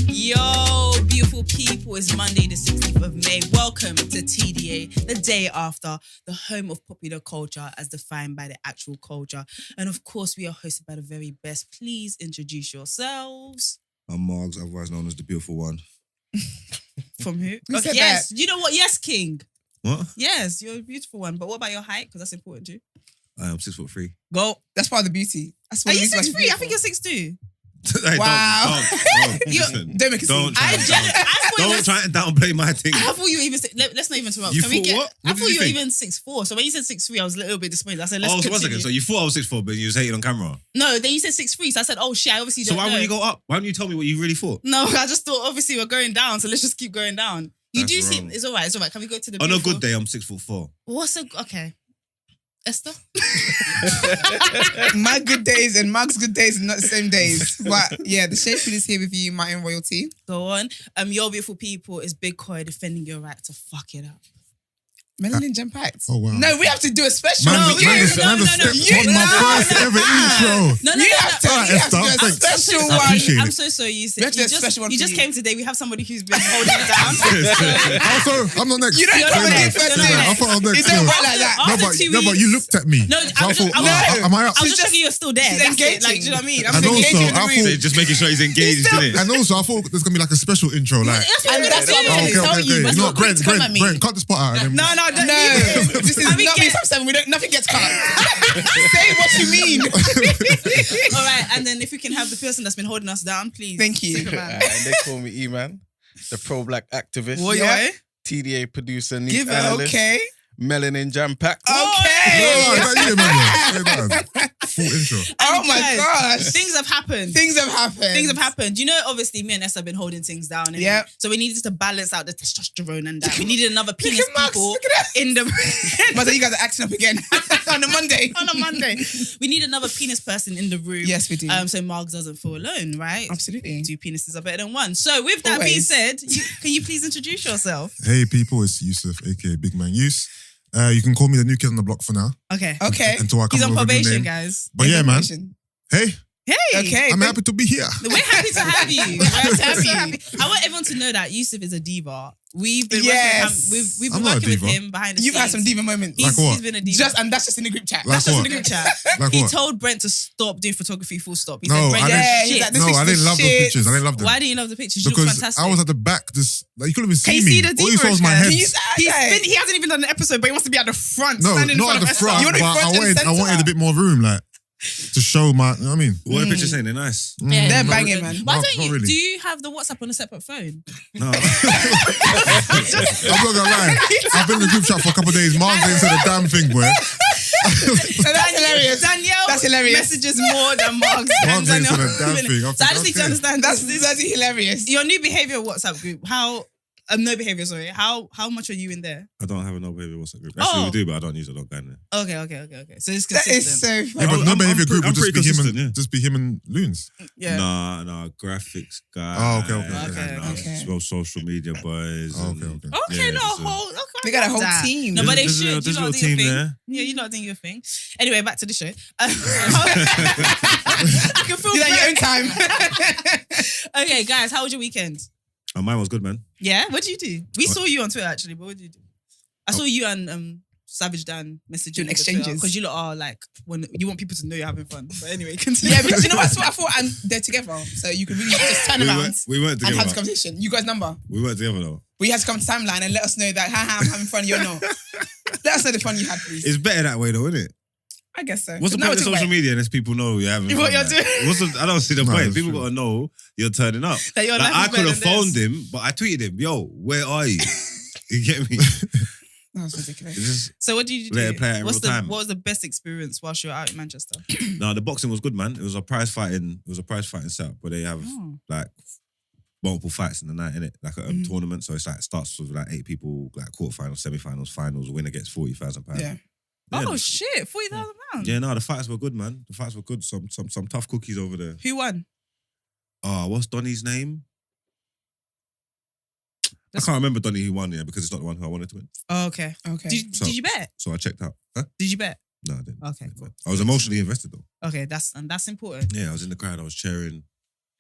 Yo, beautiful people, it's Monday the 16th of May. Welcome to TDA, the day after, the home of popular culture as defined by the actual culture. And of course, we are hosted by the very best. Please introduce yourselves. I'm Margs, otherwise known as the beautiful one. From who? Who said Yes, you know what? Yes, King. What? Yes, you're a beautiful one. But what about your height? Because that's important too. I am 6'3". Go. That's part of the beauty. That's Are you the beauty 6'3"? I think you're 6'2". Hey, Wow. Don't make a don't, scene. don't try and downplay my thing. I thought you were even. Let's not even interrupt. You Can we thought get? what? I What thought did you you were think? even 6'4". So when you said 6'3", I was a little bit disappointed. I said, let's So continue. one second. So you thought I was 6'4", but you was hating on camera. No, then you said 6'3", so I said, oh shit, I obviously So don't why know. wouldn't you go up? Why don't you tell me what you really thought? No, I just thought obviously we're going down, so let's just keep going down. You That's do wrong. seem, it's all right. Can we go to the On a beautiful- good day, I'm 6'4". Okay. Esther? My good days and Mark's good days are not the same days. But yeah, the Shapefield is here with you, Martin Royalty. Go on. Your beautiful people is Big Koi defending your right to fuck it up. Melanin Jam Packed. Oh, wow. No, we have to do a special. Man, No, man, no, man, no, stepped no. on my first ever intro. No, You have to, Alright, you have to Esther, do a thanks. special I one. appreciate I'm it. so sorry you said We have to do a just, special one you for just you. came today. We have somebody who's been holding it down. Also, I'm not next. You don't You're come not and do next. first You're not name. I thought I was next. It don't so- work like that. After No, 2 but weeks. you looked at me. No, So I thought, I am I up? I was She's just checking you're still there. she's That's it. engaging. Like, do you know what I mean? And And so also, engaging in the I room. thought, Just making sure he's engaged, isn't it? and also, I thought there's gonna be like a special intro, like. And that's what I'm Oh, trying to tell you. You That's know not what, quick to come at me. Brent, cut the spot out. And then, No, don't No, leave it. this is Can we not get- B7. Nothing gets cut. Say what you mean. All right, and then if we can have the person that's been holding us down, please. Thank you. Superman. And they call me Emman, the pro-black activist, What, Yeah. TDA producer, news Give it, analyst, Okay. melanin jam-packed. Okay. No, that you, man. Say that. Full intro. Oh And my guys, gosh. Things have happened. Things have happened. Things have happened. You know, obviously, me and Esther have been holding things down. innit? Yep. So we needed to balance out the testosterone and that. We needed another penis Look at Max, people look at that. in the Mother, you guys are acting up again on a Monday. on a Monday. We need another penis person in the room. Yes, we do. So Margs doesn't feel alone, right? Absolutely. 2 penises are better than 1. So with that being Always. said, can you please introduce yourself? Hey, people, it's Yusuf, aka Big Man Yus. You can call me the new kid on the block for now. Okay. Okay. Until I come He's on up with a new probation, name. guys. But yeah, man. Hey, Hey. Okay. I'm happy to be here. We're happy to have you. We're happy to have So you. happy. I want everyone to know that Yusuf is a diva. We've been Yes. working, we've I'm been not a working with diva. him behind the You've scenes. had some diva moments. Like what? He's been a diva. And that's just in the group chat. Like That's just in what? the group chat. Like He what? told Brent to stop doing photography full stop. He No, said, Brent, I didn't- Yeah, shit. he's like, this No, is I the didn't love those shit. pictures. I didn't love them. Why didn't you love the pictures? You look Because fantastic. I was at the back, like, you couldn't even Can see you me. see the All you saw was my diva, head. guys? He hasn't even done an episode, but he wants to be at the front. No, standing in not front at of the Esther. front, You but want to be front and I centre. wanted a bit more room, like, to show my, you know what I mean? What are the pictures saying? They're nice. Yeah, They're not banging, really. man. Why No, don't not you? really. Do you have the WhatsApp on a separate phone? No. I'm not gonna lie. I've been in the group chat for a couple of days. Mark didn't say the damn thing, boy. So that's hilarious. Danielle That's hilarious. messages more than Mark's. Mark didn't say the damn thing. So I just need to understand That's this. bloody hilarious. Your new behavior WhatsApp group. How no behavior, sorry. How much are you in there? I don't have a no behavior WhatsApp group. Actually, Oh. we do, but I don't use it. I don't go in there. Okay. So it's That consistent. is so Yeah, funny. but no I'm behavior group I'm would just pretty be him consistent, and just be him and Loons. Yeah. Nah, graphics guy. Oh, okay. Okay. Well, social media boys. Oh, and- okay. Okay, Yeah, not a there's a- whole. Okay, They got a whole that. team. No, but they There's a- should. there's You a not little doing your team thing. there. Yeah, you're not doing your thing. Anyway, back to the show. I can feel You know, your own Brent. time. Okay, guys, how was your weekend? Oh, mine was good, man. Yeah, what did you do? We What? saw you on Twitter actually, but what did you do? I saw you and Savage Dan messaging Doing exchanges. because you lot are like when you want people to know you're having fun. But anyway, continue. Yeah, but you know what? I thought they're together, so you could really just turn around We weren't and together. have this conversation. You guys' number. We weren't together though. But you had to come to timeline and let us know that, haha, I'm having fun, you're not. Let us know the fun you had, please. It's better that way though, isn't it? I guess so. What's the Now point of we're talking social about media unless people know you're having What fun? you're like? doing. I don't see the No, point. that's People true. gotta know you're turning up. That your Like, life I is could better have than phoned theirs. him, but I tweeted him, yo, where are you? You get me? That was ridiculous. It's just, So what did you do? Let it play out in What's real time. What was the best experience whilst you were out in Manchester? no, the boxing was good, man. It was a prize fighting setup where they have Oh. like multiple fights in the night, innit? Like a tournament. So it's like starts with like 8 people, like quarterfinals, semi-finals, finals, winner gets £40,000. Yeah. Oh shit, £40,000. Yeah, no, the fights were good, man. The fights were good. Some tough cookies over there. Who won? Oh, what's Donnie's name? I can't remember Donny who won, because it's not the one who I wanted to win. Oh, okay. Okay. Did you bet? So I checked out. Huh? Did you bet? No, I didn't. Okay, cool. I was emotionally invested though. Okay, that's important. Yeah, I was in the crowd. I was cheering.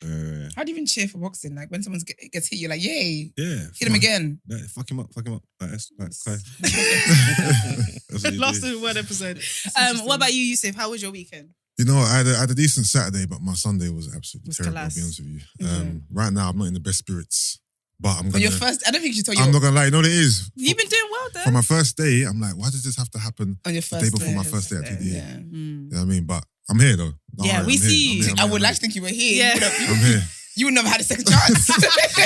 How do you even cheer for boxing? Like when someone gets hit, you're like, yay. Yeah. Hit him again. Yeah, fuck him up. Like, that's cry. That's what you Lost do. in one episode. What about you, Yusuf? How was your weekend? You know, I had a decent Saturday, but my Sunday was absolutely terrible, I'll be honest with you. Right now, I'm not in the best spirits, but I'm On going your to... first, I don't think you should tell I'm you not going to lie, you know what it is? You've been doing well, though. For my first day, I'm like, why does this have to happen on your the first day before my first day at TDA? Yeah. You know what I mean? But I'm here, though. Yeah, we I'm here. see you. I would like to think you were here. Yeah. I'm here. You would never had a second chance.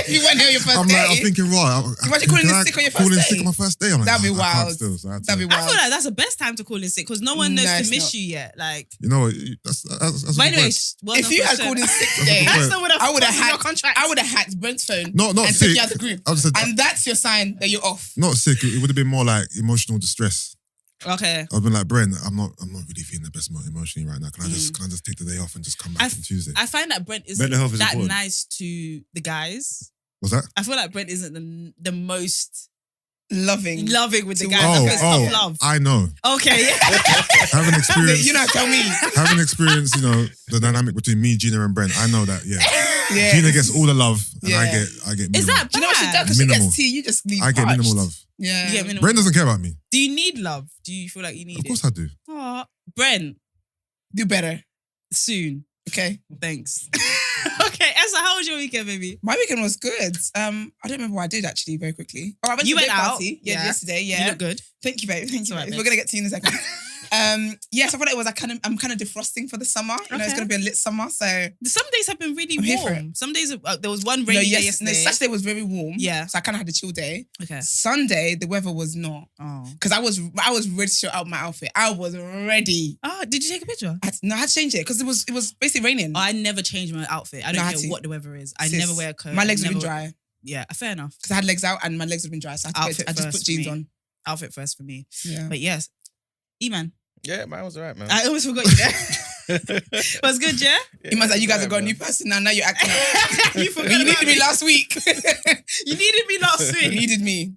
You went here on your first I'm day. like, I'm thinking, right. Imagine calling in sick on your first Calling day. sick on my first day. I'm like, That'd be I can't wild. still, so I had to- That'd be I wild. feel like that's the best time to call in sick because no one knows No, to it's miss not. you yet. Like, You know what? That's but a good anyway, point. well If done you for had the called show. in sick That's a today, good point. I still would have. I would have your hacked. contract. I would have hacked Brent's phone. Not and sick. took you out of the group. I just said, And that's your sign that you're off. not sick. It would have been more like emotional distress. Okay. I've been like, Brent, I'm not really feeling the best emotionally right now. Can I just take the day off and just come back on Tuesday? I find that Brent isn't Mental health is that important. nice to the guys. What's that? I feel like Brent isn't the most Loving. loving with the To guys. watch. I feel it's tough love. I know. Okay, yeah. Having experience, You know, tell me. having experienced, the dynamic between me, Gina, and Brent. I know that. Yeah, Yeah. Gina gets all the love, and Yeah. I get. Is Minimal. that Do you know what she does? bad? Because she Minimal. gets tea, you just leave I get parched. minimal love. Yeah. You get minimal. Brent doesn't care about me. Do you need love? Do you feel like you need Of course it? I do. Oh, Brent, Do better. soon. Okay. Thanks. Okay, Esther, how was your weekend, baby? My weekend was good. I don't remember what I did actually very quickly. Oh, I went You to a went big out? party. Yeah, Yeah. yesterday. Yeah. You look good. Thank you, babe. Thank you. It's all right, babe. babe. We're gonna get to you in a second. Yes, I thought it was. I'm kind of defrosting for the summer. You know, it's Okay. gonna be a lit summer. So Some days have been really I'm here for warm. Some days, there was one rainy day yesterday. Saturday was very warm. Yeah. So I kind of had a chill day. Okay. Sunday, the weather was not. Oh. Because I was ready to show out my outfit. I was ready. Oh, did you take a picture? I had to change it because it was basically raining. I never change my outfit. I No, I don't had care to. what the weather is. I Sis, never wear a coat. My legs I have been never- dry Yeah, fair enough. because I had legs out and my legs have been dry. So I Outfit just first put for jeans me. on. Outfit first for me. Yeah. But yes, E-man. Yeah, mine was alright, man. I almost forgot you there. Was good, yeah? You must like, you guys have got a man. new person now. You're acting up. You forgot You about needed me me. last week. You needed me last You week. needed me.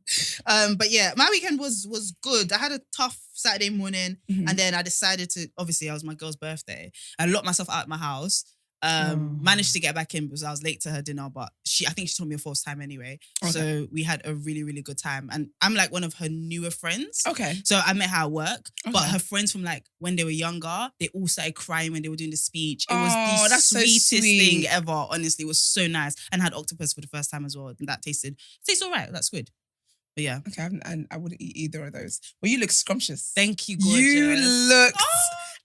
But yeah, my weekend was good. I had a tough Saturday morning, Mhm. and then I decided to. Obviously, it was my girl's birthday. I locked myself out of my house. Managed to get back in because I was late to her dinner, but I think she told me a false time anyway. Okay. So we had a really, really good time, and I'm like one of her newer friends. Okay. So I met her at work, but Okay. her friends from like when they were younger, they all started crying when they were doing the speech. It Oh, was the that's so sweetest sweet. thing ever. Honestly, it was so nice, and had octopus for the first time as well. And that tastes all right. That's good. But yeah, Okay, and I wouldn't eat either of those. Well, you look scrumptious. thank you, gorgeous. You look.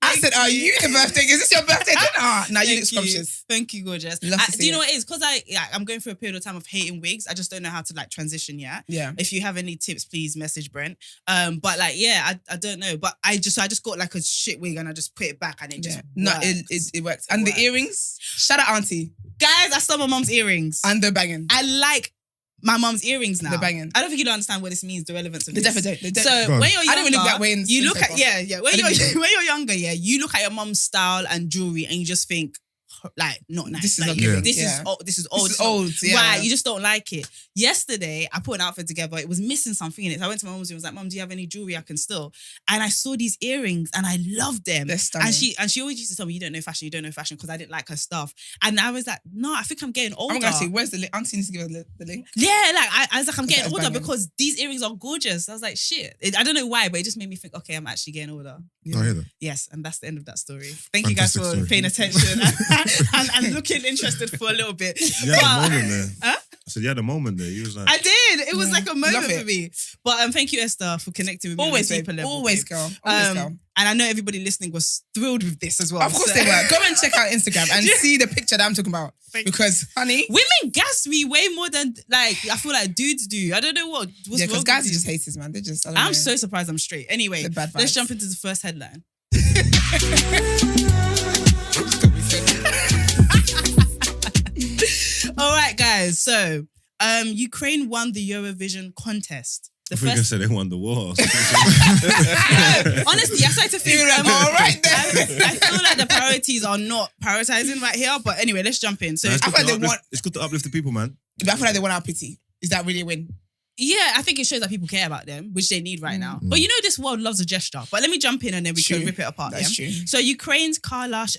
I thank said, "Are you the birthday? Is this your birthday dinner?" No, you look scrumptious. Thank you, gorgeous. Love to Do see you know it. what it is? Because I'm going through a period of time of hating wigs. I just don't know how to like transition yet. Yeah. If you have any tips, please message Brent. But like, yeah, I don't know. But I just got like a shit wig and I just put it back and it just Yeah. No, worked. it works. And the works. earrings. Shout out, auntie. Guys, I stole my mom's earrings. And they're banging. I like my mom's earrings now. They're banging. I don't think you don't understand what this means, the relevance of They this. definitely don't. So Go on. when you're I younger, don't really look that way in you look paper. at when I don't really- when you're younger, you look at your mom's style and jewelry and you just think like not nice. This is like, not living. this Yeah. is old. This is old. This is old, yeah. Right, you just don't like it. Yesterday, I put an outfit together. It was missing something in it. So I went to my mom's room and was like, "Mom, do you have any jewelry I can steal?" And I saw these earrings and I loved them. They're stunning. And she always used to tell me, "You don't know fashion, because I didn't like her stuff." And I was like, "No, I think I'm getting older." I'm gonna say, where's the link? Auntie needs to give us the link. Yeah, like I was like, I'm That getting is older banging. because these earrings are gorgeous. I was like, shit. I don't know why, but it just made me think, okay, I'm actually getting older. I hear that. Yes, and that's the end of that story. Thank you guys Fantastic for story. paying attention and looking interested for a little bit. You had a But- moment there. Huh? I said you had a moment there. You was like, I did. It was Yeah. like a moment Love for it. me. But thank you, Esther, for connecting with me Always, on a babe. deeper level. Always, babe. girl. Always, girl. And I know everybody listening was thrilled with this as well. Of course so- they were. Go and check out Instagram and see the picture that I'm talking about. Thank Because, honey, Women gas me way more than like I feel like dudes do. I don't know what's yeah, wrong because with guys are you. just haters, man. They're just. I don't I'm know. so surprised I'm straight. Anyway, The bad let's vibes. jump into the first headline. All right, guys. So, Ukraine won the Eurovision contest. The I think I first. said they won the war. Honestly, I started to think. You're like, all right then. I feel like the priorities are not prioritizing right here. But anyway, let's jump in. So, Nah, it's, I good feel to like they uplift, want- it's good to uplift the people, man. I feel like they want our pity. Is that really a win? Yeah, I think it shows that people care about them, which they need right now. But you know, this world loves a gesture. But let me jump in and then we can rip it apart. That's true. So Ukraine's Kalash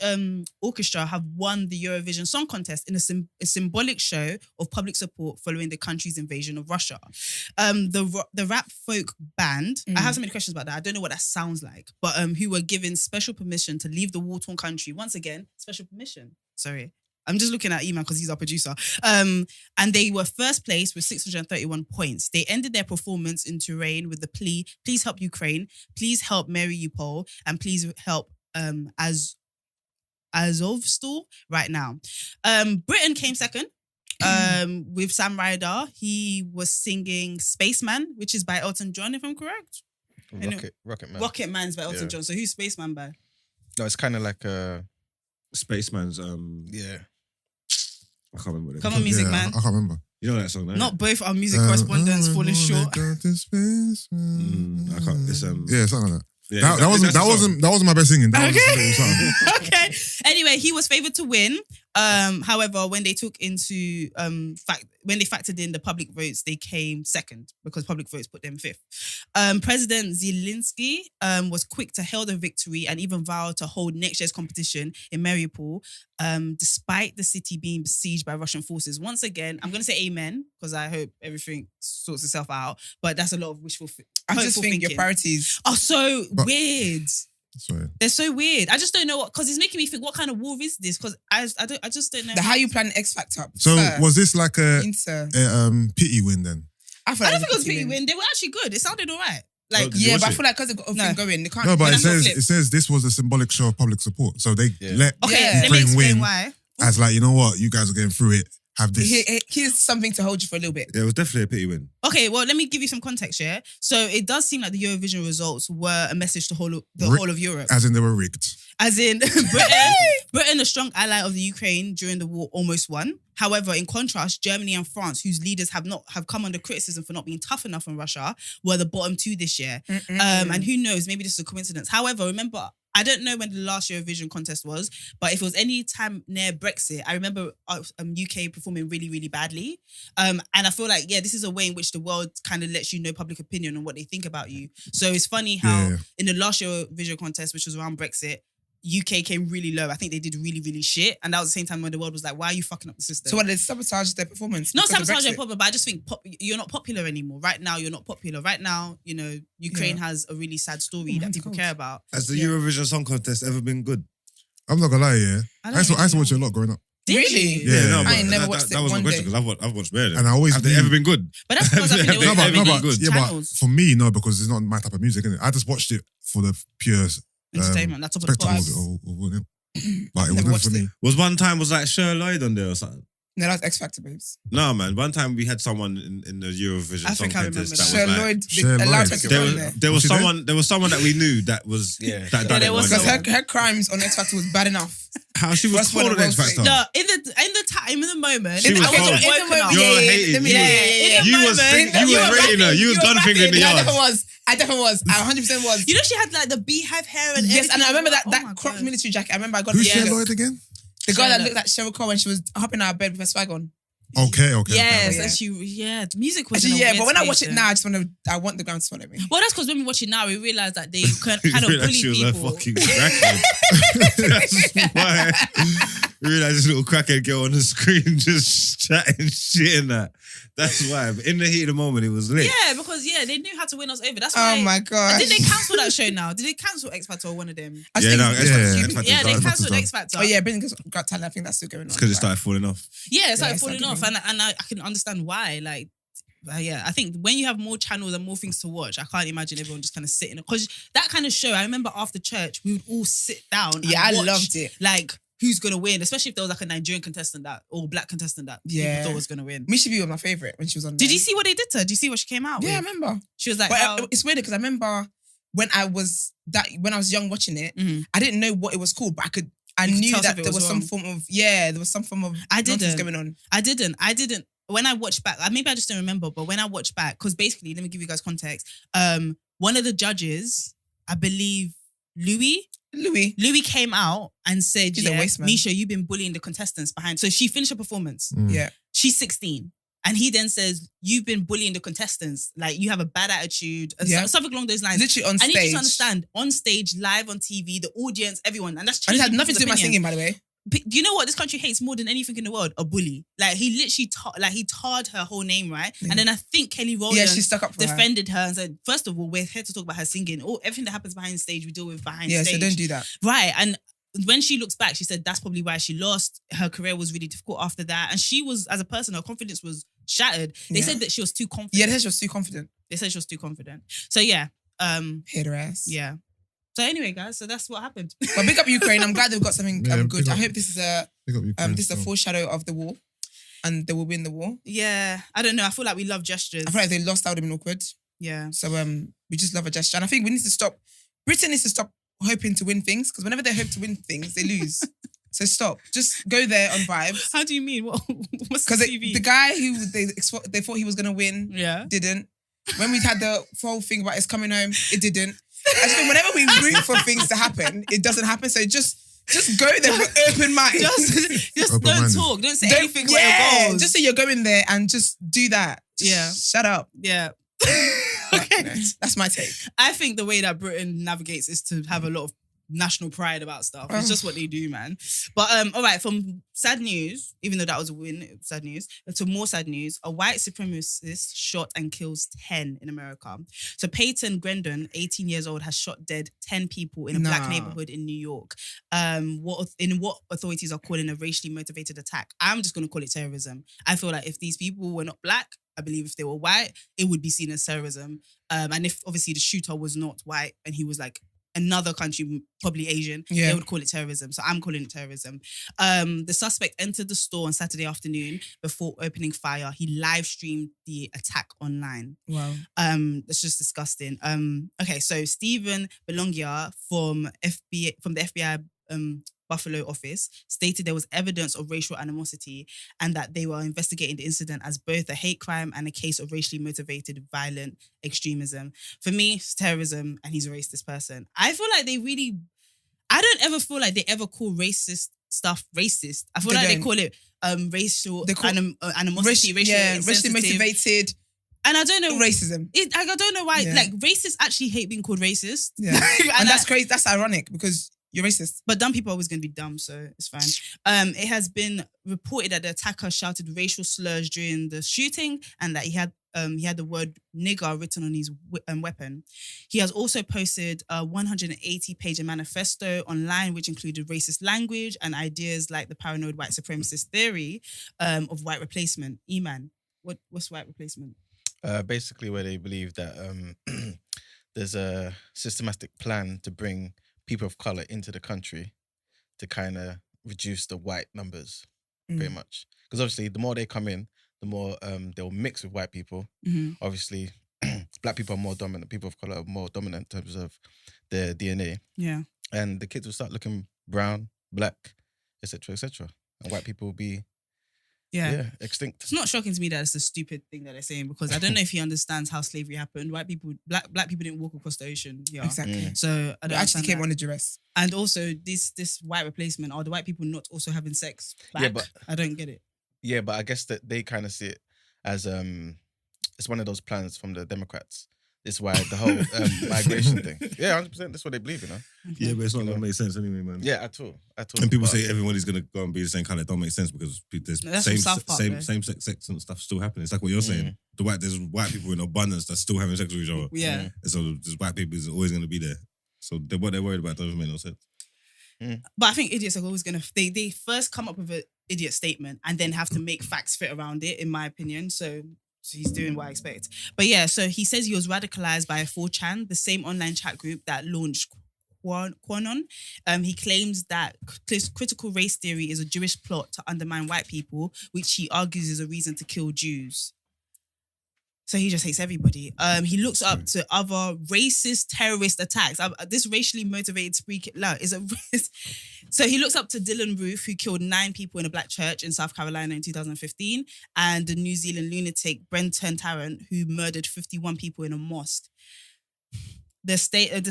Orchestra have won the Eurovision Song Contest in a symbolic show of public support following the country's invasion of Russia. The rap folk band, I have so many questions about that. I don't know what that sounds like, but who were given special permission to leave the war-torn country. Once again, special permission. Sorry. I'm just looking at Emman because he's our producer. And they were first place with 631 points. They ended their performance in Turin with the plea, please help Ukraine, please help Mariupol, and please help Azovstal right now. Britain came second with Sam Ryder. He was singing Spaceman, which is by Elton John, if I'm correct. Rocket Man. Rocket Man's by Elton John. So who's Spaceman by? No, it's kind of like a... Spaceman's, Yeah. I can't remember what Come on, Music Man. I can't remember. You know that song, no? Not both our music correspondents falling short. I can't. It's Yeah, something like that. Yeah, that wasn't my best singing. That was something. Okay. Anyway, he was favoured to win. However, when they took into when they factored in the public votes, they came second because public votes put them fifth. President Zelensky was quick to hail the victory and even vowed to hold next year's competition in Mariupol, despite the city being besieged by Russian forces. Once again, I'm going to say amen because I hope everything sorts itself out. But that's a lot of wishful thinking. I just think your priorities are so weird. Sorry. They're so weird. I just don't know what, because it's making me think, what kind of war is this? Because I just don't know. how you plan X Factor. So was this like a pity win then? I don't think it was a pity win. They were actually good. It sounded all right. Like, but I feel like because they've got everything going, they can't. No, but it says this was a symbolic show of public support. So they let let me explain win why. as like, you know what, you guys are getting through it. Have this. Here's something to hold you for a little bit. Yeah, it was definitely a pity win. Okay, well, let me give you some context here. So it does seem like the Eurovision results were a message to whole of Europe. As in they were rigged. As in Britain, a strong ally of the Ukraine during the war, almost won. However, in contrast, Germany and France, whose leaders have come under criticism for not being tough enough on Russia, were the bottom two this year. And who knows, maybe this is a coincidence. However, remember, I don't know when the last Eurovision contest was, but if it was any time near Brexit, I remember UK performing really, really badly. And I feel like, this is a way in which the world kind of lets you know public opinion on what they think about you. So it's funny how in the last Eurovision contest, which was around Brexit, UK came really low. I think they did really, really shit. And that was the same time when the world was like, why are you fucking up the system? So what, they sabotaged their performance? Not sabotage their problem, but I just think you're not popular anymore. Right now, you're not popular. Right now, you know, Ukraine has a really sad story that people care about. Has the Eurovision Song Contest ever been good? I'm not gonna lie, I used to watch it a lot growing up. Really? Yeah, I ain't never watched it that was one a question day. because I've watched better. And I always have they ever been good? But that's because I think they were good. But for me, no, because it's not my type of music, innit? I just watched it for the pure entertainment. That's top of the spectacle pops. of it. But it was never for me. Was one time like Cher Lloyd on there or something? No, that's X Factor, babes. No, man. One time we had someone in the Eurovision Song Contest that Cher was Lloyd Cher allowed Lloyd. her to go in there. there was someone that we knew that was that done it. Because her crimes on X Factor was bad enough. How she was called on X Factor? No, in the time, in the moment, She was I wasn't cold. woken up. You're hating. You was rating her. You was gun fingering the yard. I definitely was. I 100% was. You know she had like the beehive hair and yes, and I remember that my cropped God. military jacket. I remember I got Who's it. Cher Lloyd again? The girl that looked like Cheryl Cole when she was hopping out of bed with her swag on. Okay. Yes, okay. and the music was Actually, in a but when I watch it then. now, I want the ground to swallow me. Well, that's because when we watch it now, we realise that they kind of bully she was people. a fucking crackhead. That's why. We realised this little crackhead girl on the screen just chatting shit and that. That's why. But in the heat of the moment, it was lit. Yeah, because they knew how to win us over. That's why. Oh my God. Did they cancel that show now? Did they cancel X Factor or one of them? X Factor's Yeah, they done. cancelled X Factor. Oh yeah, Britain's Got Talent. I think that's still going on. It's because it started falling off. Yeah, it's like it's falling like off, and I can understand why. Like, I think when you have more channels and more things to watch, I can't imagine everyone just kind of sitting. Because that kind of show, I remember after church, we would all sit down. And I watch, loved it. Like, who's gonna win? Especially if there was like a Nigerian contestant or black contestant that people thought was gonna win. Misha B was my favorite when she was on. Did you see what they did to her? Did you see what she came out with? Yeah, I remember. She was like, but it's weird because I remember when I was young watching it, I didn't know what it was called, but I knew that there was some form of nonsense going on. I didn't. When I watched back, maybe I just don't remember, but when I watched back, because basically, let me give you guys context. One of the judges, I believe Louis came out and said, She's a waste man. Misha, you've been bullying the contestants behind. So she finished her performance. Yeah. She's 16. And he then says, you've been bullying the contestants. Like, you have a bad attitude. And something along those lines. Literally on stage. I need you to understand, on stage, live on TV, the audience, everyone. And that's And it had nothing to do with my singing, by the way. Do you know what this country hates more than anything in the world? A bully. Like, he literally he tarred her whole name, right? Yeah. And then I think Kelly Rowland she stuck up for defended her and said, first of all, we're here to talk about her singing. Everything that happens behind stage, we deal with behind stage. Yeah, so don't do that. Right. And when she looks back, she said that's probably why she lost. Her career was really difficult after that. And she was, as a person, her confidence was shattered. They said that she was too confident. Yeah, they said she was too confident. They said she was too confident. So yeah. Hit her ass. Yeah. So anyway, guys, so that's what happened. But big up Ukraine. I'm glad they've got something good. I hope this is a foreshadow of the war. And they will win the war. Yeah. I don't know. I feel like we love gestures. I feel like if they lost, that would have been awkward. Yeah. So we just love a gesture. And I think we need to stop. Britain needs to stop hoping to win things, because whenever they hope to win things, they lose. So stop. Just go there on vibes. How do you mean? What's because the guy who they thought he was gonna win, didn't. When we had the whole thing about it's coming home, it didn't. I just think whenever we root for things to happen, it doesn't happen. So just go there with open mind. Just don't talk. Don't say anything about your goals. Just say you're going there and just do that. Shut up. Yeah. Okay. That's my take. I think the way that Britain navigates is to have a lot of national pride about stuff. It's just what they do, man. But all right, from sad news, even though that was a win, sad news, to more sad news, a white supremacist shot and kills 10 in America. So Payton Gendron, 18 years old, has shot dead 10 people in a black neighborhood in New York. What authorities are calling a racially motivated attack. I'm just going to call it terrorism. I feel like if these people were not black, I believe if they were white, it would be seen as terrorism. And if obviously the shooter was not white and he was like another country, probably Asian, they would call it terrorism. So I'm calling it terrorism. The suspect entered the store on Saturday afternoon before opening fire. He live streamed the attack online. Wow. That's just disgusting. Okay, so Stephen Belongia from the FBI Buffalo office stated there was evidence of racial animosity and that they were investigating the incident as both a hate crime and a case of racially motivated violent extremism. For me, it's terrorism and he's a racist person. I feel like I don't ever feel like they ever call racist stuff racist. I feel they call it racial animosity, racially motivated. And I don't know racism. I don't know why like racists actually hate being called racist. Yeah. and that's crazy. That's ironic because you're racist. But dumb people are always going to be dumb, so it's fine. It has been reported that the attacker shouted racial slurs during the shooting and that he had the word nigger written on his weapon. He has also posted a 180-page manifesto online, which included racist language and ideas like the paranoid white supremacist theory of white replacement. Emman, what's white replacement? Basically, where they believe that there's a systematic plan to bring people of color into the country to kind of reduce the white numbers, pretty much. Because obviously, the more they come in, the more they'll mix with white people. Mm-hmm. Obviously, black people are more dominant. People of color are more dominant in terms of their DNA. Yeah. And the kids will start looking brown, black, etc., etc. And white people will be extinct. It's not shocking to me that it's a stupid thing that they're saying because I don't know if he understands how slavery happened. Black people didn't walk across the ocean. Yeah, exactly. So I don't actually came under duress. And also, this white replacement, are the white people not also having sex? But I don't get it. Yeah, but I guess that they kind of see it as it's one of those plans from the Democrats. It's why the whole migration thing. Yeah, 100%. That's what they believe, Okay. Yeah, but it's not going to make sense anyway, man. Yeah, at all. And people say everybody's going to go and be the same colour. It don't make sense because there's same sex and stuff still happening. It's like what you're saying. There's white people in abundance that's still having sex with each other. Yeah. And so there's white people is always going to be there. So what they're worried about doesn't make no sense. But I think idiots are always going to... They first come up with an idiot statement and then have to make facts fit around it, in my opinion. So he's doing what I expect. But yeah, so he says he was radicalized by a 4chan, the same online chat group that launched QAnon. He claims that critical race theory is a Jewish plot to undermine white people, which he argues is a reason to kill Jews. So he just hates everybody. He looks up to other racist terrorist attacks. This racially motivated spree is a risk. So he looks up to Dylan Roof, who killed 9 people in a black church in South Carolina in 2015, and the New Zealand lunatic Brent, who murdered 51 people in a mosque. The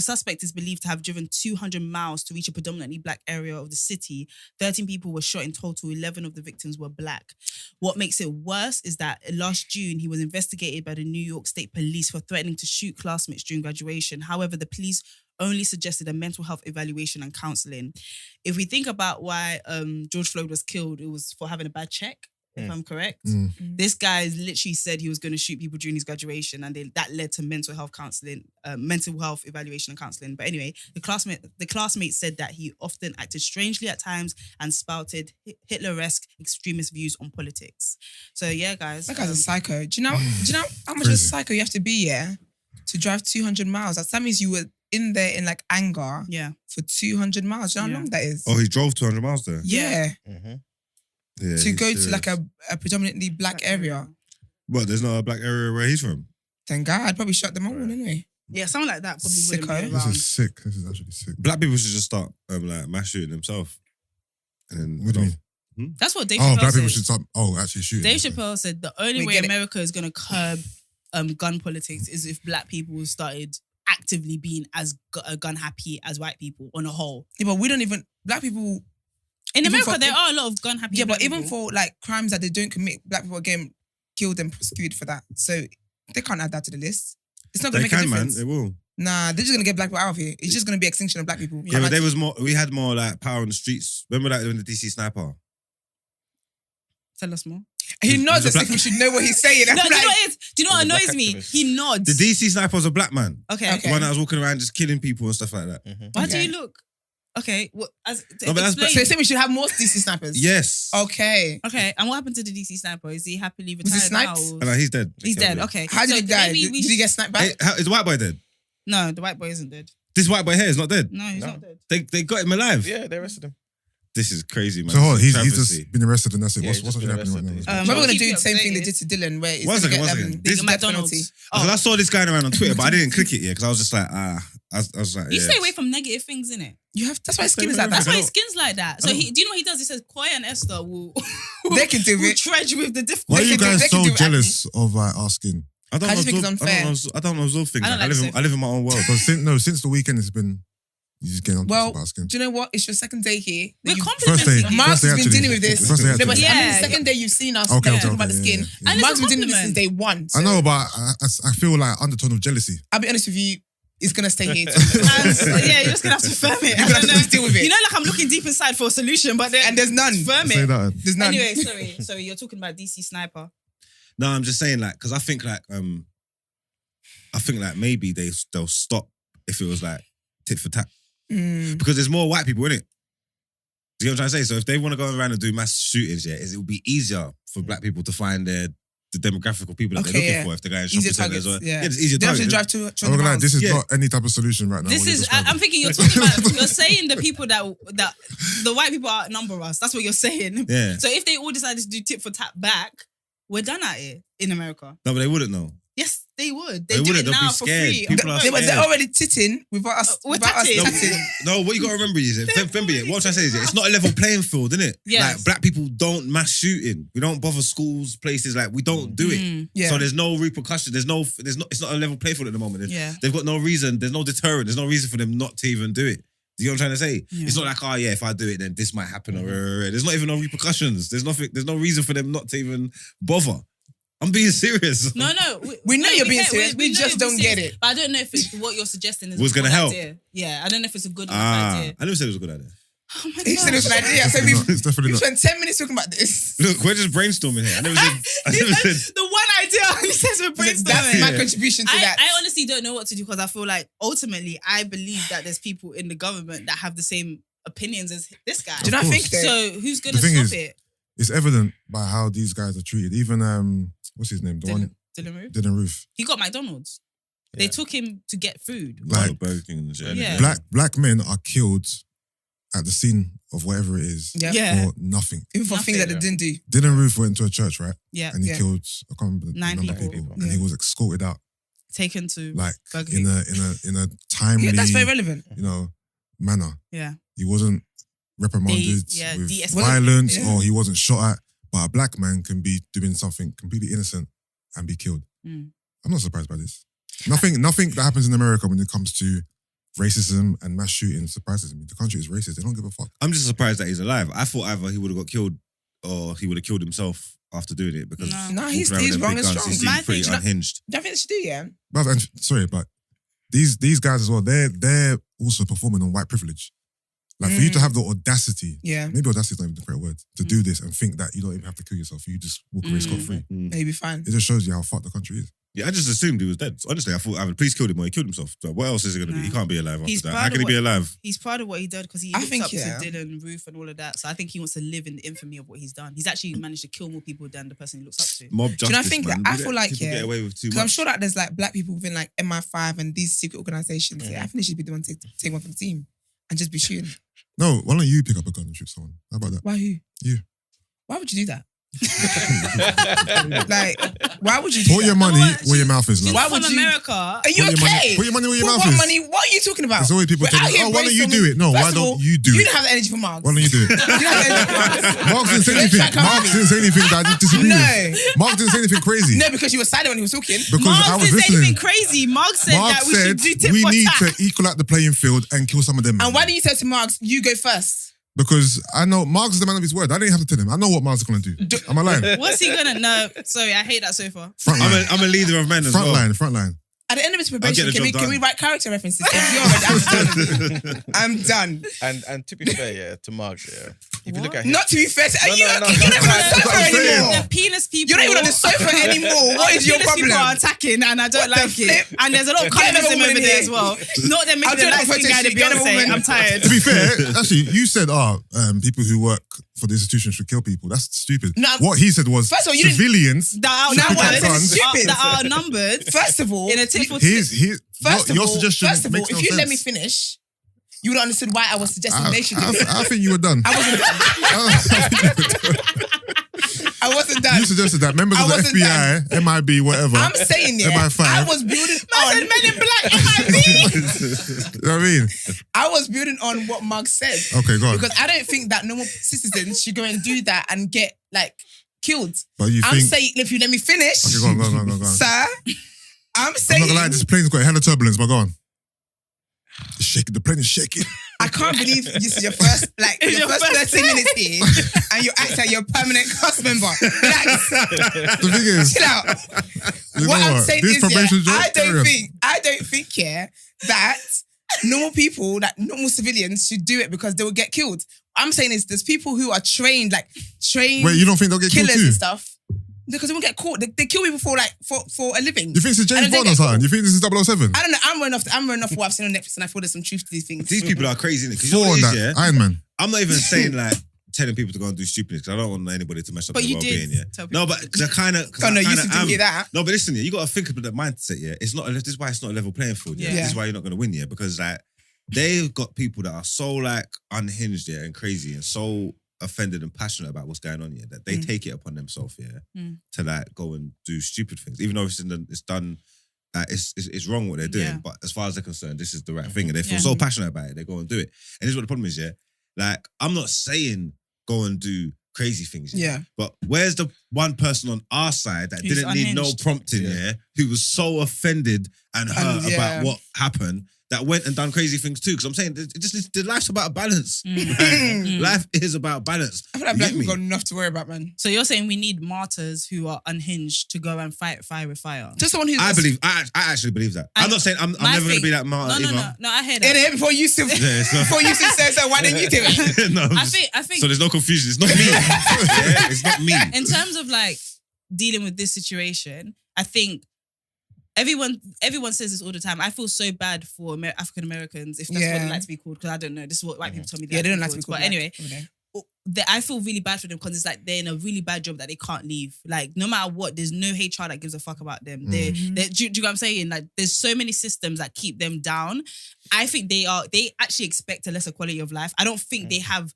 suspect is believed to have driven 200 miles to reach a predominantly black area of the city. 13 people were shot in total. 11 of the victims were black. What makes it worse is that last June, he was investigated by the New York State Police for threatening to shoot classmates during graduation. However, the police only suggested a mental health evaluation and counselling. If we think about why George Floyd was killed, it was for having a bad check. If I'm correct. This guy literally said he was going to shoot people during his graduation, and that led to mental health counselling, mental health evaluation and counselling. But anyway, the classmate said that he often acted strangely at times and spouted Hitler-esque extremist views on politics. So yeah, guys, that guy's a psycho. Do you know how much of a psycho you have to be to drive 200 miles? That means you were in there in like anger for 200 miles. Do you know how long that is? Oh, he drove 200 miles there? Yeah. Yeah, to go to like a predominantly black area. What, there's not a black area where he's from? Thank God, I'd probably shut them all anyway. Yeah, something like that probably wouldn't be around. This is sick. This is actually sick. Black people should just start like mass shooting themselves. And then what do you mean? That's what Dave Chappelle black people said. should start actually shooting. Dave Chappelle said the only way America is going to curb gun politics is if black people started actively being as gun happy as white people on a whole. Yeah, but we don't even, black people... In America, there are a lot of gun happy. Yeah, but even people. for like crimes that they don't commit, black people are getting killed and prosecuted for that. So they can't add that to the list. It's not going to make a difference. They will. Nah, they're just going to get black people out of here. It's just going to be extinction of black people. Yeah, but we had more like power on the streets. Remember like when the DC sniper? Tell us more. He nods as if we should know what he's saying. No, do you know what it is? Do you know what annoys me? He nods. The DC sniper was a black man. Okay. The one that was walking around just killing people and stuff like that. Why do you look? Okay, so you think we should have more DC snipers? Yes. Okay. And what happened to the DC sniper? Is he happily retired? Was he sniped? No, he's dead. He's dead. Okay. How did he die? Did he get sniped back? Is the white boy dead? No, the white boy isn't dead. This white boy here is not dead? No, he's not dead. They got him alive? Yeah, they arrested him. This is crazy, man. So hold on, he's just been arrested and that's it. Yeah, what's actually happening right now? We're going to do the same thing they did to Dylan where it's One going to second. get This death penalty. Because I saw this guy around on Twitter, but I didn't click it yet because I was just like, I was like, You stay away from negative things, innit? That's why his skin is like that. That's why his skin's like that. So do you know what he does? He says Koi and Esther will they can do will it. trudge with the different. Why are you guys so jealous of our skin? I don't think it's unfair. I don't absorb things. I live in my own world. Because since the weekend it's been you just getting on about skin. Do you know what? It's your second day here. We're First day, complimenting. Mark's has been actually. dealing with this. First day No, but actually. I mean, the second day you've seen us talking about the skin. Yeah. And Mark's it's a been dealing with this since day compliment. one. So I know, but I feel like undertone of jealousy. I'll be honest with you, it's going to stay here. Yeah, you're just gonna have to firm it. You're going to have to deal with it. You know, like I'm looking deep inside for a solution, but And there's none. Firm Say it. that. There's none. Anyway, sorry. You're talking about DC Sniper. No, I'm just saying like, because I think maybe they'll stop if it was like tit for tat. Because there's more white people in it. Do you know what I'm trying to say? So if they want to go around and do mass shootings, it will be easier for black people to find the demographic of people that they're looking for if they're going shopping centers. It's easier They have to targets. drive to I'm not gonna lie, this is not any type of solution right now. This is. I'm thinking you're talking about. You're saying the people that the white people outnumber us. That's what you're saying. Yeah. So if they all decided to do tit for tat back, we're done at it in America. No, but they wouldn't know. Yes, they would. They They do wouldn't. it They'll now be for scared. free. People are They're scared. already titting without us. We're without us tatting. tatting. No, what you got to remember is what I'm trying to say is it's not a level playing field, isn't it? Yes. Like black people don't mass shooting. We don't bother schools, places like we don't do it. Yeah. So there's no repercussion. It's not a level play field at the moment. Yeah. They've got no reason. There's no deterrent. There's no reason for them not to even do it. Do you know what I'm trying to say? Yeah. It's not like, if I do it, then this might happen. Or there's not even no repercussions. There's no reason for them not to even bother. I'm being serious. No. We know you're being get- serious. We know just you're don't being get serious. it. But I don't know if what you're suggesting is Was a good gonna help. idea. Yeah, I don't know if it's a good idea. I never said it was a good idea. Oh my He said it was an idea. I said It's definitely we not. spent 10 minutes talking about this. Look, we're just brainstorming here. I never said. The one idea he says we're That's brainstorming. my contribution to that. I honestly don't know what to do because I feel like ultimately I believe that there's people in the government that have the same opinions as this guy. Do you not Of think course. that? So who's gonna The thing stop is, it? It's evident by how these guys are treated. Even what's his name? The one Dylan Roof? Dylan Roof. He got McDonald's. They took him to get food. Like Burger King and shit. Yeah. black men are killed at the scene of whatever it is Yeah. for nothing. Even for things that they didn't do. Dylan Roof went to a church, right? Yeah. And he Yeah. killed I can't remember the 9 number of people. people, and he was escorted out Taken to like Burger in King. a timely, Yeah, that's very relevant. manner. Yeah. He wasn't reprimanded de-escalated. with violence Yeah. or he wasn't shot at. But a black man can be doing something completely innocent and be killed. Mm. I'm not surprised by this. Nothing that happens in America when it comes to racism and mass shooting surprises me. The country is racist. They don't give a fuck. I'm just surprised that he's alive. I thought either he would have got killed or he would have killed himself after doing it because No, he's wrong and strong. He seems pretty unhinged. Don't think they should do, yeah? But, sorry, but these guys as well, they're also performing on white privilege. Like for you to have the audacity, maybe audacity is not even the correct word, to do this and think that you don't even have to kill yourself, you just walk away scot-free. Maybe fine. It just shows you how fucked the country is. Yeah, I just assumed he was dead. Honestly, I thought either the police killed him or he killed himself. But what else is it going to be? He can't be alive after that. How can he be alive? He's proud of what he did because he looked up to Dylan, Ruth and all of that. So I think he wants to live in the infamy of what he's done. He's actually managed to kill more people than the person he looks up to. Mob justice, do you know, I think man. that I feel like, get away with too much. I'm sure that there's like black people within like MI5 and these secret organisations. I think they should be the one to take one for the team and just be shooting. No, why don't you pick up a gun and shoot someone? How about that? Why who? You. Why would you do that? Like, why would you do Put your money where your mouth is. Why would you? America? Are you okay? Put your money where your mouth is. Money? What are you talking about? There's always people telling me, why don't you do it? No, why don't you do it? You don't have the energy for Marx. Why don't you do it? You don't have the energy for Marx. Marx didn't say anything. Marx didn't say anything that I disagree with. Marx didn't say anything crazy. No, because you were silent when he was talking. Because Marx I was didn't say listening. anything crazy. Marx said that we should do tit we for need tat. to equal out the playing field and kill some of them. And why didn't you say to Marx, you go first? Because I know Marx is the man of his word. I didn't have to tell him. I know what Marx is going to do. Am I lying? What's he gonna? No, sorry, I hate that so far. I'm a leader of men as well. Front line. At the end of his probation, can we write character references? If you're already, I'm done. And to be fair, to Marx, if you look at him, not to be fair, are you? No, You're not even on the sofa anymore. The penis people. You're not even on the sofa anymore. What is your Penis problem? people are attacking, and I don't like it. And there's a lot of colorism over there as well. Not them making the light skin guy the Beyonce. I'm tired. To be fair, actually, you said, people who work for the institution should kill people. That's stupid. No, what he said was first of all, civilians that are outnumbered. First of all, in a tit for First of all, makes no if you sense. let me finish, you would have understood why I was suggesting they should do it. I think you were done. I wasn't done. You suggested that members of the FBI, MIB, whatever. I'm saying MI5. I was building on Men in Black, MIB. You know what I mean? I was building on what Mark said. Okay, go on. Because I don't think that normal citizens should go and do that and get killed. But I'm saying, if you let me finish, okay, go on. Sir, I'm saying, I'm not gonna lie, this plane's got a hella turbulence, but go on. It's shaking, the plane is shaking. I can't believe this is your first, your first 30 minutes here and you act like you're a permanent cast member. Relax. The thing is, chill out. What I'm saying this is, I don't think that normal people, normal civilians should do it because they will get killed. I'm saying is there's people who are trained. Wait, you don't think they'll get killed too? And stuff. Because they won't get caught. They kill people for a living. You think this is James Bond or something? You think this is 007? I don't know. I'm running off what I've seen on Netflix and I feel there's some truth to these things. These people are crazy, innit? 'Cause you know what it is, Iron Man. I'm not even saying telling people to go and do stupid because I don't want anybody to mess up their well-being. No, but because I kind of. Oh no, you used to hear that. No, but listen, you got to think about that mindset. Yeah, it's not. This is why it's not a level playing field. Yeah, this is why you're not going to win. Yeah, because they've got people that are so unhinged and crazy and so offended and passionate about what's going on here that they take it upon themselves to go and do stupid things, even though it's done. It's wrong what they're doing, but as far as they're concerned, this is the right thing, and they feel so passionate about it, they go and do it. And this is what the problem is. I'm not saying go and do crazy things. But where's the one person on our side that didn't need no prompting who was so offended and hurt about what happened that went and done crazy things too? Because I'm saying life's about balance. Life is about balance. I feel like black people got enough to worry about, man. So you're saying we need martyrs who are unhinged to go and fight fire with fire? Just someone who's... I actually believe that. I'm not saying I'm never going to be that martyr either. No, I hear that. Before you said so, why didn't you do it? No, I think... So there's no confusion. It's not me. It's not me. In terms of dealing with this situation, I think everyone says this all the time. I feel so bad for African Americans, if that's what they like to be called, because I don't know. This is what white people tell me. They don't like to be called. But anyway, I feel really bad for them because it's they're in a really bad job that they can't leave. No matter what, there's no HR that gives a fuck about them. Do you know what I'm saying? There's so many systems that keep them down. I think they actually expect a lesser quality of life. I don't think they have,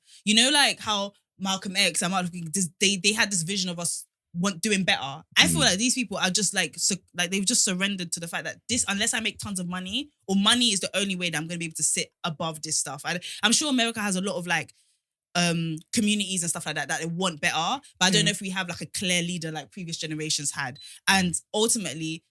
how Malcolm X and Martin Luther King, they had this vision of us doing better. I feel like these people are just they've just surrendered to the fact that unless I make tons of money, or money is the only way that I'm going to be able to sit above this stuff. I'm sure America has a lot of communities and stuff like that they want better, but I don't know if we have a clear leader like previous generations had. And ultimately,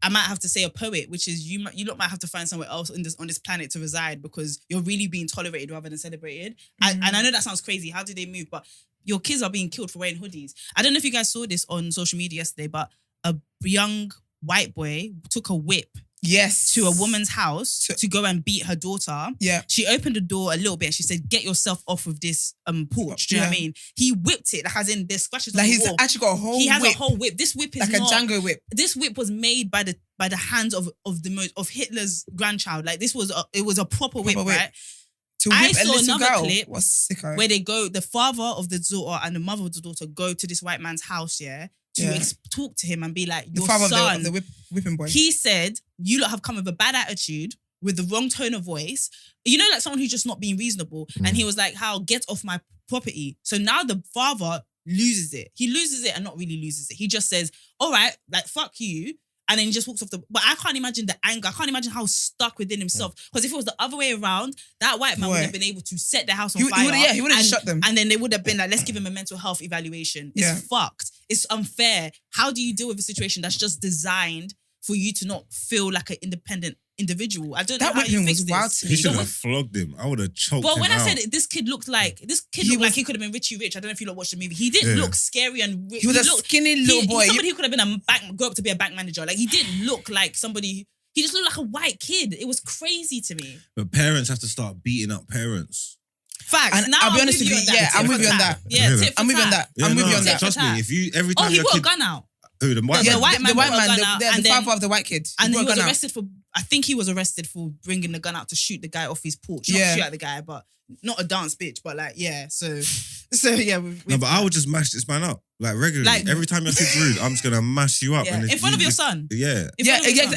I might have to say a poet, which is you lot might have to find somewhere else on this planet to reside because you're really being tolerated rather than celebrated. And I know that sounds crazy. How do they move? But your kids are being killed for wearing hoodies. I don't know if you guys saw this on social media yesterday, but a young white boy took a whip to a woman's house to go and beat her daughter. Yeah. She opened the door a little bit and she said, "Get yourself off of this porch." Do you know what I mean? He whipped it, like as in there's scratches on the he's wall. actually got a whole He has whip. a whole whip. This whip is like not, a Django whip. This whip was made by the hands of Hitler's grandchild. Like it was a proper whip, right? To whip I a saw little another girl clip was sicko. where they go, the father of the daughter and the mother of the daughter go to this white man's house, to talk to him and be like, your the father son, of the whipping boy. he said, you lot have come with a bad attitude, with the wrong tone of voice. You know, like someone who's just not being reasonable. And he was like, get off my property. So now the father loses it. He loses it and not really loses it. He just says, all right, like, fuck you. And then he just walks off but I can't imagine the anger. I can't imagine how stuck within himself. Because if it was the other way around, that white man would have been able to set their house on fire. He would have shot them. And then they would have been like, let's give him a mental health evaluation. It's fucked. It's unfair. How do you deal with a situation that's just designed for you to not feel like an independent individual? I don't know how you fix this. Wild to me. He should have flogged him. I would have choked him But when out. I said this kid looked like he could have been Richie Rich. I don't know if you lot watched the movie. He didn't look scary and he was a skinny little boy. Somebody who could have been grow up to be a bank manager. Like he didn't look like somebody. He just looked like a white kid. It was crazy to me. But parents have to start beating up parents. Facts. And now I'll be honest with you. Yeah, I'm with you on that. Yeah, I'm with you on that. I'm with you on that. Trust me, if you every time he your brought kid, a gun out. Who, the white man? The white man, the father of the white kid. And he was arrested for, I think he was arrested for bringing the gun out to shoot the guy off his porch. Not shoot at the guy, but not a dance bitch, but like, yeah. So yeah. No, but I would just mash this man up. Like regularly. Like, every time your kid's rude, I'm just going to mash you up. Yeah. And in front of your son. Yeah. In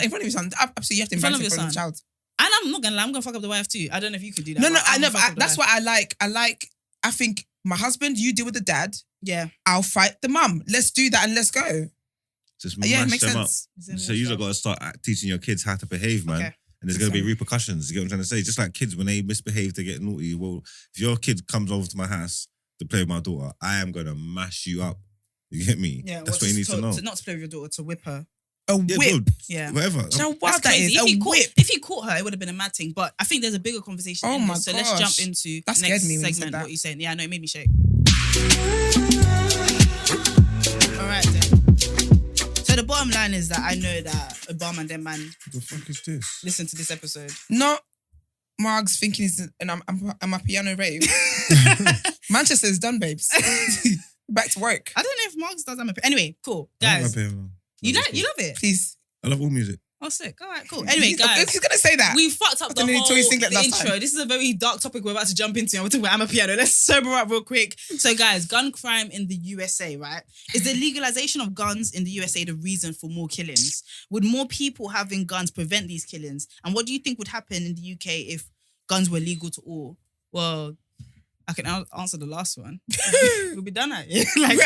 front of your son. Absolutely, you have to embarrass in front of your child. And I'm not going to lie, I'm going to fuck up the wife too. I don't know if you could do that. No, that's what I like. I think my husband, you deal with the dad. Yeah. I'll fight the mum. Let's do that and let's go. Just mash makes them sense. up. So you've got to start teaching your kids how to behave, man. Okay. And there's going to be repercussions. You get what I'm trying to say? Just like kids, when they misbehave, they get naughty. Well, if your kid comes over to my house to play with my daughter, I am going to mash you up. You get me? Yeah. That's what you need to know. Not to play with your daughter, to whip her. A whip. Yeah. Whatever. Do you know what that is? If he caught her, it would have been a mad thing. But I think there's a bigger conversation in this. So let's jump into the next segment. What you're saying. Yeah, I know, it made me shake. All right, then. So the bottom line is that I know that Obama and them man. What the fuck is this? Listen to this episode. Not Margs thinking I'm a piano rave. Manchester's done, babes. Back to work. I don't know if Margs does. Anyway, cool, guys. You love it? Please. I love all music. Oh, sick. All right, cool. Anyway, guys. He's going to say that. We fucked up the intro. This is a very dark topic we're about to jump into. And we're talking about Amapiano. Let's sober up real quick. So, guys, gun crime in the USA, right? Is the legalization of guns in the USA the reason for more killings? Would more people having guns prevent these killings? And what do you think would happen in the UK if guns were legal to all? Well, I can answer the last one. We'll be done out here. We'll be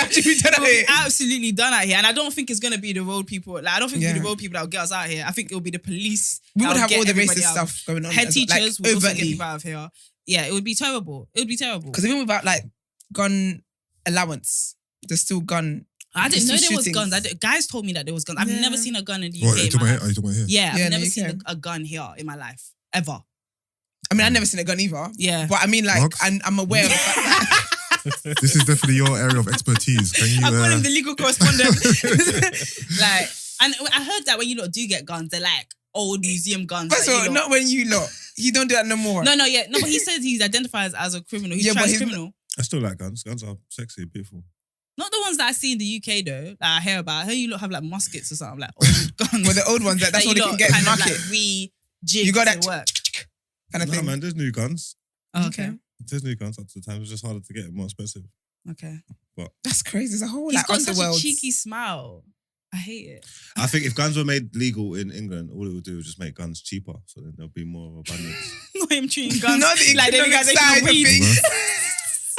absolutely done out here. And I don't think it's going to be the road people. Like, I don't think it'll be the road people that will get us out here. I think it'll be the police. We would have all the racist stuff going on. Head teachers would also get people out of here. Yeah, it would be terrible. It would be terrible. Because even without like gun allowance, there's still gun. I didn't know there was guns. Guys told me that there was guns. I've never seen a gun in the UK. Are you talking about here? Yeah, I've never seen a gun here in my life. Ever. I mean, I've never seen a gun either. Yeah. But I mean, like, I'm aware of the fact that... This is definitely your area of expertise. Can you... I call him the legal correspondent. Like, and I heard that when you lot do get guns, they're like old museum guns. First of all, not when you lot. You don't do that no more. No, but he says he's identified as a criminal. He's a criminal. I still like guns. Guns are sexy, beautiful. Not the ones that I see in the UK though, that I hear about. I hear you lot have like muskets or something, like old guns. Well, the old ones, that's what they can get in the market. You got that work. Kind of thing. Man, there's new guns. Oh, okay. There's new guns up to the time. It's just harder to get, more expensive. Okay. But that's crazy. There's a whole He's got such underworld. a cheeky smile. I hate it. I think if guns were made legal in England, all it would do is just make guns cheaper. So then there'll be more abundance. Not him treating guns. Not the like economic side of things.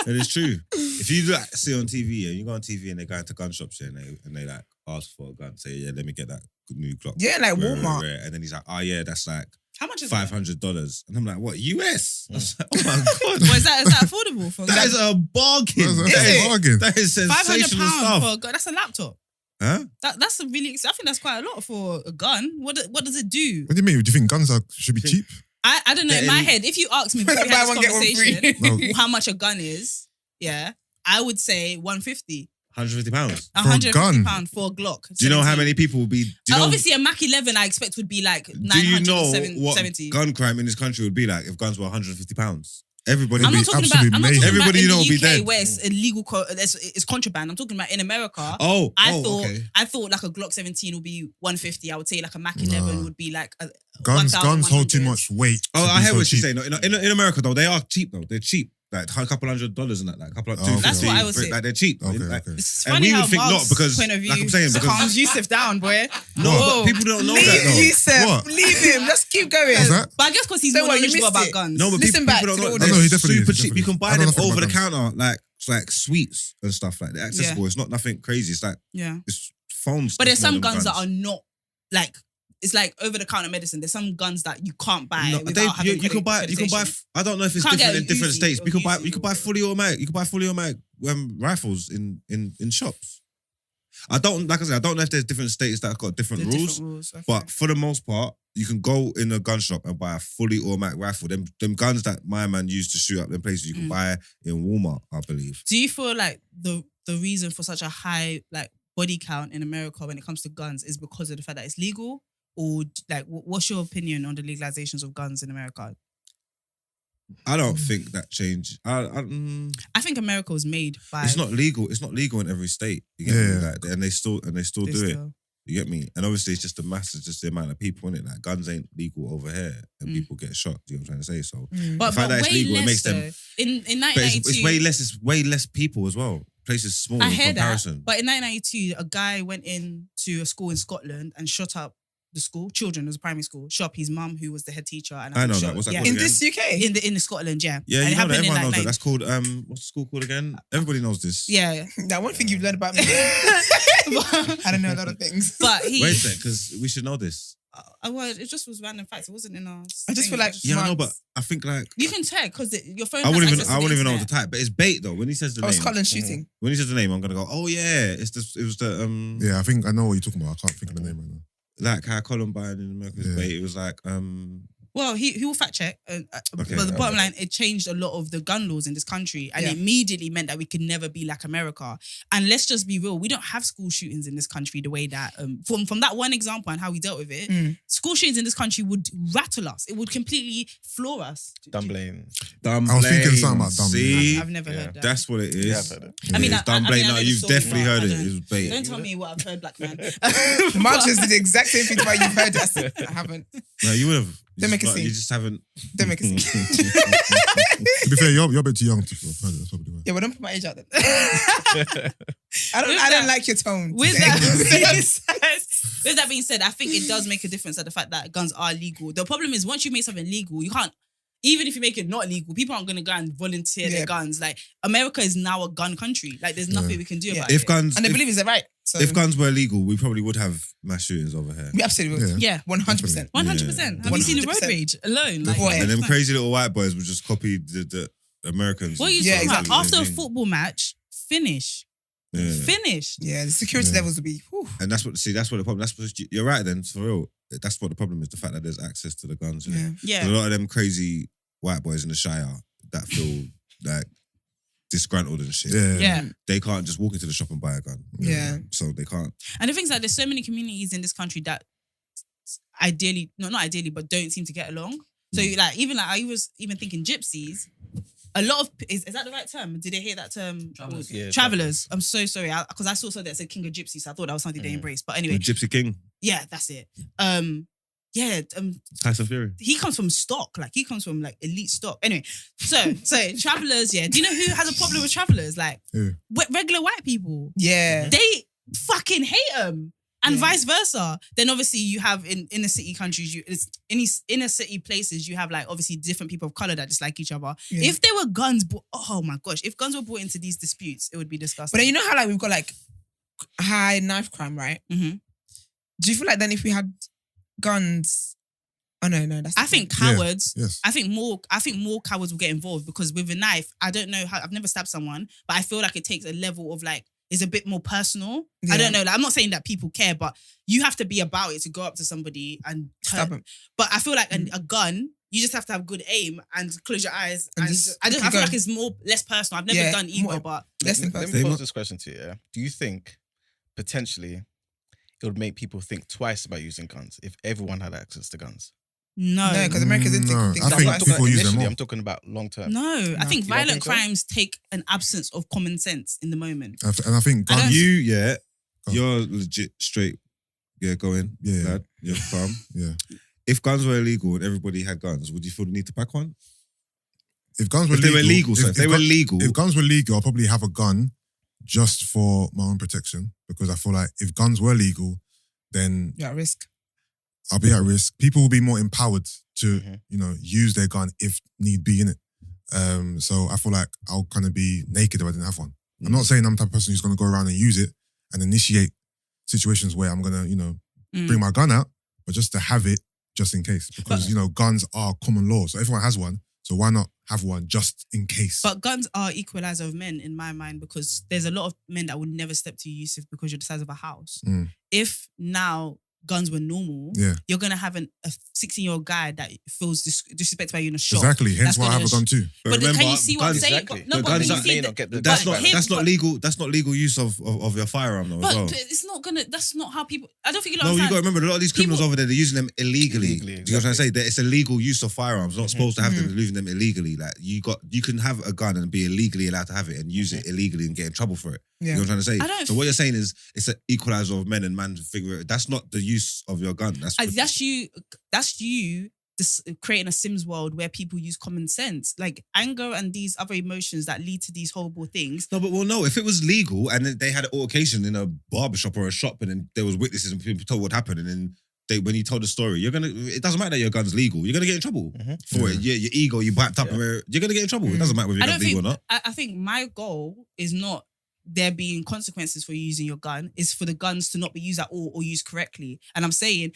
It is true. If you like see on TV, and you go on TV and they go into gun shops and they like ask for a gun, say, yeah, let me get that new Glock. Yeah, like Walmart. And then he's like, oh yeah, that's like how much is $500? And I'm like, what, US? I was like, oh my God. Well, is that affordable for that? Is a bargain. That is a bargain. That is sensational £500 stuff. for a gun. That's a laptop. Huh? That's a really. I think that's quite a lot for a gun. What does it do? What do you mean? Do you think guns should be cheap? I don't know. In my head, if you ask me before we had this conversation, how much a gun is, I would say 150. £150. £150 for a Glock. Do you know how many people will be? Obviously, a Mach 11 I expect would be like 970. Do you know what gun crime in this country would be like if guns were £150? Everybody I'm would not be talking about, I'm not talking everybody about in would the be dead. UK where it's illegal, it's contraband. I'm talking about in America. I thought like a Glock 17 would be 150. I would say like a Mach 11 would be like a guns hold too much weight. Oh, I hear what she's saying. In America though, they are cheap though. They're cheap. Like a couple $100 and that, like a couple of $250. That's what I would say. Like they're cheap. Okay. It's and funny we would how think Mark's not because, point of view like I'm saying, because calms Yusuf down, boy. No, but people don't know that though. Yusuf, What? leave him. Let's keep going. What's that? But I guess because he's Don't more worry, you knowledgeable missed about it. guns. No, but Listen back people to don't all know. this. No, he They're definitely super is, cheap. You can definitely. buy I know them nothing over the about counter, like sweets and stuff like that. They're accessible. It's not nothing crazy. It's like it's phones. But there's some guns that are not like. It's like over the counter medicine. There's some guns that you can't buy without having you can buy. I don't know if it's Can't different get in different Uzi states. or You can buy. Uzi You can buy fully automatic. You can buy fully automatic rifles in shops. I don't like I said. I don't know if there's different states that have got different rules. But for the most part, you can go in a gun shop and buy a fully automatic rifle. Them guns that my man used to shoot up them places, you can buy in Walmart, I believe. Do you feel like the reason for such a high like body count in America when it comes to guns is because of the fact that it's legal? Or like, what's your opinion on the legalizations of guns in America? I don't think that changed. I think America was made by. It's not legal. It's not legal in every state. You get me? Like, and they still do it. You get me? And obviously, it's just the mass. It's just the amount of people in it. Like guns ain't legal over here, and people get shot. Do you know what I'm trying to say? So but the fact that it's legal, it makes them. In 1992, it's way less. It's way less people as well. Places small in comparison. But in 1992, a guy went into a school in Scotland and shot up the school, children, it was a primary school, shot up his mum, who was the head teacher. And I know that. What's that called in again? this UK? In the Scotland, yeah. Yeah, and you know that. Everyone knows like, that. That's called, what's the school called again? Everybody knows this. Yeah. Now, one thing you've learned about me. I don't know a lot of things. But he... Wait a sec, because we should know this. Well, it just was random facts. It wasn't in our... I just feel like... Yeah, I know, but I think like... You can check, because your phone I wouldn't even know what to type, but it's bait though. When he says the name... Scotland shooting. When he says the name, I'm going to go, oh yeah, it was the... Yeah, I think I know what you're talking about. I can't think of the name right now. Like how Columbine in America is bait. It was like... Well, he will fact check. But the bottom line, it changed a lot of the gun laws in this country, and it immediately meant that we could never be like America. And let's just be real, we don't have school shootings in this country the way that from that one example and how we dealt with it. School shootings in this country would rattle us. It would completely floor us. Dumb blame. I was thinking something about dumb blame. See, I've never heard that. That's what it is. Yeah, I've heard it. I mean, dumb blame. No, you've definitely heard it. It's bait. Don't tell me what I've heard, black man. Mark just did the exact same thing to what you've heard. I haven't. No, you would have. Don't make a scene. You just haven't. Don't make a scene. To be fair, you're a bit too young to have heard it. That's probably why. Yeah, well, don't put my age out there. I don't like your tone. With that being said, I think it does make a difference at the fact that guns are legal. The problem is once you make something legal, you can't. Even if you make it not legal, people aren't going to go and volunteer their guns. Like, America is now a gun country. Like, there's nothing we can do about it. And they believe it's their right. So. If guns were illegal, we probably would have mass shootings over here. We absolutely would. Yeah. 100%. 100%. Have you seen the road rage alone? Like, and them crazy little white boys would just copy the Americans. What are you talking about? After a football match, finish. Yeah. Finish. Yeah, the security levels would be... Whew. And that's what the problem... You're right then, for real. That's what the problem is, the fact that there's access to the guns. Yeah. A lot of them crazy... white boys in the Shire that feel like disgruntled and shit. Yeah. They can't just walk into the shop and buy a gun. Yeah. So they can't. And the thing's like, there's so many communities in this country that ideally, not ideally, but don't seem to get along. So like, even like, I was even thinking gypsies, a lot of, is that the right term? Did they hear that term? Travelers. Yeah, Travelers. I'm so sorry. Because I saw something that said King of Gypsies, so I thought that was something they embraced. But anyway. The Gypsy King. Yeah, that's it. Tyson Fury. He comes from stock, like he comes from like elite stock. Anyway, so travelers, do you know who has a problem with travelers? Like regular white people. Yeah, they fucking hate them, and vice versa. Then obviously you have in inner city countries, in these inner city places, you have like obviously different people of color that dislike each other. Yeah. If there were guns, oh my gosh, if guns were brought into these disputes, it would be disgusting. But then you know how like we've got like high knife crime, right? Mm-hmm. Do you feel like then if we had guns? Oh no, that's. I think cowards. Yes. I think more cowards will get involved because with a knife, I don't know how. I've never stabbed someone, but I feel like it takes a level of like is a bit more personal. I don't know. Like, I'm not saying that people care, but you have to be about it to go up to somebody and stab them. But I feel like a gun, you just have to have good aim and close your eyes. And I feel like it's less personal. I've never done either, but less than personal. Let me pose this question to you. Yeah? Do you think potentially it would make people think twice about using guns if everyone had access to guns? No, because America did think I think people use them more. I'm talking about long term. No, I think violent crimes take an absence of common sense in the moment. And I think guns... You're legit straight. Yeah, go in. Yeah. Lad. You're calm. Yeah. If guns were illegal and everybody had guns, would you feel the need to pack one? If guns were If they were legal. If guns were legal, I'll probably have a gun just for my own protection, because I feel like if guns were legal, then you're at risk. I'll be at risk. People will be more empowered to, use their gun if need be, innit? So I feel like I'll kind of be naked if I didn't have one. I'm not saying I'm the type of person who's going to go around and use it and initiate situations where I'm going to, bring my gun out, but just to have it just in case. Because, guns are common law. So everyone has one. So why not have one just in case? But guns are equalizer of men in my mind, because there's a lot of men that would never step to you, Yusuf, because you're the size of a house. If now guns were normal, you're going to have a 16-year-old guy that feels disrespected by you in a shop. Exactly. Hence why I have a gun too. But remember, can you see what I'm saying? Exactly. No, but you see that's not legal. That's not legal use of your firearm though. But as well. it's not gonna. That's not how people. I don't think you No, understand. you got to remember, a lot of these criminals over there, they're using them illegally. Do you know what I'm trying to say? That it's a legal use of firearms. Not supposed to have them, using them illegally. Like you can have a gun and be illegally allowed to have it and use it illegally and get in trouble for it. You know what I'm trying to say? So what you're saying is it's an equalizer of men and man to figure it. That's not the use of your gun. That's you creating a Sims world where people use common sense, like anger and these other emotions that lead to these horrible things. No, but if it was legal and they had an altercation in a barbershop or a shop and then there was witnesses and people told what happened, and then when you told the story, it doesn't matter that your gun's legal. You're gonna get in trouble for it. Your ego, you backed up, you're gonna get in trouble. It doesn't matter whether your gun's legal or not. I think my goal is not there being consequences for you using your gun, is for the guns to not be used at all or used correctly. And I'm saying,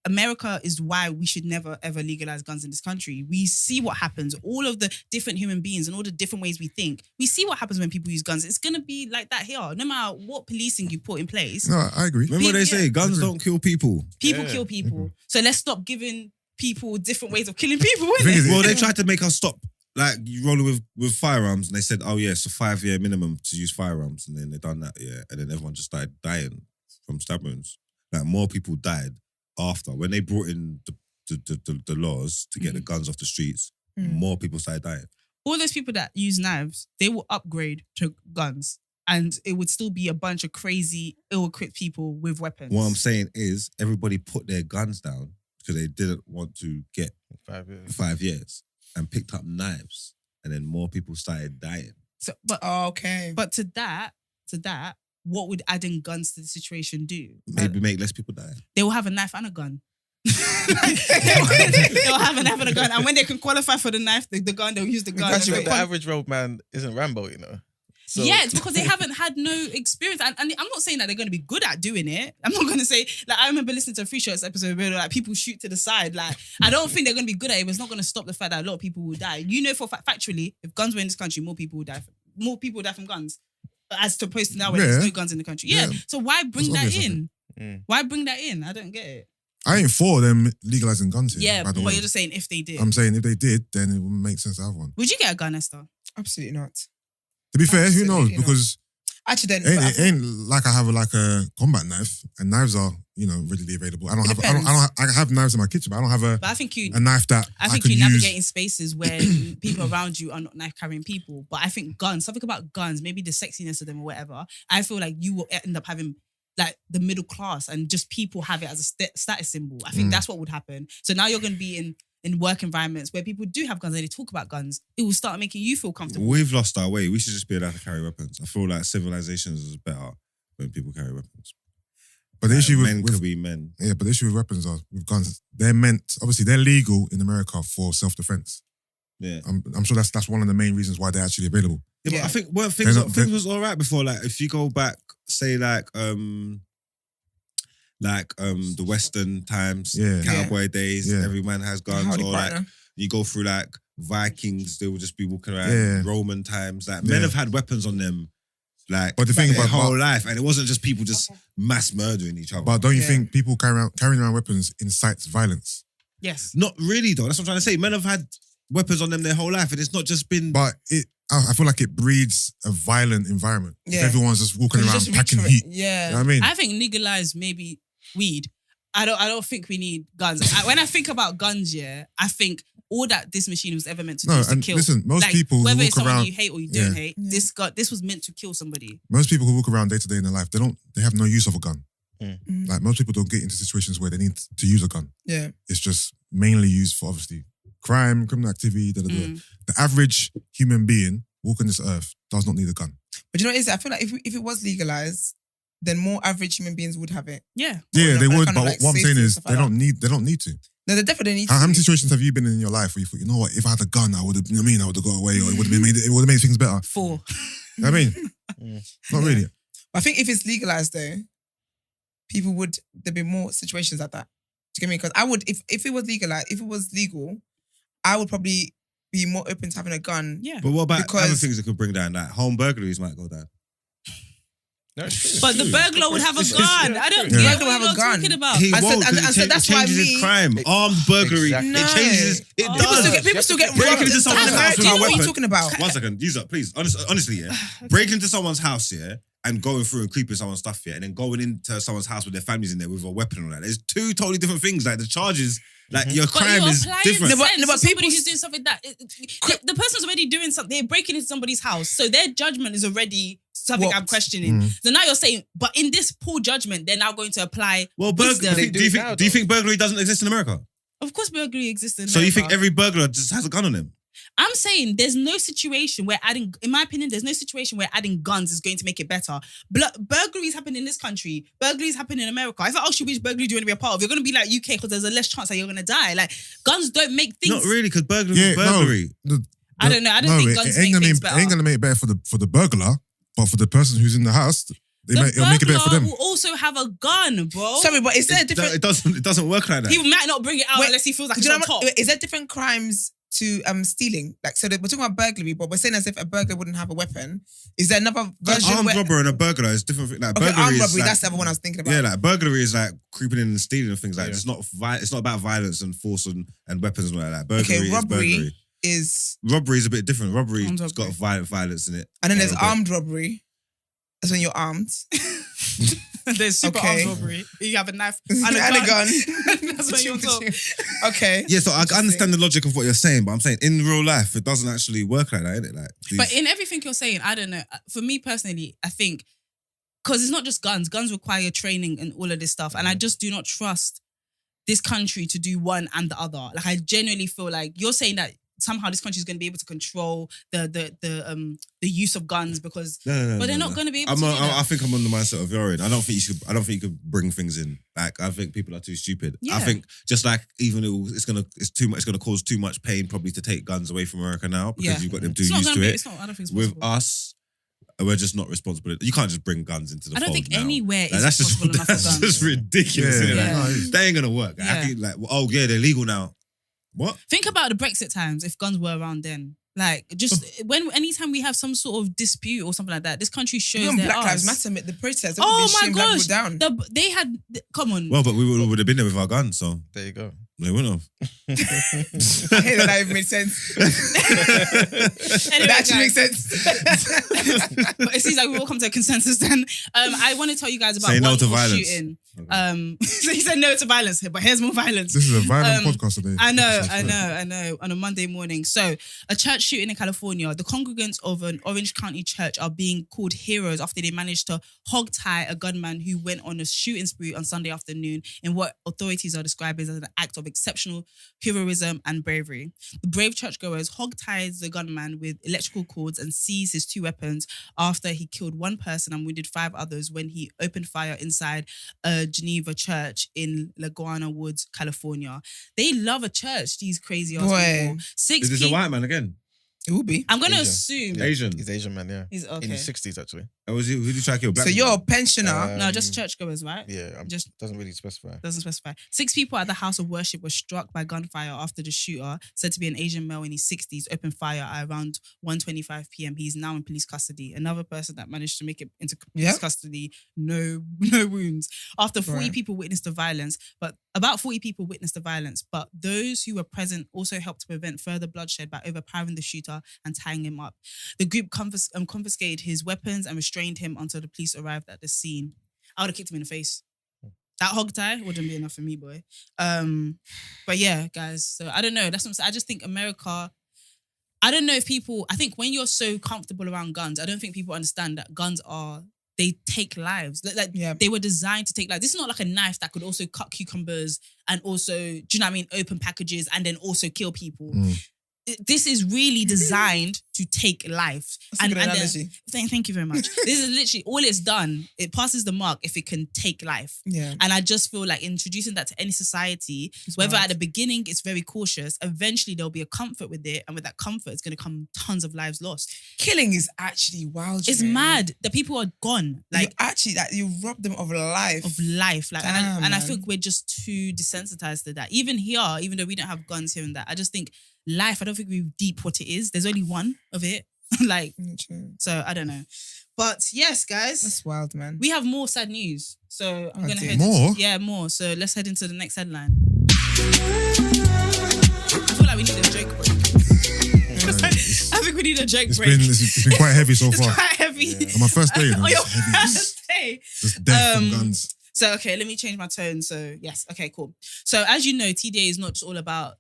America is why we should never ever legalize guns in this country. We see what happens, all of the different human beings and all the different ways we think. We see what happens when people use guns. It's gonna be like that here, no matter what policing you put in place. No, I agree. Remember what they say, guns don't kill people. People kill people. So let's stop giving people different ways of killing people, Well, they tried to make us stop. Like, you rolling with firearms, and they said, oh yeah, it's a 5-year minimum to use firearms, and then they done that, and then everyone just started dying from stab wounds. Like, more people died after. When they brought in the laws to get the guns off the streets, more people started dying. All those people that use knives, they will upgrade to guns, and it would still be a bunch of crazy, ill-equipped people with weapons. What I'm saying is, everybody put their guns down because they didn't want to get 5 years. And picked up knives, and then more people started dying. So, but to that, what would adding guns to the situation do? Maybe make less people die. They will have a knife and a gun. They'll have a knife and a gun, and when they can qualify for the knife, the gun, they'll use the gun. The average road man isn't Rambo, you know. So. Yeah, it's because they haven't had no experience. And I'm not saying that they're going to be good at doing it. I'm not going to say, like, I remember listening to a Free Shots episode where like people shoot to the side. Like, I don't think they're going to be good at it, but it's not going to stop the fact that a lot of people will die. You know, for factually, if guns were in this country, more people would die. More people would die from guns, as opposed to now when there's no guns in the country. Yeah. So why bring that in? Why bring that in? I don't get it. I ain't for them legalizing guns here. Yeah, but you're just saying if they did. I'm saying if they did, then it would make sense to have one. Would you get a gun, Esther? Absolutely not. To be fair, who knows? Because actually, it ain't like I have a combat knife, and knives are readily available. I have knives in my kitchen, but I don't have a knife that I think you navigate in spaces where people around you are not knife carrying people. But I think guns, something about guns, maybe the sexiness of them or whatever. I feel like you will end up having like the middle class and just people have it as a status symbol. I think that's what would happen. So now you're going to be in work environments where people do have guns and they talk about guns, it will start making you feel comfortable. We've lost our way. We should just be allowed to carry weapons. I feel like civilizations is better when people carry weapons. But the issue men could be men. Yeah, but the issue with weapons are with guns. They're legal in America for self-defense. Yeah, I'm sure that's one of the main reasons why they're actually available. Yeah, but I think things was all right before. Like if you go back, say like the Western times, cowboy days, every man has guns, or like you go through like Vikings, they will just be walking around, Roman times. Like men have had weapons on them like, But the thing their about- whole life, and it wasn't just people just mass murdering each other. But don't you think people carrying around weapons incites violence? Yes. Not really, though. That's what I'm trying to say. Men have had weapons on them their whole life, and it's not just been. But I feel like it breeds a violent environment. Yeah. If everyone's just walking It's around just packing rhetoric. heat. Yeah. You know what I mean? I think legalize maybe weed. I don't think we need guns. When I think about guns, I think all that this machine was ever meant to do is to and kill. listen, most people who whether walk it's someone around, you hate or you don't hate, this was meant to kill somebody. most people who walk around day to day in their life, they have no use of a gun. Mm. Like most people don't get into situations where they need to use a gun. Yeah. It's just mainly used for obviously crime, criminal activity. Mm. The average human being walking this earth does not need a gun. But you know what it is? I feel like if it was legalized, then more average human beings would have it. Yeah. Yeah, they would. kind But of like what I'm saying safety is and they stuff don't need to. No, they definitely need How to. many situations have you been in your life where you thought, you know what, if I had a gun, I would have. You know what I mean, I would have got away, or it would have made things better. 4. You know what I mean, not really. I think if it's legalized though, there'd be more situations like that. Do you get me? Because I would, if it was legalized, if it was legal, I would probably be more open to having a gun. Yeah. But what about Because- other things that could bring down that? Home burglaries might go down. But the burglar would have a It's- gun. I don't Yeah. get Burglar what would have you're a gun. talking about. He I said- won't, 'cause I it said that's why changes me- his crime. Armed burglary. Exactly. No. It changes. It People does. still get Breaking robbed into and someone's stuff. house Do you know with a what you're weapon. talking about? One second, use up, please. Honestly, yeah. Breaking into someone's house, yeah, and going through and creeping someone's stuff, yeah, and then going into someone's house with their families in there with a weapon and all that. There's two totally different things. Like the charges, like your But crime you're is applying different. sense No, but to somebody people- who's doing something that the person's already doing something. They're breaking into somebody's house, so their judgment is already something What? I'm questioning. Mm. So now you're saying, but in this poor judgment, they're now going to apply. Well, wisdom. They do it now, do you though. think burglary doesn't exist in America? Of course, burglary exists in So you America. think every burglar just has a gun on him? I'm saying there's no situation where adding, in my opinion, there's no situation where adding guns is going to make it better. Burglaries happen in this country. Burglaries happen in America. If I ask you which burglary do you want to be a part of, you're going to be like UK because there's a less chance that you're going to die. Like, guns don't make things. Not really, because burglary is burglary. I don't know. I don't think guns make things better. It ain't gonna make it better for the burglar, but for the person who's in the house, it'll make it better for burglar them. will also have a gun, bro. Sorry, but is there different? It doesn't work like that. He might not bring it out Wait, unless he feels like do it's you on know top. what- is there different crimes to stealing? Like, so we're talking about burglary, but we're saying as if a burglar wouldn't have a weapon. Is there another version? Armed where, robber and a burglar is different. Like okay, burglary armed is robbery. like, That's the other one I was thinking about. yeah, like burglary is like creeping in and stealing and things like. Yeah. It's not. It's not about violence and force and weapons and all like that. Burglary Okay, is robbery burglary. is, Robbery is a bit different. Robbery's Armed got robbery. violence in it. and then there's A little bit. armed robbery. That's when you're armed. There's super Okay. armed robbery. You have a knife And a gun. That's when you're on top. Okay. Yeah, so I understand the logic of what you're saying, but I'm saying in real life it doesn't actually work like that, innit? Like, But in everything you're saying, I don't know. For me personally, I think because it's not just guns. Guns require training and all of this stuff, and I just do not trust this country to do one and the other. Like I genuinely feel like you're saying that somehow this country is going to be able to control the use of guns because, No, but they're not going to be able to. Do that. I think I'm on the mindset of you're in. I don't think you could bring things in. Like I think people are too stupid. Yeah. I think just like even it's too much. It's gonna cause too much pain probably to take guns away from America now because Yeah. you've got them too It's not used gonna to be. it. It's not. I don't think it's With possible. us, we're just not responsible. You can't just bring guns into the I don't fold think now. anywhere Like, is that's just possible enough for that's guns. just ridiculous. Yeah. Isn't it? Yeah. Like, that ain't gonna work. Yeah. I think like, oh yeah, they're legal now. What? Think about the Brexit times if guns were around then. Like, just anytime we have some sort of dispute or something like that, this country shows Even their Black arse. Lives Matter, the protest. Oh my Black gosh. people down. They had, come on. Well, but we would have been there with our guns, so There you go. they wouldn't have. I hate that even made sense. Anyway, That actually guys, makes sense. but it seems like we all come to a consensus then. I want to tell you guys about Say no one to more violence. shooting. So he said no to violence, but here's more violence. This is a violent Um, podcast today. I know. On a Monday morning. So, a church shooting in California. The congregants of an Orange County church are being called heroes after they managed to hogtie a gunman who went on a shooting spree on Sunday afternoon in what authorities are describing as an act of exceptional heroism and bravery. The brave churchgoers hogtied the gunman with electrical cords and seized his 2 weapons after he killed 1 person and wounded 5 others when he opened fire inside a Geneva church in Laguna Woods, California. They love a church, these crazy ass Boy. people. 6 Is this a people. white man again? It will be. I'm going to Asian. assume. Yeah. Asian. He's Asian, man, yeah. He's okay. In his 60s, actually. Who did you try to kill? Black So people? you're a pensioner. No, just churchgoers, right? Yeah, Just doesn't really specify. doesn't specify. 6 people at the house of worship were struck by gunfire after the shooter, said to be an Asian male in his 60s, opened fire at around 1:25 p.m. He's now in police custody. Another person that managed to make it into police custody, no wounds. After 40 people witnessed the violence, but about 40 people witnessed the violence, but those who were present also helped to prevent further bloodshed by overpowering the shooter and tying him up. The group confiscated his weapons and restrained him until the police arrived at the scene. I would have kicked him in the face. That hog tie wouldn't be enough for me, boy. But yeah, guys. So I don't know. That's what I'm saying. I just think America. I don't know if people. I think when you're so comfortable around guns, I don't think people understand that guns are. They take lives. They were designed to take lives. This is not like a knife that could also cut cucumbers and also, do you know what I mean, open packages and then also kill people. This is really designed to take life. That's a good analogy. Thank you very much. This is literally all it's done. It passes the mark if it can take life. Yeah. And I just feel like introducing that to any society, whether at the beginning it's very cautious, eventually there'll be a comfort with it. And with that comfort, it's going to come tons of lives lost. Killing is actually wild. It's mad. The people are gone. Like you rob them of life. Like, and I think we're just too desensitized to that. Even here, even though we don't have guns here and that, I just think life, I don't think we deep what it is. There's only one of it. So I don't know. But yes, guys. That's wild, man. We have more sad news. So I'm going to head more? So let's head into the next headline. I feel like we need a joke break. I think we need a joke break. It's been quite heavy so far. It's quite heavy. Yeah. On my first day, on your first day. Just death from guns. So, okay, let me change my tone. So, yes. Okay, cool. So, as you know, TDA is not just all about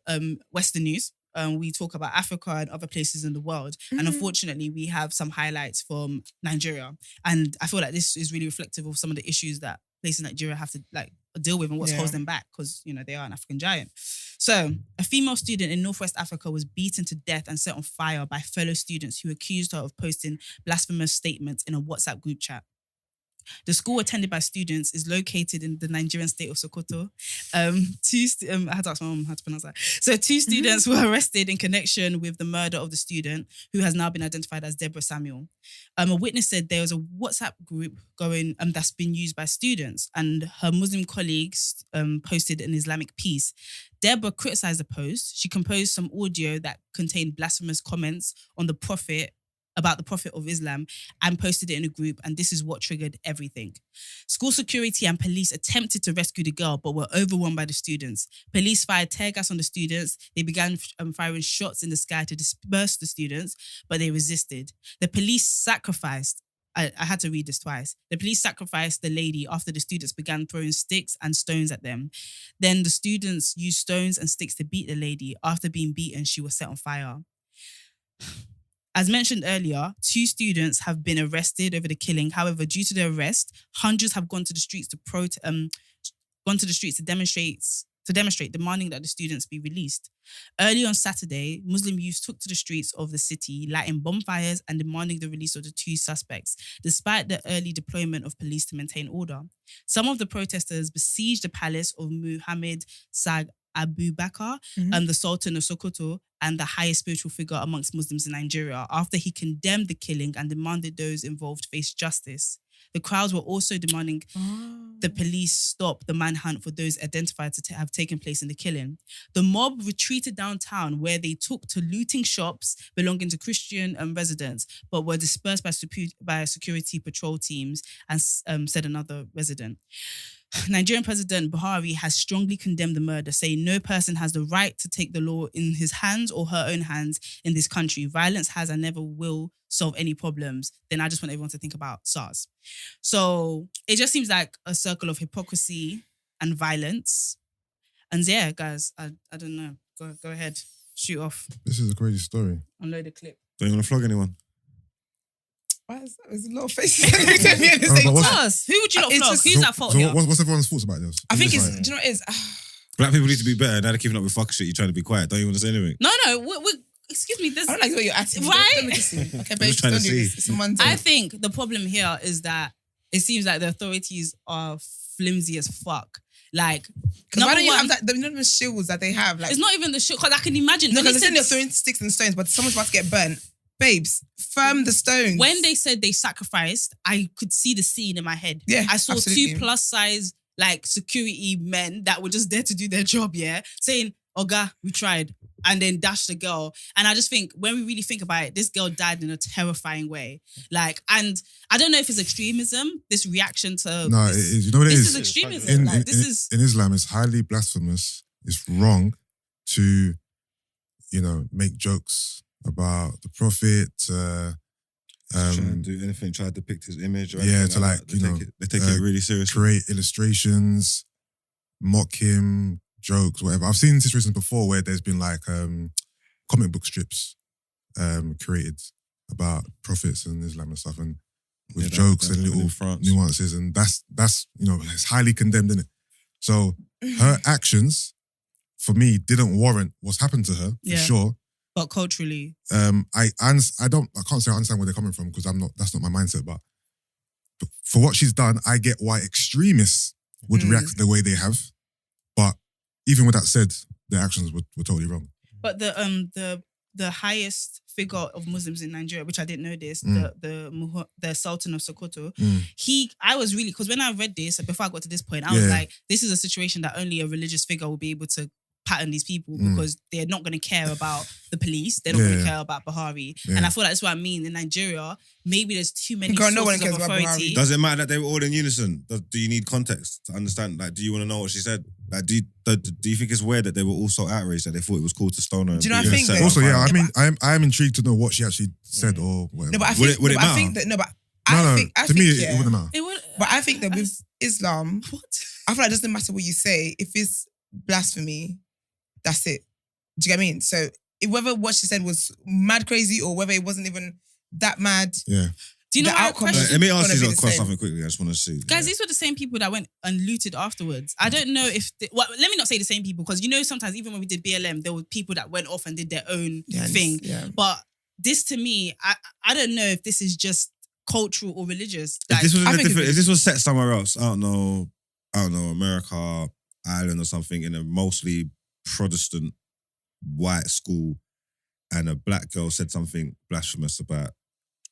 Western news. We talk about Africa and other places in the world. And unfortunately, we have some highlights from Nigeria. And I feel like this is really reflective of some of the issues that places in Nigeria have to deal with and what's holds them back because, you know, they are an African giant. So a female student in Northwest Africa was beaten to death and set on fire by fellow students who accused her of posting blasphemous statements in a WhatsApp group chat. The school attended by students is located in the Nigerian state of Sokoto. I had to ask my mom how to pronounce that. So 2 students were arrested in connection with the murder of the student, who has now been identified as Deborah Samuel. A witness said there was a WhatsApp group going that's been used by students, and her Muslim colleagues posted an Islamic piece. Deborah criticized the post. She composed some audio that contained blasphemous comments on the Prophet, about the Prophet of Islam, and posted it in a group, and this is what triggered everything. School security and police attempted to rescue the girl, but were overwhelmed by the students. Police fired tear gas on the students. They began firing shots in the sky to disperse the students, but they resisted. The police sacrificed. I had to read this twice. The police sacrificed the lady after the students began throwing sticks and stones at them. Then the students used stones and sticks to beat the lady. After being beaten, she was set on fire. As mentioned earlier, 2 students have been arrested over the killing. However, due to the arrest, hundreds have gone to the streets to demonstrate, demanding that the students be released. Early on Saturday, Muslim youth took to the streets of the city, lighting bonfires and demanding the release of the 2 suspects, despite the early deployment of police to maintain order. Some of the protesters besieged the palace of Muhammad Sag Abu Bakr, the Sultan of Sokoto, and the highest spiritual figure amongst Muslims in Nigeria, after he condemned the killing and demanded those involved face justice. The crowds were also demanding the police stop the manhunt for those identified to have taken place in the killing. The mob retreated downtown, where they took to looting shops belonging to Christian residents, but were dispersed by security patrol teams, and said another resident. Nigerian President Buhari has strongly condemned the murder, saying no person has the right to take the law in his hands or her own hands in this country. Violence has and never will solve any problems. Then I just want everyone to think about SARS. So it just seems like a circle of hypocrisy and violence. And yeah, guys, I don't know. Go ahead. Shoot off. This is a crazy story. Unload the clip. Don't you want to flog anyone? There's a lot of faces that looked at me at the same time. Who would you not flog? Who's at fault here? What's everyone's thoughts about this? I think it's, do you know what it is? Black people need to be better. Now they're keeping up with fuck shit. You're trying to be quiet. Don't you want to say anything? No. Excuse me. I don't like the way you're acting. Right? Don't make it seem. Okay, babe, trying to don't do see. this. It's a Monday. I think the problem here is that it seems like the authorities are flimsy as fuck. Like, because why don't you have that? The number of shields that they have, like, it's not even the shield. Because I can imagine. No, because they're saying they're throwing sticks and stones, but someone's about to get burnt. Babes, firm the stones. When they said they sacrificed, I could see the scene in my head. Yeah, I saw absolutely. 2+ size like security men that were just there to do their job. Yeah, saying, "Oga, we tried," and then dash the girl. And I just think when we really think about it, this girl died in a terrifying way. Like, and I don't know if it's extremism. This reaction to No, this, it is. You know what it this is? is extremism. In Islam, it's highly blasphemous. It's wrong to, make jokes about the Prophet. Do anything, try to depict his image. Or Yeah, anything to like, they take it really seriously. Create illustrations, mock him, jokes, whatever. I've seen situations before where there's been like comic book strips created about prophets and Islam and stuff, and with jokes and little nuances, and that's it's highly condemned, isn't it? So her actions, for me, didn't warrant what's happened to her for sure. But culturally, I can't say I understand where they're coming from because that's not my mindset. But for what she's done, I get why extremists would react the way they have. But even with that said, their actions were totally wrong. But the highest figure of Muslims in Nigeria, which I didn't know this, the Sultan of Sokoto, I was really, because when I read this, before I got to this point, I was like, this is a situation that only a religious figure will be able to pattern these people because they're not going to care about the police. They're not going to care about Bahari. And I feel like that's what I mean. In Nigeria, maybe there's too many sources of authority. Does it matter that they were all in unison? Do you need context to understand? Like, do you want to know what she said? Like, do you think it's weird that they were all so outraged that they thought it was cool to stone her? Do you know what I think? Also, I am intrigued to know what she actually said or whatever. No, but I think, would it matter? I think that, to me, it wouldn't matter. But I think that with Islam, I feel like it doesn't matter what you say. If it's blasphemy, that's it. Do you get what I mean? So whether what she said was mad crazy or whether it wasn't even that mad, do you know the outcome? Let me ask you something quickly. I just want to see. Guys, these were the same people that went and looted afterwards. I don't know if... let me not say the same people, because sometimes even when we did BLM, there were people that went off and did their own thing. Yeah. But this, to me, I don't know if this is just cultural or religious. Like, if this was set somewhere else, I don't know, America, Ireland or something, in a mostly Protestant white school, and a black girl said something blasphemous about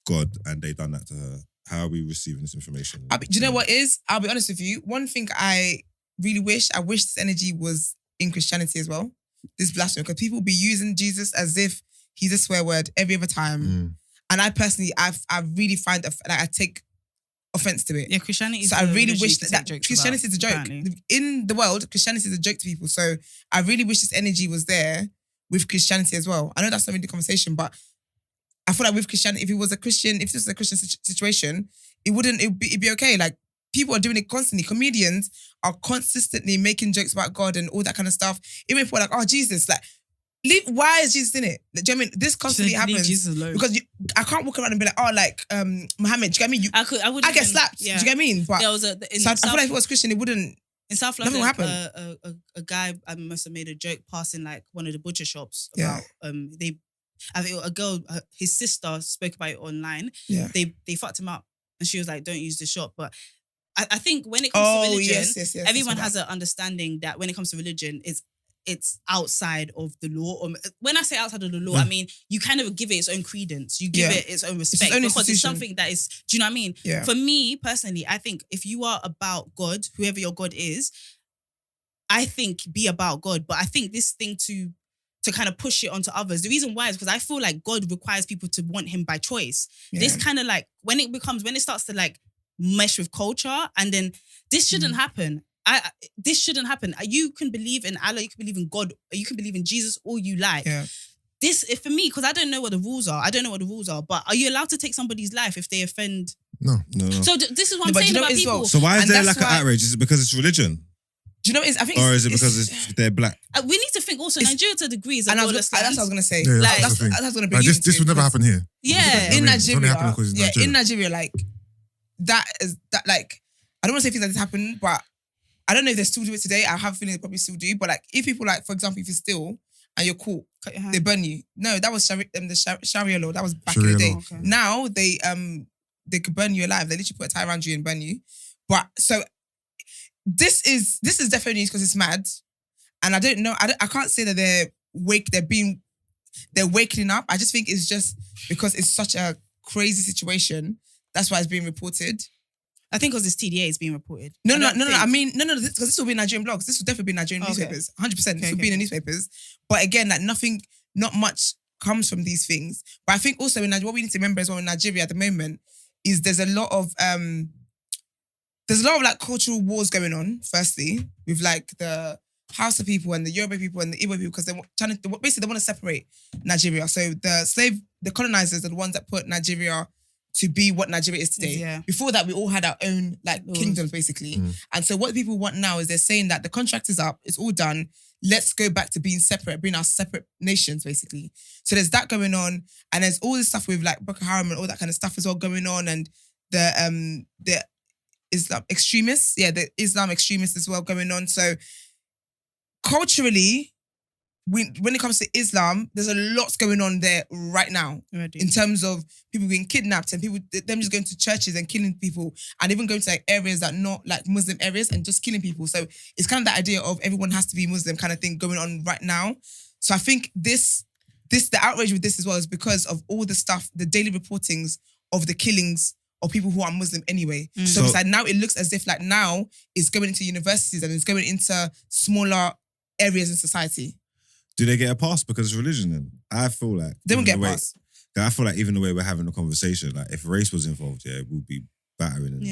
God and they done that to her, how are we receiving this information? Do you know what is? I'll be honest with you. One thing I really wish this energy was in Christianity as well. This blasphemy, because people be using Jesus as if he's a swear word every other time. And I personally, I really find that I take offense to it. Yeah, Christianity. So I really wish that Christianity is a joke. Apparently. In the world, Christianity is a joke to people. So I really wish this energy was there with Christianity as well. I know that's not really the conversation, but I feel like with Christianity, if this was a Christian situation, it'd be okay. Like, people are doing it constantly. Comedians are consistently making jokes about God and all that kind of stuff. Even if people are like, oh, Jesus, like, why is Jesus in it? Do you know what I mean? This constantly happens because I can't walk around and be like, oh, like Muhammad. Do you get what I mean? I get slapped. Yeah. Do you get what I mean? But there was I feel like if it was Christian, it wouldn't. In South London, a guy must have made a joke passing like one of the butcher shops about I think a girl, his sister spoke about it online. Yeah, they fucked him up, and she was like, "Don't use the shop." But I think when it comes to religion, everyone has an understanding that when it comes to religion, it's outside of the law. Or when I say outside of the law, I mean you kind of give it its own credence. You give it its own respect because it's something that is. Do you know what I mean? Yeah. For me personally, I think if you are about God, whoever your God is, I think be about God. But I think this thing to kind of push it onto others. The reason why is because I feel like God requires people to want him by choice. Yeah. This kind of like when it starts to like mesh with culture, and then this shouldn't happen. This shouldn't happen. You can believe in Allah, you can believe in God, you can believe in Jesus, all you like. Yeah. This, for me, because I don't know what the rules are. But are you allowed to take somebody's life if they offend? No. So this is what I'm saying about people. Well. So why is there like an outrage? Is it because it's religion? Do you know what it is? I think or is it because they're black? We need to think also Nigeria to a degree is a lawless land. That's what I was going to say. Yeah, that's what I was going to bring this would never happen here. Yeah. In Nigeria. In Nigeria, like, that like, I don't want to say things like this happen, but I don't know if they still do it today. I have a feeling they probably still do. But like, if people like, for example, if you steal and you're caught, they burn you. No, that was the Sharia law. That was back in the day. Okay. Now they could burn you alive. They literally put a tie around you and burn you. But so this is definitely news because it's mad, and I don't know. I can't say that they're wakening up. I just think it's just because it's such a crazy situation. That's why it's being reported. I think because it's TDA, it's being reported. No. I mean, no. Because this will be Nigerian blogs. This will definitely be Nigerian newspapers. 100%. This will be in the newspapers. But again, like not much comes from these things. But I think also what we need to remember as well in Nigeria at the moment is there's a lot of like cultural wars going on. Firstly, with like the Hausa people and the Yoruba people and the Igbo people, because they want to separate Nigeria. So the colonizers are the ones that put Nigeria to be what Nigeria is today. Yeah. Before that, we all had our own like kingdoms, basically. And so what people want now is they're saying that the contract is up, it's all done. Let's go back to being separate, being our separate nations, basically. So there's that going on, and there's all this stuff with like Boko Haram and all that kind of stuff as well going on, and the Islam extremists, the Islam extremists as well going on. So culturally, when it comes to Islam, there's a lot going on there right now in terms of people being kidnapped and them just going to churches and killing people, and even going to like areas that are not like Muslim areas and just killing people. So it's kind of that idea of everyone has to be Muslim kind of thing going on right now. So I think the outrage with this as well is because of all the stuff, the daily reportings of the killings of people who are Muslim anyway. So it's like now it looks as if like now it's going into universities and it's going into smaller areas in society. Do they get a pass because of religion then? I feel like... They won't get a pass. I feel like even the way we're having the conversation, like if race was involved, we'll be battering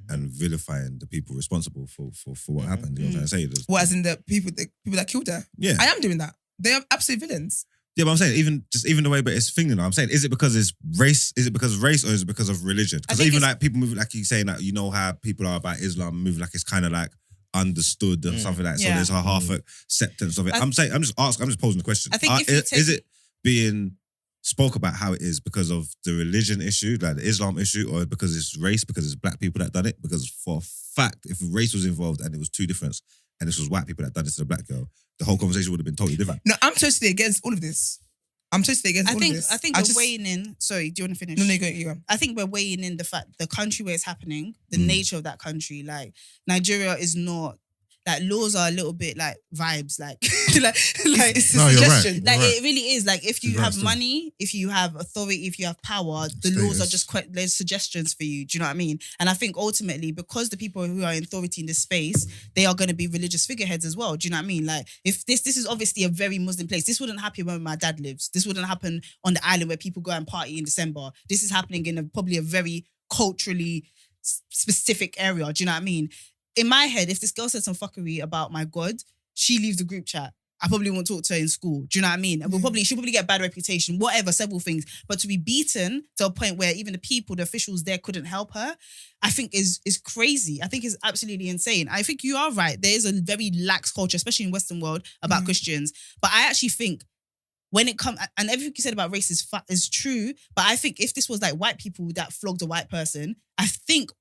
and vilifying the people responsible for what happened. You know what I'm trying to say? What, as in the people that killed her? Yeah. I am doing that. They are absolute villains. Yeah, but I'm saying even the way, but it's thinking. I'm saying, is it because it's race? Is it because of race or is it because of religion? Because even like people moving, like you saying that, you know how people are about Islam moving like it's kind of like understood or something like that. So there's a half acceptance of it. I'm just posing the question. I think is it being spoke about how it is because of the religion issue, like the Islam issue, or because it's race, because it's black people that done it? Because for a fact, if race was involved and it was two different, and this was white people that done this to the black girl, the whole conversation would have been totally different. No, I'm totally against all of this. I think we're weighing in. Sorry, do you want to finish? No, you go. I think we're weighing in the fact, the country where it's happening, the nature of that country. Like Nigeria is not, like laws are a little bit like vibes, like it's a suggestion. Right. It really is. Like if you have money, if you have authority, if you have power, the laws are just quite, there's suggestions for you. Do you know what I mean? And I think ultimately, because the people who are in authority in this space, they are going to be religious figureheads as well. Do you know what I mean? Like if this is obviously a very Muslim place. This wouldn't happen where my dad lives. This wouldn't happen on the island where people go and party in December. This is happening in probably a very culturally specific area. Do you know what I mean? In my head, if this girl said some fuckery about my God, she leaves the group chat. I probably won't talk to her in school. Do you know what I mean? And she'll probably get a bad reputation, whatever, several things. But to be beaten to a point where even the officials there couldn't help her, I think is crazy. I think it's absolutely insane. I think you are right. There is a very lax culture, especially in Western world, about Christians. But I actually think when it comes, and everything you said about race is true, but I think if this was like white people that flogged a white person, I think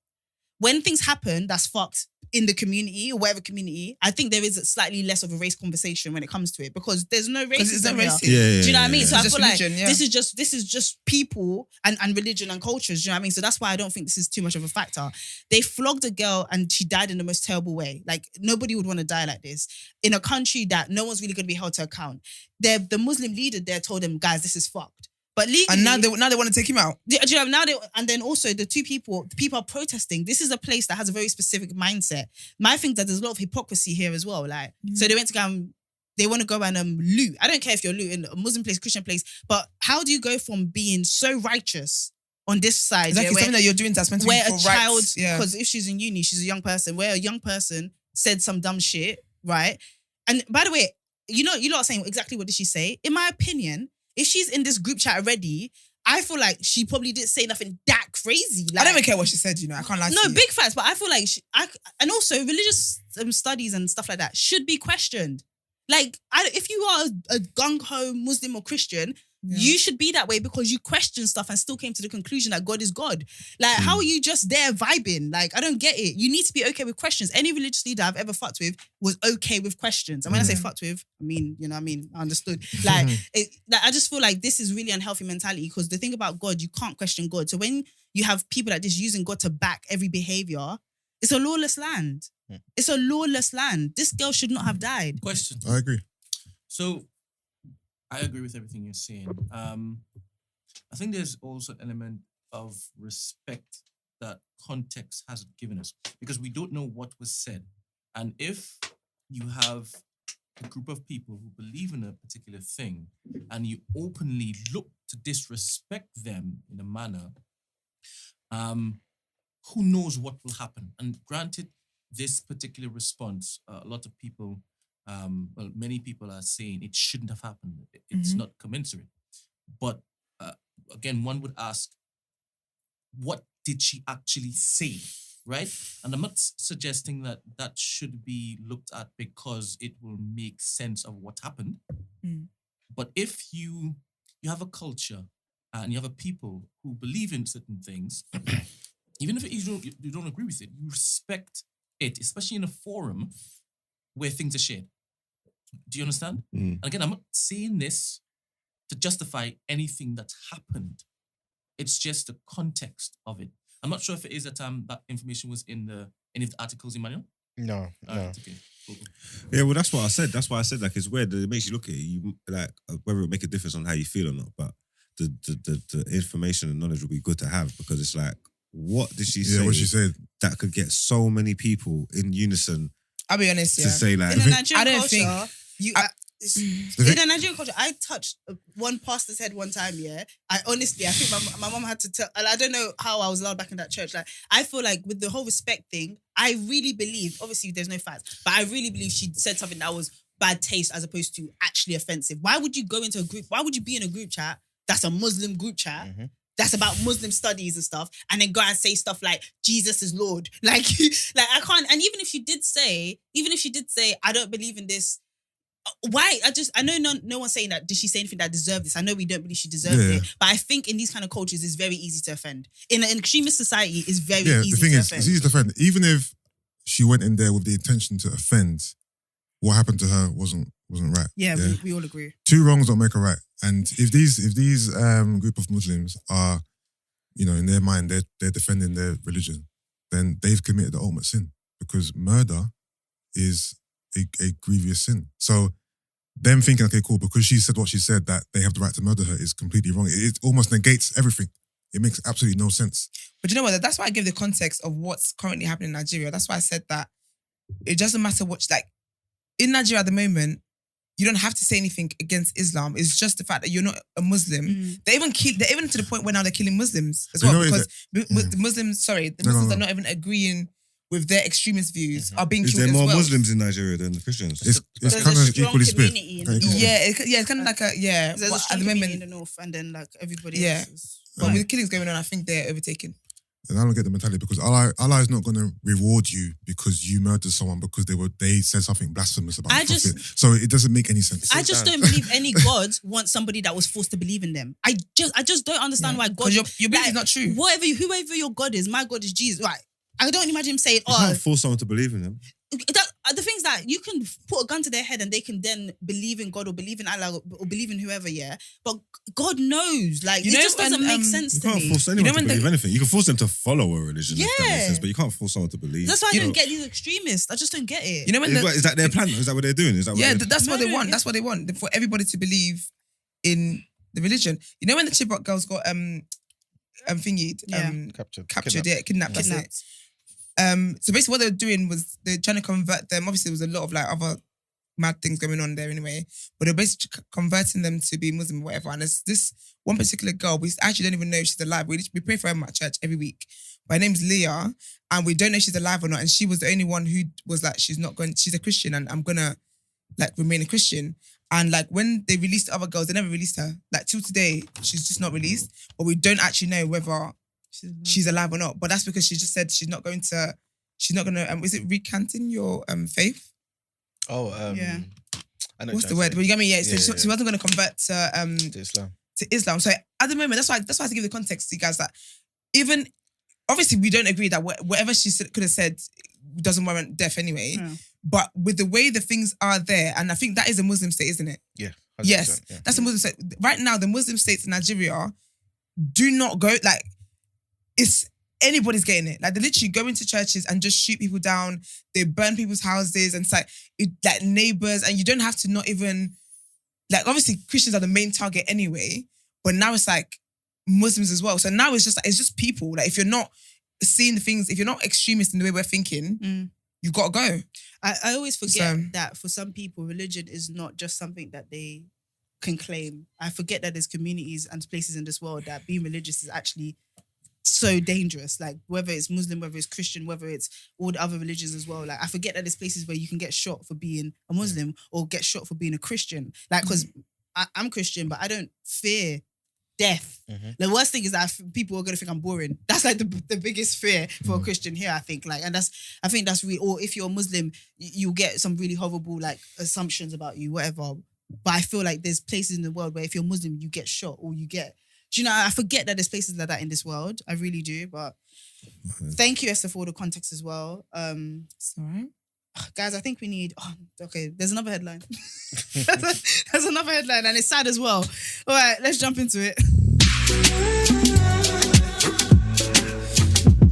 when things happen that's fucked in the community or whatever community, I think there is a slightly less of a race conversation when it comes to it, because there's no racism here. Do you know what I mean? So I feel like this is just people and religion and cultures. Do you know what I mean? So that's why I don't think this is too much of a factor. They flogged a girl and she died in the most terrible way. Like nobody would want to die like this in a country that no one's really going to be held to account. The Muslim leader there told them, guys, this is fucked. But legally, and now they want to take him out. Do you know, and then also the people are protesting. This is a place that has a very specific mindset. My thing is that there's a lot of hypocrisy here as well. Like, so they went to go and they want to go and loot. I don't care if you're looting a Muslim place, Christian place, but how do you go from being so righteous on this side, exactly, something that you're doing that's meant to be for child, rights, because if she's in uni, she's a young person, where a young person said some dumb shit, right? And by the way, you're not saying exactly what did she say. In my opinion, if she's in this group chat already, I feel like she probably didn't say nothing that crazy. Like, I don't even care what she said, I can't lie to you. No, big facts, but I feel like and also religious studies and stuff like that should be questioned. Like, if you are a gung-ho Muslim or Christian, you should be that way because you question stuff and still came to the conclusion that God is God. Like, how are you just there vibing? Like, I don't get it. You need to be okay with questions. Any religious leader I've ever fucked with was okay with questions. And when I say fucked with, I mean, I understood. Like, I just feel like this is really unhealthy mentality, because the thing about God, you can't question God. So when you have people that just using God to back every behavior, it's a lawless land. It's a lawless land. This girl should not have died. Question. I agree. So, I agree with everything you're saying. I think there's also an element of respect that context has given us because we don't know what was said. And if you have a group of people who believe in a particular thing and you openly look to disrespect them in a manner, who knows what will happen? And granted, this particular response, a lot of people, many people are saying it shouldn't have happened. It's not commensurate. But again, one would ask, what did she actually say? Right? And I'm not suggesting that that should be looked at because it will make sense of what happened. But if you have a culture and you have a people who believe in certain things, even if you don't agree with it, you respect it, especially in a forum where things are shared. Do you understand? And again, I'm not saying this to justify anything that happened. It's just the context of it. I'm not sure if it is that that information was in any of the articles, Emmanuel. No. Okay. Cool. Yeah, well, that's what I said. That's why I said like it's weird. It makes you look at it. You like whether it make a difference on how you feel or not. But the information and knowledge will be good to have because it's like, what did she say? Yeah, what she said that could get so many people in unison. I'll be honest. To say like, in the Nigerian I don't culture, think in the Nigerian culture, I touched one pastor's head one time. Yeah, I think my mom had to tell. And I don't know how I was allowed back in that church. Like, I feel like with the whole respect thing, I really believe. Obviously, there's no facts, but I really believe she said something that was bad taste as opposed to actually offensive. Why would you go into a group? Why would you be in a group chat that's a Muslim group chat? That's about Muslim studies and stuff, and then go and say stuff like Jesus is Lord. Like I can't. And even if she did say, I don't believe in this. Why? I know no one's saying that. Did she say anything that deserved this? I know we don't believe she deserved it, but I think in these kind of cultures, it's very easy to offend. In an extremist society, it's very easy to offend. The thing is, it's easy to offend. Even if she went in there with the intention to offend, what happened to her wasn't right. Yeah, we all agree. Two wrongs don't make a right. And if these group of Muslims are, in their mind, they're defending their religion, then they've committed the ultimate sin because murder is a grievous sin. So them thinking, okay, cool, because she said what she said, that they have the right to murder her is completely wrong. It almost negates everything. It makes absolutely no sense. But you know what? That's why I give the context of what's currently happening in Nigeria. That's why I said that it doesn't matter what, like, in Nigeria at the moment, you don't have to say anything against Islam. It's just the fact that you're not a Muslim. They're even to the point where now they're killing Muslims as well because the Muslims are not even agreeing with their extremist views are being killed as well. Is there more Muslims in Nigeria than the Christians? It's kind of equally split. It's kind of like There's a at strong the moment community in the north, and then like everybody else is. But with the killings going on, I think they're overtaken. And I don't get the mentality because Allah is not going to reward you because you murdered someone because they said something blasphemous about the Prophet. So it doesn't make any sense. I just don't believe any God wants somebody that was forced to believe in them. I just don't understand why God. Your belief is not true. Whoever your God is, my God is Jesus. Right? I don't imagine him saying, You can't force someone to believe in him. The things that you can put a gun to their head and they can then believe in God or believe in Allah or believe in whoever, yeah. But God knows, like, it just doesn't make sense to me. You can't force anyone to believe anything. You can force them to follow a religion, if that makes sense, but you can't force someone to believe. That's why I don't get these extremists. I just don't get it. Is that their plan? Is that what they're doing? That's what they want. That's what they want, for everybody to believe in the religion. You know when the Chibok girls got kidnapped. That's it. So basically what they were doing was they're trying to convert them. Obviously there was a lot of like other mad things going on there anyway, but they're basically converting them to be Muslim or whatever. And there's this one particular girl, we actually don't even know if she's alive. We pray for her at church every week. Her name's Leah, and we don't know if she's alive or not. And she was the only one who was like, she's a Christian and I'm gonna like remain a Christian. And like when they released the other girls, they never released her. Like till today, she's just not released. But we don't actually know whether she's alive or not. But that's because she just said she's not going to, is it recanting your faith? Yeah. I know what's the word? But you get me? Yeah. So she wasn't going to convert to Islam. So at the moment, that's why I have to give the context to you guys that even, obviously we don't agree that whatever she could have said doesn't warrant death anyway. Yeah. But with the way the things are there, and I think that is a Muslim state, isn't it? Yeah. Yes. Yeah. That's a Muslim state. Right now, the Muslim states in Nigeria do not go, like, it's anybody's getting it. Like they literally go into churches and just shoot people down. They burn people's houses and it's like neighbors, and you don't have to not even like obviously Christians are the main target anyway, but now it's like Muslims as well. So now it's just people. Like if you're not seeing the things, if you're not extremist in the way we're thinking, you gotta go. I always forget that for some people, religion is not just something that they can claim. I forget that there's communities and places in this world that being religious is actually so dangerous. Like whether it's Muslim, whether it's Christian, whether it's all the other religions as well. Like I forget that there's places where you can get shot for being a Muslim or get shot for being a Christian. Like because I'm Christian, but I don't fear death. The worst thing is that people are going to think I'm boring. That's like the biggest fear for a Christian here, I think. Like, and I think that's really, or if you're a Muslim, you'll get some really horrible like assumptions about you, whatever. But I feel like there's places in the world where if you're Muslim, you get shot or you get, do you know, I forget that there's places like that in this world. I really do. But thank you, Esther, for all the context as well. It's all right. Guys, I think we need... Oh, okay, there's another headline. There's another headline and it's sad as well. All right, let's jump into it.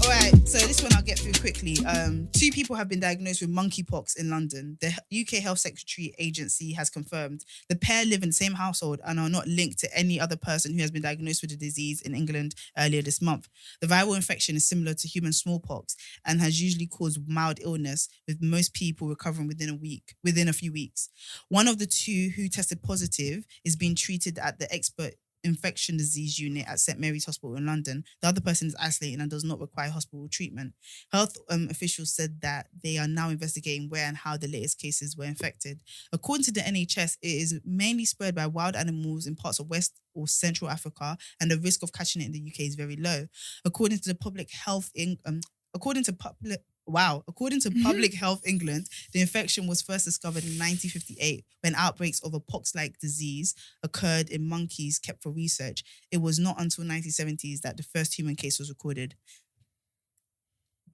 All right, so this one I'll get through quickly. 2 people have been diagnosed with monkeypox in London. The UK Health Secretary Agency has confirmed the pair live in the same household and are not linked to any other person who has been diagnosed with the disease in England earlier this month. The viral infection is similar to human smallpox and has usually caused mild illness, with most people recovering within a few weeks. One of the 2 who tested positive is being treated at the expert infection disease unit at St Mary's Hospital in London. The other person is isolated and does not require hospital treatment. Health officials said that they are now investigating where and how the latest cases were infected. According to the NHS, it is mainly spread by wild animals in parts of West or Central Africa, and the risk of catching it in the UK is very low. According to Public Health England, the infection was first discovered in 1958 when outbreaks of a pox-like disease occurred in monkeys kept for research. It was not until 1970s that the first human case was recorded.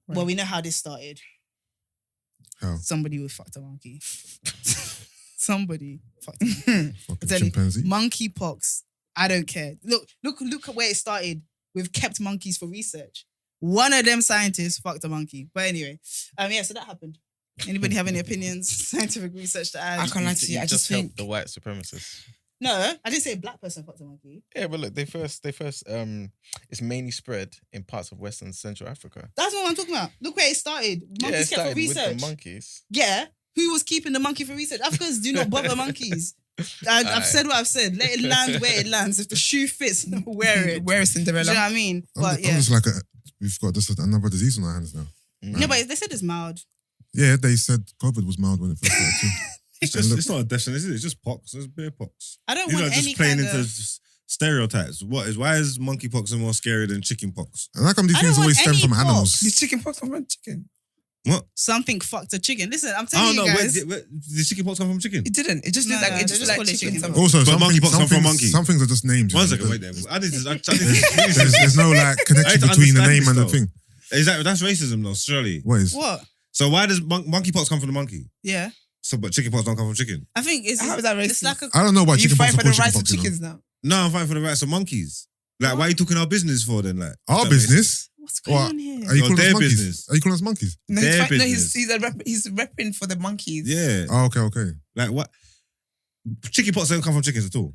Right. Well, we know how this started. How? Somebody fucked a monkey. Somebody fucked a monkey. Fucking chimpanzee. Monkeypox. I don't care. Look at where it started with kept monkeys for research. One of them scientists fucked a monkey. But anyway, so that happened. Anybody have any opinions? Scientific research to add? I can't lie to you. I just think the white supremacists. No, I didn't say a black person fucked a monkey. Yeah, but look, they first it's mainly spread in parts of West and Central Africa. That's what I'm talking about. Look where it started. Monkeys kept for research. With the monkeys. Yeah. Who was keeping the monkey for research? Africans do not bother monkeys. I've said what I've said. Let it land where it lands. If the shoe fits, wear it. Wear it, Cinderella. Do you know what I mean? I'm just like we've got just another disease on our hands now. No, but they said it's mild. Yeah, they said COVID was mild when it first started too. It's not a definition, is it? It's just pox. It's beer pox. I don't want any just playing kind into of stereotypes. Why is monkeypox more scary than chickenpox? And how come these things always stem from animals? These chickenpox come from chicken. What? Something fucked a chicken. Listen, I'm telling you guys. Where, did chickenpox come from chicken? It didn't. It just looked like chicken. Also, but monkeypox come from monkey. Some things are just names. One second, wait there. There's no like connection between the name and the thing. That's racism though, surely. What? So why does monkeypox come from the monkey? Yeah. So, but chickenpox don't come from chicken? I think it's... How is that racist? It's like I don't know why chickenpox fight for the rights of chickenpox, chickens now. No, I'm fighting for the rights of monkeys. Like, why are you talking our business for then? Like our business? What's going on here? Are you calling us monkeys? Business. Are you calling us monkeys? No, he's repping for the monkeys. Yeah. Oh, okay. Like what? Chickenpox don't come from chickens at all.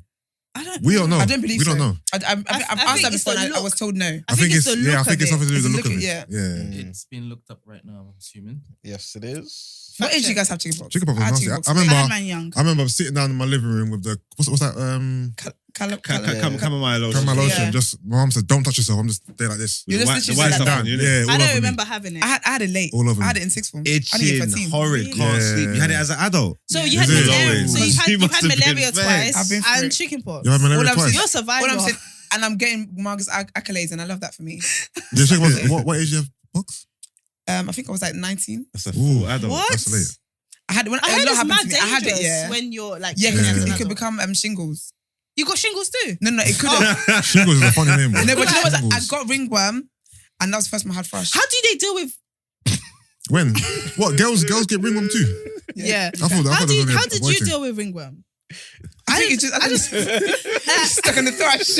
We don't know. I don't believe we don't so. know. I've asked that before and I was told no. I think it's I think it's something to do with the look of it. Yeah. It's being looked up right now, I'm assuming. Yes, it is. What age do you guys have chickenpox? Chickenpox was nasty. I remember sitting down in my living room with the what's that? Chamomile lotion. Chamomile lotion. Just my mom said, "Don't touch yourself." I'm just there like this. You're just the white stuff down. Yeah, I don't remember having it. I had it late. All of them. I had it in sixth form. Itching, horrid, can't sleep. You had it as an adult. So you had malaria. So you've had malaria twice I've been and chickenpox. You had malaria twice. You're survivor. And I'm getting Margaret's accolades, and I love that for me. What age do you have pox? I think I was like 19. That's a full adult. What? That's late. I had when I heard it's mad I had it, dangerous when you're like... Yeah, because it could become shingles. You got shingles too? No, it could have. Shingles is a funny name. No, but you know what? I got ringworm, and that was the first time I had thrush. How do they deal with... When? What? Girls get ringworm too? Yeah. How did you deal with ringworm? I think it's just stuck in the thrush.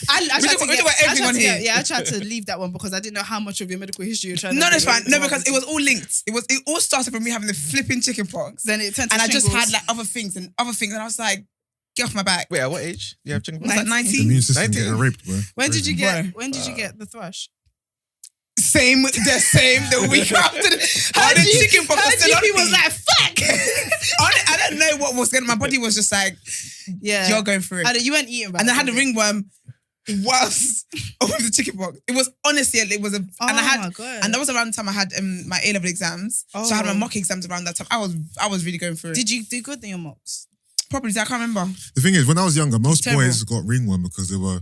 I tried to leave that one because I didn't know how much of your medical history you're trying to. No, that's fine. No, because it was all linked. It all started from me having the flipping chicken pox. Then it turned to and I just shingles. had like other things, and I was like, get off my back. Wait, at what age? You have chicken pox? I was like 19. Immune system 19. getting raped, bro. When did you Bro. get the thrush? The week after. How did chicken pox? Her was still on GP me. was like, fuck. I don't know what was going on. My body was just like, Yeah. you're going through it. You weren't eating right. And I had the ringworm whilst with the chicken pox. It was honestly, it was a, and I had, my God. and that was around the time I had my A-level exams. So I had my mock exams around that time. I was really going through it. Did you do good in your mocks? Probably, I can't remember. The thing is, when I was younger, most Terrible. boys got ringworm because they were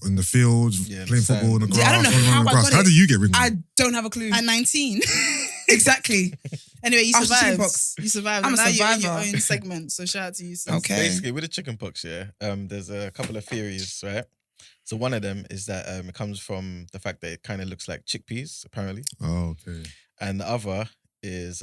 in the field, playing football in the grass. Yeah, I don't know running how around the I grass. got How it. did you get ringworm? I don't have a clue. At 19. Exactly. Anyway, you After survived. chickenpox. You survived. I'm and a now you're in survivor. your own segment. So shout out to you. sis. Okay. Basically, with the chicken pox, there's a couple of theories, right? So one of them is that it comes from the fact that it kind of looks like chickpeas, apparently. Oh, okay. And the other is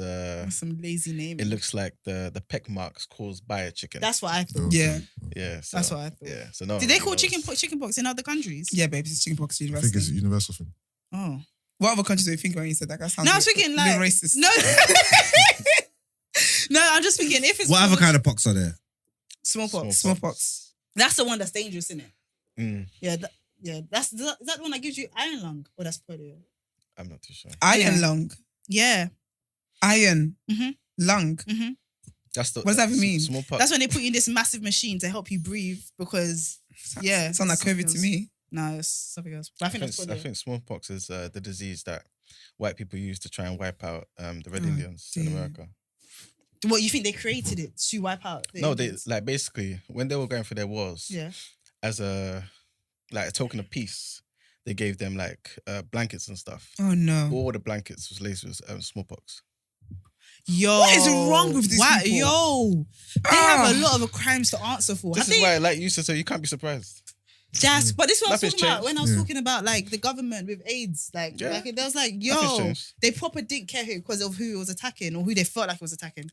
Some lazy name. it looks like the peck marks caused by a chicken. That's what I thought. Yeah. yeah. So, That's what I thought. Yeah. So no. Did they call chickenpox in other countries? Yeah, babe, it's chicken pox I think university. it's a universal thing. Oh. What other countries do you think when you said that? That sounds No, I was thinking a like little racist. No. No, I'm just thinking if it's What other kind of pox are there? smallpox. Smallpox. That's the one that's dangerous, isn't it? Mm, Yeah, is that the one that gives you iron lung? Or that's polio? I'm not too sure. Iron Yeah. lung. Yeah. Iron. Mhm. Lung. That's the. What does that even mean? Smallpox. That's when they put you in this massive machine to help you breathe because yeah. Sound like something COVID to else. me. No, it's something else. But I think that's I polio. think smallpox is the disease that white people use to try and wipe out the Red Oh, Indians in dear. America. What, you think they created it to wipe out? The No, they Indians? like basically when they were going for their wars, Yeah. as a token of peace, they gave them blankets and stuff. Oh no. All the blankets was laced with smallpox. Yo. What is wrong with these people? Yo. They have a lot of crimes to answer for. This I is think why, like you said, so you can't be surprised. but this is what I was Nothing's talking about changed. when I was talking about like the government with AIDS. Like, Yeah. like there was like, Nothing's yo, changed. they proper didn't care because of who it was attacking or who they felt like it was attacking.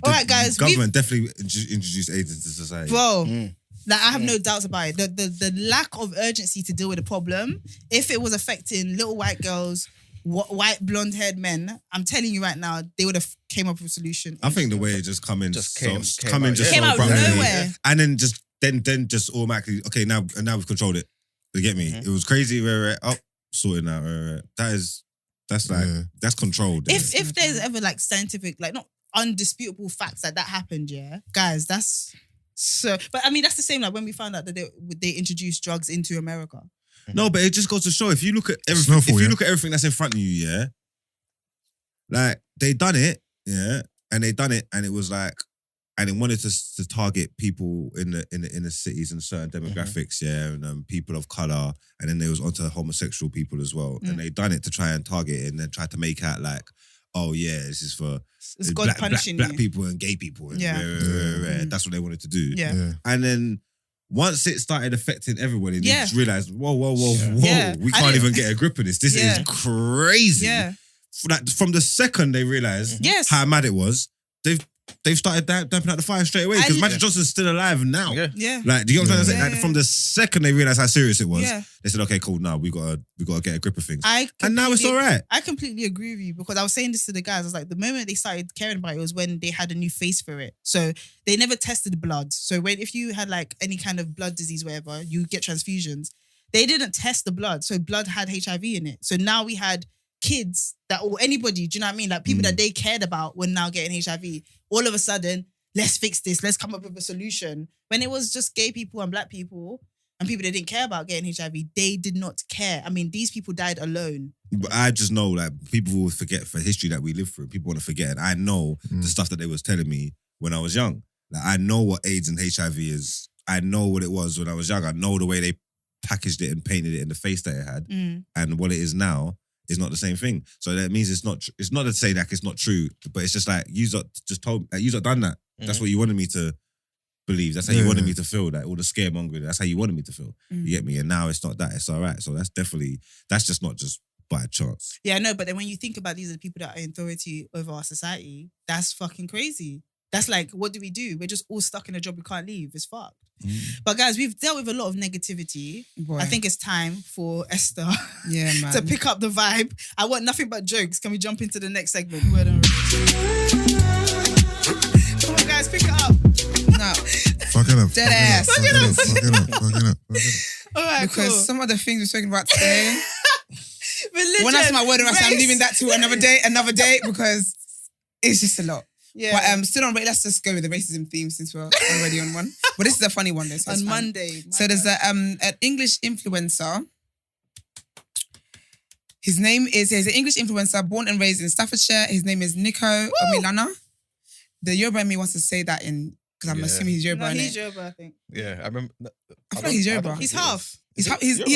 All right, guys. Government definitely introduced AIDS into society. Bro, Mm. like I have no doubts about it. The lack of urgency to deal with the problem, if it was affecting little white girls, white blonde haired men, I'm telling you right now, they would have came up with a solution. I think the way it just come in, Just so, came come in out, just yeah. Came so out of abruptly. nowhere. And then just automatically, okay, now we've controlled it. You get me? Mhm. It was crazy. Sorting out. That's that's controlled. If there's ever like scientific, like not undisputable facts that happened, yeah, guys, that's so. But I mean, that's the same like when we found out that they introduced drugs into America. No, but it just goes to show if you look at everything, Snowfall, if you yeah. look at everything that's in front of you, yeah, like they done it, yeah, and it was like, and it wanted to target people in the cities and certain demographics, yeah, and people of color, and then there was onto homosexual people as well, and they done it to try and target it, and then try to make out like, oh yeah, this is for It's God punishing black you. people and gay people, and Yeah. that's what they wanted to do, Yeah. Yeah. and then. Once it started affecting everybody, they Yeah. just realized, whoa, Yeah. we I can't didn't- even get a grip of this. This Yeah. is crazy. Yeah. From the second they realized Yes. how mad it was, they've started damping out the fire straight away because And- Magic Johnson's still alive now. Yeah. Yeah. Like, do you get what I'm trying to say? Yeah, Like, yeah. from the second they realized how serious it was, Yeah. they said, okay, cool, now we gotta get a grip of things. And now it's completely- all right. I completely agree with you because I was saying this to the guys. I was like, the moment they started caring about it was when they had a new face for it. So they never tested blood. So if you had like any kind of blood disease, whatever, you get transfusions. They didn't test the blood. So blood had HIV in it. So now we had kids or anybody, do you know what I mean? Like people that they cared about were now getting HIV. All of a sudden, let's fix this. Let's come up with a solution. When it was just gay people and black people and people that didn't care about getting HIV, they did not care. I mean, these people died alone. But I just know, like, people will forget for history that we live through. People want to forget. And I know the stuff that they was telling me when I was young. Like, I know what AIDS and HIV is. I know what it was when I was young. I know the way they packaged it and painted it in the face that it had. And what it is now is not the same thing. So that means it's not to say like it's not true, but it's just like, you just told, like, you done that. That's what you wanted me to believe. That's how you wanted me to feel. Like all the scaremongering, that's how you wanted me to feel. You get me? And now it's not that. It's all right. So that's just not just by chance. Yeah, I know, but then when you think about these are the people that are in authority over our society, that's fucking crazy. That's like, what do? We're just all stuck in a job we can't leave. It's fucked. But guys, we've dealt with a lot of negativity. Boy. I think it's time for Esther Yeah, man. to pick up the vibe. I want nothing but jokes. Can we jump into the next segment? Come on, guys, pick it up. No. Fuck it up. Dead ass. Fuck it up. Fuck it up. Fuck it up. All right, Because cool. some of the things we're talking about today, Religion, when I say my word, I say I'm race. leaving that to another day because it's just a lot. Yeah. But still on rate, let's just go with the racism theme since we're already on one. But this is a funny one though. So it's On fun. Monday. So there's an English influencer. He's an English influencer born and raised in Staffordshire. His name is Niko Omilana. The Yoruba in me wants to say that because I'm assuming he's Yoruba. No, innit? he's Yoruba, I think. Yeah, I remember. I feel like he's Yoruba. He's half. He's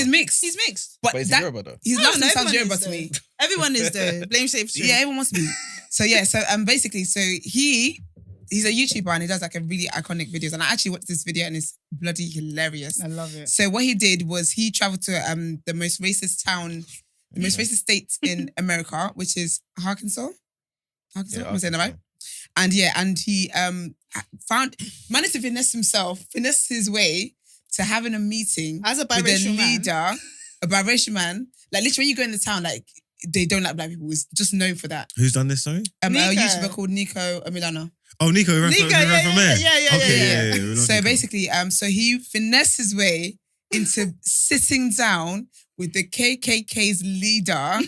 mixed. He's mixed. But But is that, he Yoruba though? his No, last no, name sounds everyone Yoruba is to me. though. Everyone is though. Blame safe. Yeah, everyone wants to be. So yeah, so basically, so he's a YouTuber and he does like a really iconic videos. And I actually watched this video and it's bloody hilarious. I love it. So what he did was he traveled to the most racist town, the most racist state in America, which is Arkansas. Am I saying that right? And yeah, and he managed to finesse his way to having a meeting As a with a biracial man. leader, a biracial man. Like literally, when you go in the town, like they don't like black people. It's just known for that. Who's done this, sorry? A Niko. YouTuber called Niko Omilana. Oh, Niko, who ran Niko, from Air. yeah. Okay, we love So Niko. basically, so he finessed his way into sitting down with the KKK's leader,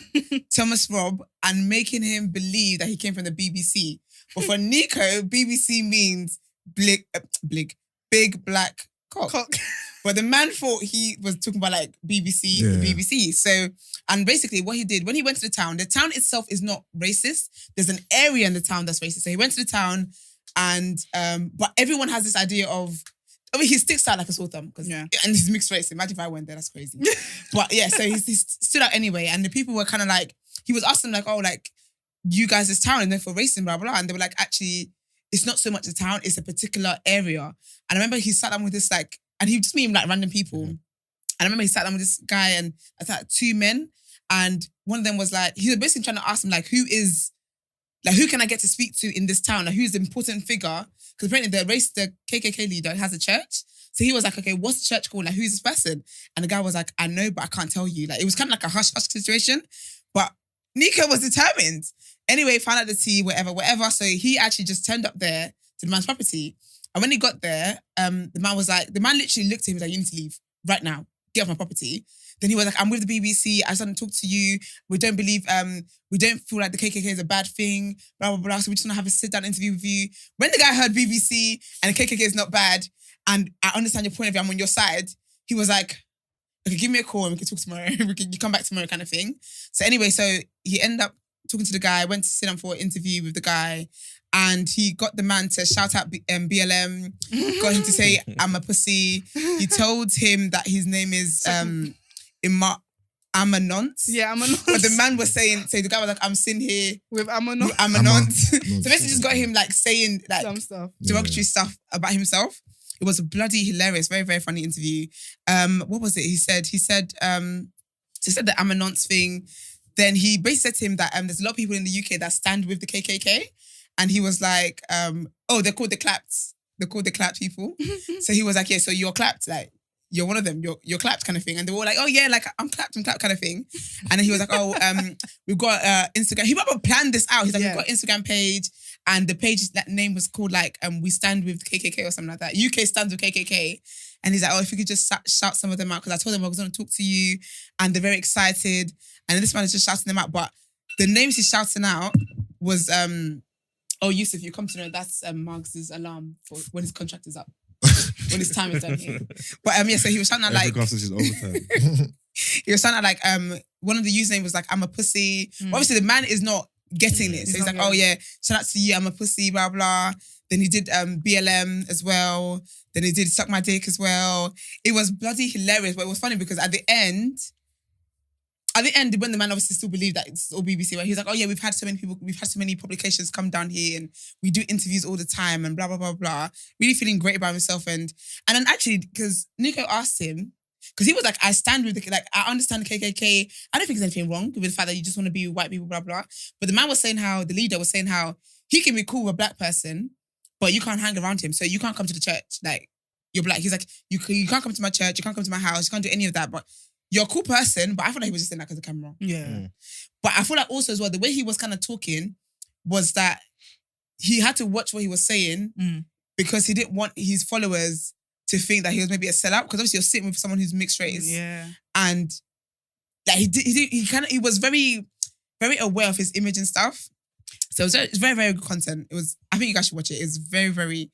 Thomas Robb, and making him believe that he came from the BBC. But for Niko, BBC means big black cock. But the man thought he was talking about like BBC, Yeah. the BBC. So, and basically what he did, when he went to the town itself is not racist. There's an area in the town that's racist. So he went to the town and, but everyone has this idea of, I mean, he sticks out like a sore thumb. And he's mixed race. Imagine if I went there, that's crazy. But yeah, so he stood out anyway. And the people were kind of like, he was asking like, oh, like, you guys, this town, and then for racism, blah, blah, blah. And they were like, actually, it's not so much the town, it's a particular area. And I remember he sat down with this like, and he was just meeting like random people. And I remember he sat down with this guy and I thought two men. And one of them was like, he was basically trying to ask him like, who can I get to speak to in this town? Like, who's the important figure? Because apparently the KKK leader has a church. So he was like, okay, what's the church called? Like, who's this person? And the guy was like, I know, but I can't tell you. Like, it was kind of like a hush-hush situation. But Niko was determined. Anyway, found out the tea, whatever. So he actually just turned up there to the man's property. And when he got there, the man literally looked at him and was like, you need to leave right now. Get off my property. Then he was like, I'm with the BBC. I just want to talk to you. We don't feel like the KKK is a bad thing, blah, blah, blah. So we just want to have a sit-down interview with you. When the guy heard BBC and the KKK is not bad, and I understand your point of view, I'm on your side, he was like, okay, give me a call and we can talk tomorrow. You come back tomorrow kind of thing. So anyway, so he ended up talking to the guy, went to sit down for an interview with the guy, and he got the man to shout out BLM, got him to say, I'm a pussy. He told him that his name is Amanont. Yeah, Amanont. But the man was saying, so the guy was like, I'm sitting here with Amanont. So basically just got him like saying like Some stuff. derogatory stuff about himself. It was a bloody hilarious, very, very funny interview. What was it? He said the Amanont thing. Then he basically said to him that there's a lot of people in the UK that stand with the KKK. And he was like, they're called the clapped. They're called the clapped people. So he was like, yeah, so you're clapped, like, you're one of them, you're clapped kind of thing. And they were like, oh yeah, like, I'm clapped kind of thing. And then he was like, we've got Instagram. He probably planned this out. He's like, we've got an Instagram page. And the page, that name was called like, we stand with KKK or something like that. UK stands with KKK. And he's like, if you could just shout some of them out. Because I told them I was going to talk to you. And they're very excited. And this man is just shouting them out. But the names he's shouting out was, Yusuf, you come to know that's Marx's alarm for when his contract is up. When his time is done here. But so he was shouting out like... he was shouting out like, one of the username was like, I'm a pussy. But obviously the man is not getting this. So he's like, shout out to you, I'm a pussy, blah, blah. Then he did BLM as well. Then he did suck my dick as well. It was bloody hilarious, but it was funny because at the end, when the man obviously still believed that it's all BBC, right? He's like, we've had so many publications come down here and we do interviews all the time and blah, blah, blah, blah. Really feeling great about himself. And then actually, because Niko asked him, because he was like, I stand with I understand the KKK. I don't think there's anything wrong with the fact that you just want to be with white people, blah, blah. But the man was saying the leader was saying how he can be cool with a black person, but you can't hang around him. So you can't come to the church. Like, you're black. He's like, you can't come to my church, you can't come to my house, you can't do any of that, but you're a cool person. But I feel like he was just saying that because of the camera. Yeah. But I feel like also as well, the way he was kind of talking was that he had to watch what he was saying because he didn't want his followers to think that he was maybe a sellout, because obviously you're sitting with someone who's mixed race. Yeah. And like he was very, very aware of his image and stuff. So it's very, very good content. I think you guys should watch it. It's very, very,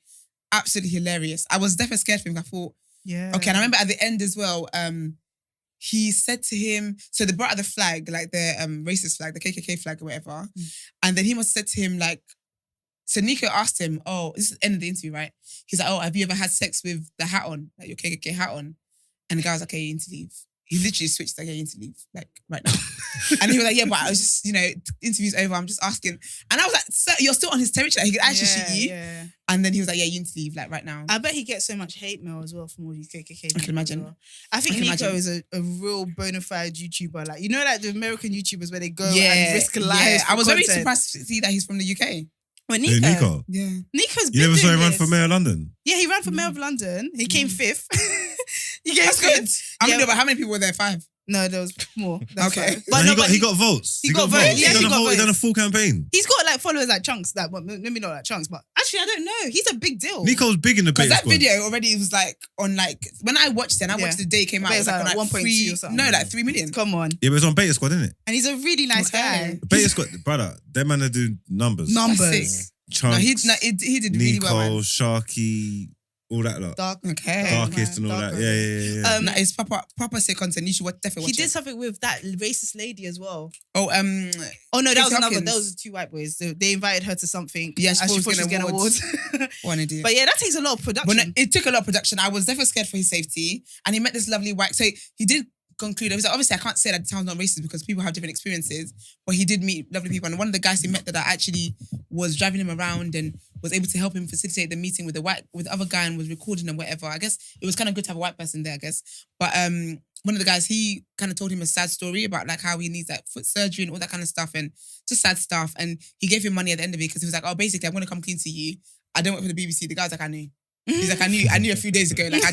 absolutely hilarious. I was definitely scared for him. I thought, yeah. Okay, and I remember at the end as well, he said to him, so they brought out the flag, like the racist flag, the KKK flag or whatever. And then he must have said to him, like, so Niko asked him, oh, this is the end of the interview, right? He's like, oh, have you ever had sex with the hat on, like your KKK hat on? And the guy was like, okay, you need to leave. He literally switched, like, yeah, you need to leave, like, right now. And he was like, yeah, but I was just, interview's over, I'm just asking. And I was like, sir, you're still on his territory, like, he could actually shoot you. Yeah. And then he was like, yeah, you need to leave, like, right now. I bet he gets so much hate mail as well from all these KKK. I can imagine. Well. I think Niko is a real bona fide YouTuber. Like, like the American YouTubers where they go and risk lives. Yeah. I was very content. surprised to see that he's from the UK. Well, Niko. Niko? Yeah. Niko's been You never saw him run this. for mayor of London? Yeah, he ran for mayor of London. He came fifth. He came That's fifth. good. I mean, but how many people were there? 5? No, there was more. That's Okay. fine. No, But he got votes. He got votes. He actually got He done a votes. full campaign. He's got like followers like chunks. That maybe not like chunks, but actually I don't know. He's a big deal. Niko's big in the Because beta that squad. video already was like on like, when I watched it, and I watched the day it came out, I it bet was like it's on like like 1.2 3, or something. no, like 3 million. Come on. Yeah, but it's on beta squad, isn't it? And he's a really nice Okay. guy. Beta squad, brother, them man that do numbers. That's Numbers. sick. Chunks, No, he did really Niko, well, man. Sharky, all that lot. Okay. Darkest and all that. Yeah. No, it's proper sick content. You should definitely watch He did it. something with that racist lady as well. Oh, Oh no, that was Casey another. Hopkins. That was 2 white boys. They invited her to something. Yeah, she and thought she was getting awards. awards. What an idiot. But yeah, that takes a lot of production. But no, it took a lot of production. I was definitely scared for his safety. And he met this lovely white. So he did conclude. Like, obviously, I can't say that the town's not racist because people have different experiences. But he did meet lovely people. And one of the guys he met that actually was driving him around and was able to help him facilitate the meeting with the other guy and was recording and whatever. I guess it was kind of good to have a white person there, I guess. But one of the guys, he kind of told him a sad story about like how he needs like foot surgery and all that kind of stuff and just sad stuff. And he gave him money at the end of it because he was like, oh, basically, I'm going to come clean to you. I don't work for the BBC. The guy's like, I knew. He's like, I knew a few days ago. Like,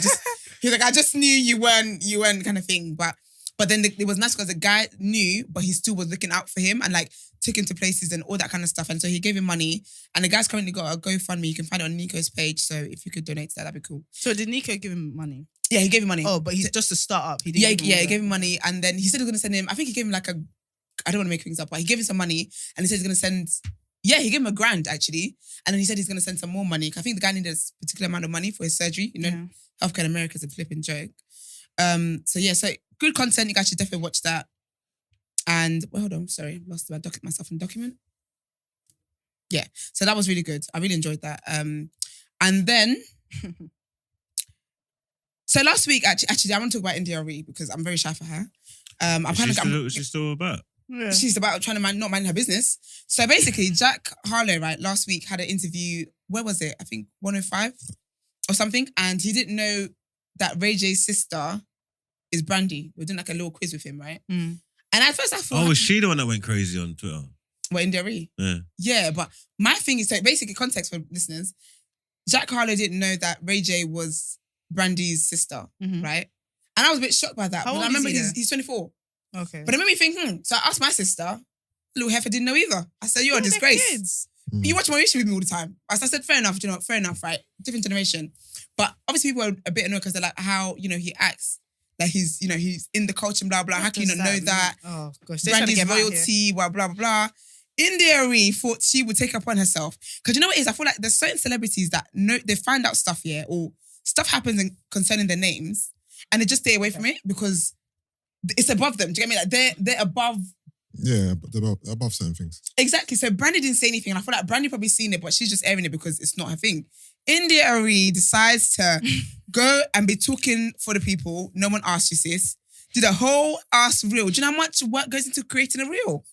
he's like, I just knew you weren't kind of thing. But then it was nice because the guy knew, but he still was looking out for him and like took him to places and all that kind of stuff. And so he gave him money. And the guy's currently got a GoFundMe. You can find it on Niko's page. So if you could donate to that, that'd be cool. So did Niko give him money? Yeah, he gave him money. Oh, but he's just a start-up. He He gave him money. And then he said he was going to send him, I think he gave him like I don't want to make things up, but he gave him some money and he said he's going to send, he gave him $1,000 actually. And then he said he's going to send some more money. I think the guy needed a particular amount of money for his surgery. Healthcare in America is a flipping joke. So good content. You guys should definitely watch that. And hold on, sorry, lost myself in the document. Yeah, so that was really good. I really enjoyed that. And then, so last week actually, I want to talk about Arie because I'm very shy for her. She's still about. Yeah. She's about trying to not mind her business. So basically, Jack Harlow, right, last week had an interview. Where was it? I think 105 or something. And he didn't know that Ray J's sister is Brandy. We're doing like a little quiz with him, right? Mm. And at first I thought... Oh, was she the one that went crazy on Twitter? What, Arie? Yeah. Yeah, but my thing is, so basically context for listeners, Jack Harlow didn't know that Ray J was Brandy's sister, right? And I was a bit shocked by that. How but old I remember is he he's 24. Okay. But it made me think, So I asked my sister, little heifer didn't know either. I said, you're a disgrace. Kids. You watch Mauricio with me all the time. I said, fair enough, fair enough, right? Different generation. But obviously people are a bit annoyed because they're like, how, he acts like he's in the culture and blah, blah. How can you not know that? Oh, gosh. Brandy's royalty, blah, blah, blah. Arie thought she would take upon herself. Because you know what it is? I feel like there's certain celebrities that know, they find out stuff here or stuff happens concerning their names and they just stay away from it because it's above them. Do you get me? Like they're above. Yeah, but they're above certain things. Exactly. So Brandy didn't say anything. And I feel like Brandy probably seen it, but she's just airing it because it's not her thing. Arie decides to go and be talking for the people. No one asked you, sis. Did a whole ass reel. Do you know how much work goes into creating a reel?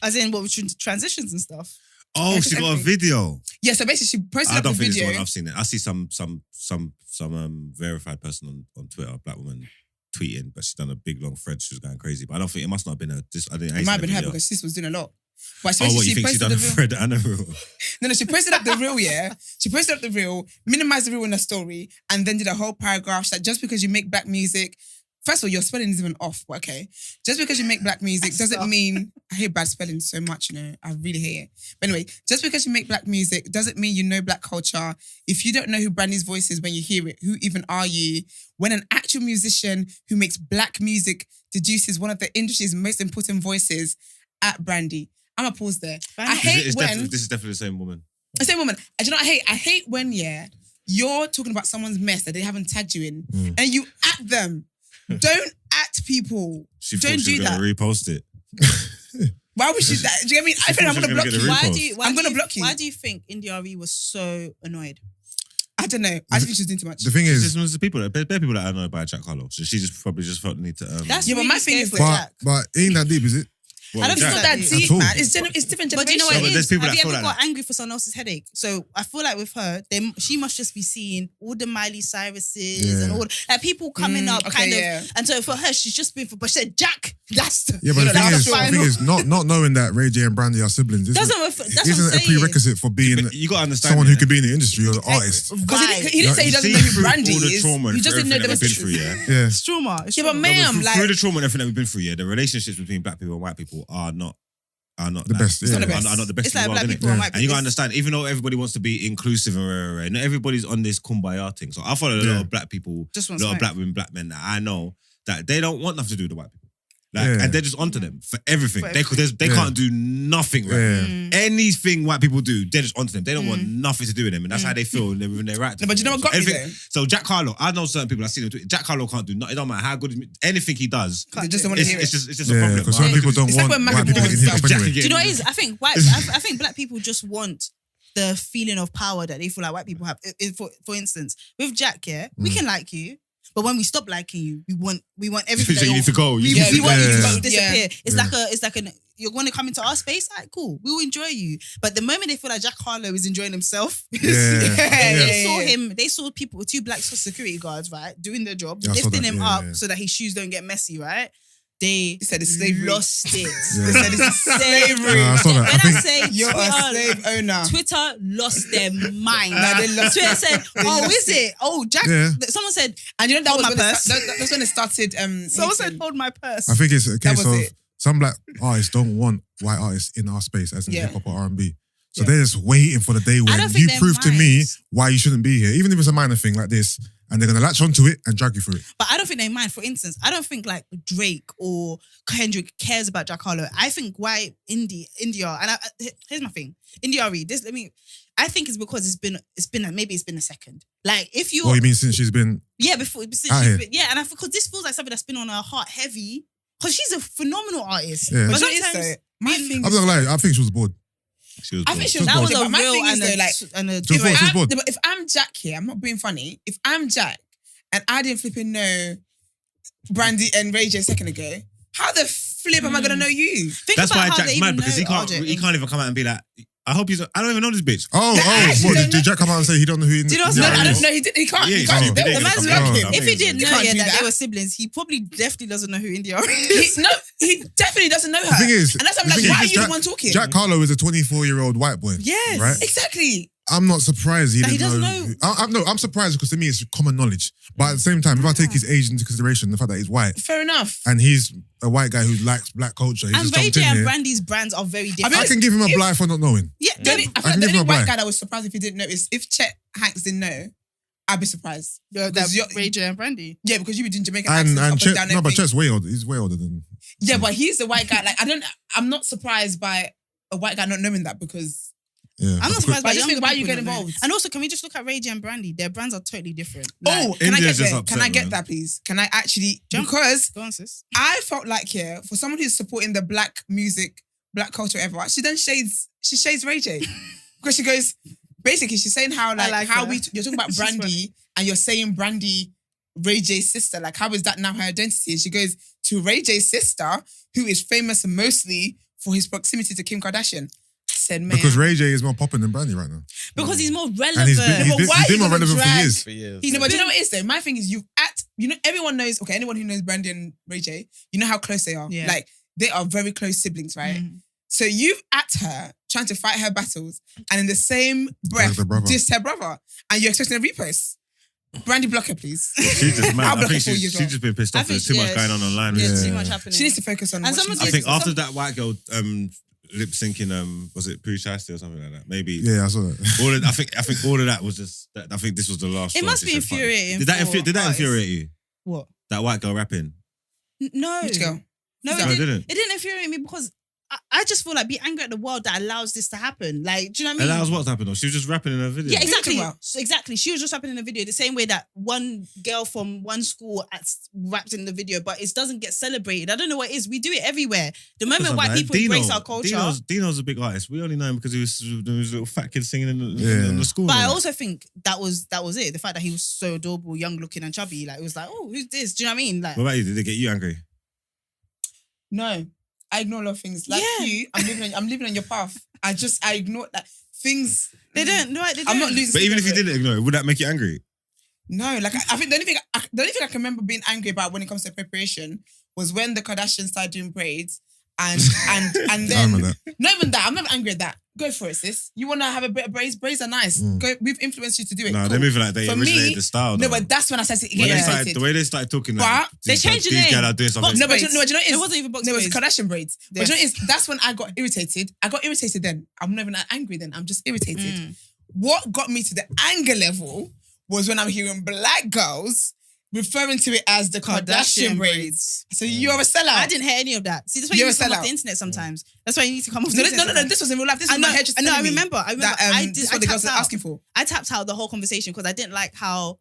As in, what, transitions and stuff? Oh, she got a video. Yeah, so basically she posted I up don't a think video. it's one. I've seen it. I see some verified person on Twitter, a black woman, tweeting, but she's done a big long thread. She was going crazy, but I don't think it must not have been her. It might have been her because sis was doing a lot. But Oh, what, you she think she posted done the a reel. thread and a reel? No, she posted up the reel, yeah. She posted up the reel, minimized the reel in her story, and then did a whole paragraph that just because you make black music, first of all, your spelling is even off, but okay. Just because you make black music doesn't mean, I hate bad spelling so much, you know, I really hate it. But anyway, just because you make black music doesn't mean you know black culture. If you don't know who Brandy's voice is when you hear it, who even are you? When an actual musician who makes black music deduces one of the industry's most important voices at Brandy. I'm gonna pause there. I hate when... This is definitely the same woman. The same woman. And do you know what I hate? I hate when, you're talking about someone's mess that they haven't tagged you in and you at them. Don't at people. She Don't thought she do was that. going to repost it. Why would she... Do you get me? I think I'm thought going to she was block gonna you. get a I'm going to block you. Why do you think Arie was so annoyed? I don't know. I think she was doing too much. The thing is, There's the people, there are people that I know about Jack Harlow. So she just probably just felt the need to... That's Yeah, but really my thing is scary for Jack. but it ain't that deep, is it? I don't It's feel not that that deep. deep, At all. man. It's different generations. But do you know what No, it but is? there's people Have that you feel ever like got angry for someone else's headache? So I feel like with her, she must just be seeing all the Miley Cyruses and all like people coming up kind of. And so for her, she's just been but she said, Jack, that's the Yeah, but the that's thing is, not knowing that Ray J and Brandy are siblings that's isn't what a prerequisite for being But you got to understand someone yeah. who could be in the industry or an artist. Because he didn't say he doesn't know who Brandy all the is. trauma and He doesn't know everything there that was we've been through, Yeah. It's trauma. Yeah, but ma'am, like... through the trauma and everything that we've been through, yeah, the relationships between black people and white people are not The best, yeah. Are not the best. It's in like the black world, people innit? and white And you people. gotta understand, even though everybody wants to be inclusive and not everybody's on this kumbaya thing. So I follow a lot of black people, Just a want lot of smoke. black women, black men that I know that they don't want nothing to do with the white people. Like, Yeah. and they're just onto them for everything. For They can't do nothing right. Yeah. Anything white people do, they're just onto them. They don't want nothing to do with them, and that's how they feel within their right. No, but you know what got me Anything- though? So Jack Harlow, I know certain people. I see them. Jack Harlow can't do nothing. It don't matter how good anything he does. They just don't want to hear it. It's just a Yeah, problem. because some people don't It's like want when white people Mac getting hit up Bones anyway. Do you know what it is? I think I think black people just want the feeling of power that they feel like white people have. For instance, with Jack, we can like you, but when we stop liking you, we want everything. So you need to go. We You need to want you to Yeah. go disappear. Yeah. It's like you're going to come into our space. Alright, cool. We will enjoy you. But the moment they feel like Jack Harlow is enjoying himself, they saw people, two black security guards, right, doing their job, Yeah, I saw lifting that, him yeah, up yeah. so that his shoes don't get messy, right? They said it's slavery. lost it. Yeah. They said it's slavery. I saw that. When I I think say You're a Twitter, slave owner. Twitter lost their mind. Nah, they lost Twitter it. said, "Oh, lost is it? Oh, Jack." Yeah. Someone said, And you know that Hold was my when purse. that's when it started. "Someone said, hold my purse." I think it's a case was of it. some black artists don't want white artists in our space, as in Yeah. hip hop or R&B. So Yeah. they're just waiting for the day when don't think you they prove to me mind. why you shouldn't be here, even if it's a minor thing like this, and they're gonna latch onto it and drag you through it. But I don't think they mind. For instance, I don't think like Drake or Kendrick cares about Jack Harlow. I think why India, and here's my thing, Arie. I think it's because it's been maybe it's been a second. Like if you, What you mean since she's been? before since Out she's here. been, and I because this feels like something that's been on her heart heavy because she's a phenomenal artist. Yeah. But But sometimes sometimes my thing I'm not gonna lie. I think she was bored. She was I think bored. she was that was bored. a But my real thing is and though, a like, She was bored. She was bored. if I'm Jack here, I'm not being funny. If I'm Jack and I didn't flipping know Brandy and Ray J a second ago, how the flip am I gonna know you? Think That's about why how Jack's they mad even because know he RJ. can't even come out and be like, I hope he's. I don't even know this bitch. Oh, actually what don't did Jack come out and say he don't know who? Do you know what's No, mad? I don't know. He can't. Yeah, He can't. he The didn't man's come like out. him. If he didn't You know can't yet do that that. they were siblings, he probably definitely doesn't know who India is. He definitely doesn't know her. The thing is, and that's why I'm the like, thing why are is, you the Jack- one talking? Jack Harlow is a 24-year-old white boy. Yes. Right? Exactly. I'm not surprised he That he didn't doesn't know. I'm surprised because to me it's common knowledge. But at the same time, if I take his age into consideration, the fact that he's white Fair enough. and he's a white guy who likes black culture, he's And just Ray jumped J in and here. Brandy's brands are very different. I can give him a blind for not knowing. yeah, The only, I I feel can like the give him only a white buy. guy that was surprised if he didn't know is if Chet Hanks didn't know, I'd be surprised. that Because you're- Ray J and Brandy. Yeah, because you be doing Jamaican And accents up Chet, and down no, but everything. Chet's way older. He's way older than. Yeah, but he's the white guy. Like I'm not surprised by a white guy not knowing that because Yeah. I'm not surprised But I by just younger think why you people get not knowing. involved? And also, can we just look at Ray J and Brandy? Their brands are totally different. can I India's get just there? upset, Can I get man. that, please? Can I actually? Jump. Because Go on, sis. I felt like here for someone who's supporting the black music, black culture, whatever. She then shades Ray J because she goes basically she's saying how like how her. you're talking about She's Brandy and you're saying Brandy Ray J's sister. Like how is that now her identity? And she goes to Ray J's sister who is famous mostly for his proximity to Kim Kardashian. I said, man, Because Ray J is more popping than Brandy right now. Because he's more relevant. And he's been, but why he's been are you more gonna relevant for drag- years. For years. no, but do you know what it is though? My thing is everyone knows, okay, anyone who knows Brandy and Ray J, you know how close they are. Yeah. Like they are very close siblings, right? Mm. So you've at her trying to fight her battles, and in the same breath, diss her brother, and you're expecting a repost. Brandy, block her, please. She's just mad. I think she's just been pissed off. There's too much going on online. There's too much happening. She needs to focus on. And I think after that white girl lip syncing, was it Pooh Shiesty or something like that? Maybe. Yeah, I saw that. I think all of that was just. I think this was the last. It must be infuriating. Did that infuriate you? What? That white girl rapping. No. Which girl? No, it didn't. It didn't infuriate me because I just feel like be angry at the world that allows this to happen. Like, do you know what I mean? Allows what to happen? Though? She was just rapping in her video. Yeah, exactly. So exactly. She was just rapping in the video the same way that one girl from one school rapped in the video, but it doesn't get celebrated. I don't know what it is. We do it everywhere. The moment white people embrace our culture. Dino's a big artist. We only know him because he was little fat kid singing in the school. But I also think that was it. The fact that he was so adorable, young looking and chubby. Like, it was like, oh, who's this? Do you know what I mean? Like, what about you? Did it get you angry? No. I ignore a lot of things. Like you, I'm living on your path. I ignore that things. They don't. No, they don't. I'm not losing. But even if you didn't ignore it, would that make you angry? No, like I think the only thing I can remember being angry about when it comes to appropriation was when the Kardashians started doing braids and then not even that. I'm never angry at that. Go for it, sis. You want to have a bit of braids? Braids are nice. Go. We've influenced you to do it. No, cool. they're moving like they originated the style. No, but that's when I started getting irritated. The way they started talking, but they changed the name. These guys are doing something. No, but you know what it wasn't even box braids. braids. It was Kardashian braids. Yeah. But you know what it is? That's when I got irritated. I got irritated then. I'm not even angry then. I'm just irritated. What got me to the anger level was when I'm hearing black girls referring to it as the Kardashian braids. So you're a sellout. I didn't hear any of that. See, that's why you need to come off the internet sometimes. That's why you need to come off the internet. No, this was in real life. This was my hair just I remember. This is what the girls are asking for. I tapped out the whole conversation because I didn't like how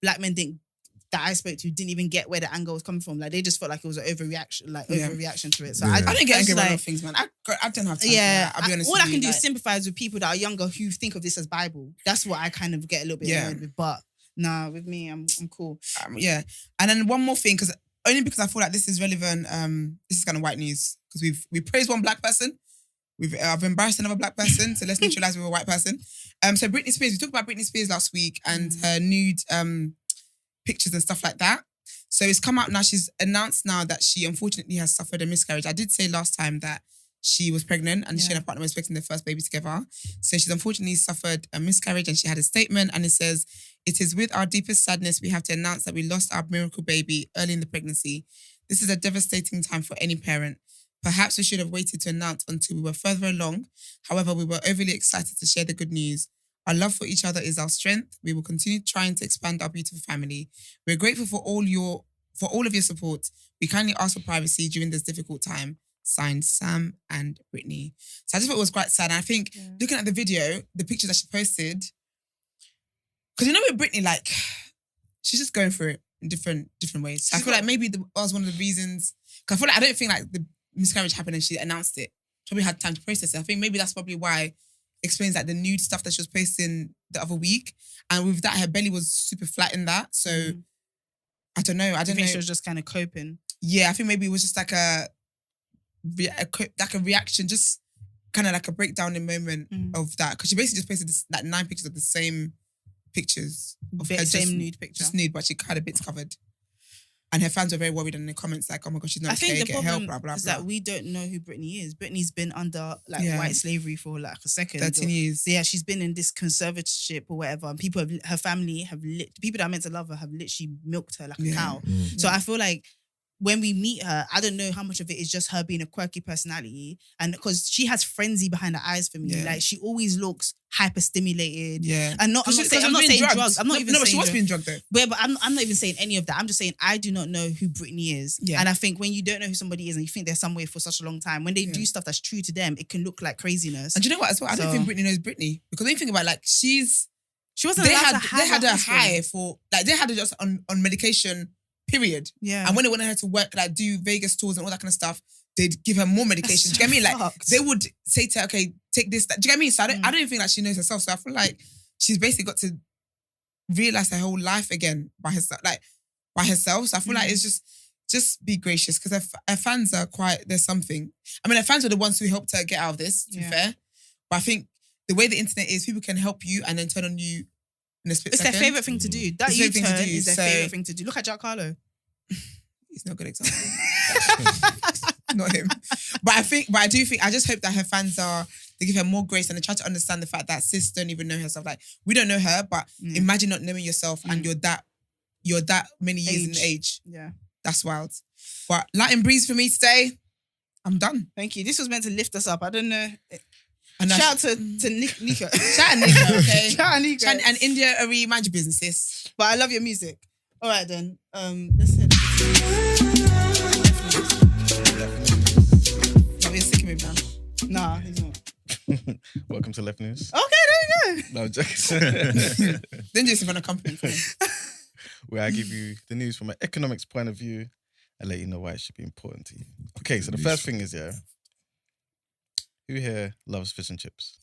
black men that I spoke to didn't even get where the anger was coming from. Like, they just felt like it was an overreaction to it. So I didn't get angry about a lot of things, man. I don't have time for that. I'll be honest all with I can do is sympathize with people that are younger who think of this as Bible. That's what I kind of get a little bit annoyed with. But nah, with me, I'm cool. And then one more thing, because I feel like this is relevant. This is kind of white news because we praised one black person. I've embarrassed another black person, so let's neutralize with a white person. So Britney Spears, we talked about Britney Spears last week and her nude pictures and stuff like that. So it's come out now. She's announced now that she unfortunately has suffered a miscarriage. I did say last time that she was pregnant and she and her partner were expecting their first baby together. So she's unfortunately suffered a miscarriage and she had a statement and it says, "It is with our deepest sadness we have to announce that we lost our miracle baby early in the pregnancy. This is a devastating time for any parent. Perhaps we should have waited to announce until we were further along. However, we were overly excited to share the good news. Our love for each other is our strength. We will continue trying to expand our beautiful family. We're grateful for all of your support. We kindly ask for privacy during this difficult time. Signed, Sam and Britney." So I just thought it was quite sad. And I think looking at the video, the picture that she posted, because you know with Britney, like, she's just going through it in different ways. So I feel like maybe that was one of the reasons. Because I don't think like the miscarriage happened and she announced it. She probably had time to process it. I think maybe that's probably why explains like the nude stuff that she was posting the other week. And with that, her belly was super flat in that. So I don't know. I think she was just kind of coping. Yeah, I think maybe it was just like a reaction, just kind of like a breakdown in moment of that. Because she basically just posted like 9 pictures of the same pictures. Of her same nude picture. Just nude, but she had a bit covered. And her fans were very worried in the comments, like, "Oh my gosh, she's not okay, get help, blah, blah, is blah." that we don't know who Britney is. Britney's been under white slavery for like a second. 13 years. So yeah, she's been in this conservatorship or whatever. And her family the people that are meant to love her have literally milked her like a cow. So I feel like when we meet her, I don't know how much of it is just her being a quirky personality. And because she has frenzy behind her eyes for me. Yeah. Like, she always looks hyper-stimulated. Yeah. And I'm not saying drugs. I'm not even saying but she was being drugged though. But I'm not even saying any of that. I'm just saying I do not know who Britney is. Yeah. And I think when you don't know who somebody is and you think they're somewhere for such a long time, when they do stuff that's true to them, it can look like craziness. And do you know what as well? I don't think Britney knows Britney. Because when you think about it, like, she wasn't they had her high for, like, they had her just on medication, period. Yeah. And when they wanted her to work, like, do Vegas tours and all that kind of stuff, they'd give her more medication. Do you get me? Like, they would say to her, "Okay, take this." Do you get me? So I don't even think that she knows herself. So I feel like she's basically got to realize her whole life again by herself. So I feel like it's just be gracious, because her fans are there's something. I mean, her fans are the ones who helped her get out of this, to be fair. But I think the way the internet is, people can help you and then turn on you in a split second. It's their favourite thing to do. That U-turn is their favourite thing to do. Look at Jack Harlow. He's not a good example. not him. But I do think, I just hope that her fans they give her more grace and they try to understand the fact that sis don't even know herself. Like, we don't know her, but imagine not knowing yourself and you're that many years in age. Yeah. That's wild. But Latin breeze for me today. I'm done. Thank you. This was meant to lift us up. I don't know. And Shout out to Niko. Shout out Niko, okay? Shout out Niko. And India, Arie, mind your business, sis. But I love your music. All right then. Let's hit You're sticking with man. Nah, he's not. Welcome to Left News. Okay, there you go. No, I'm joking. Don't do this in front of company. Where I give you the news from an economics point of view and let you know why it should be important to you. Okay, so the first thing is, who here loves fish and chips?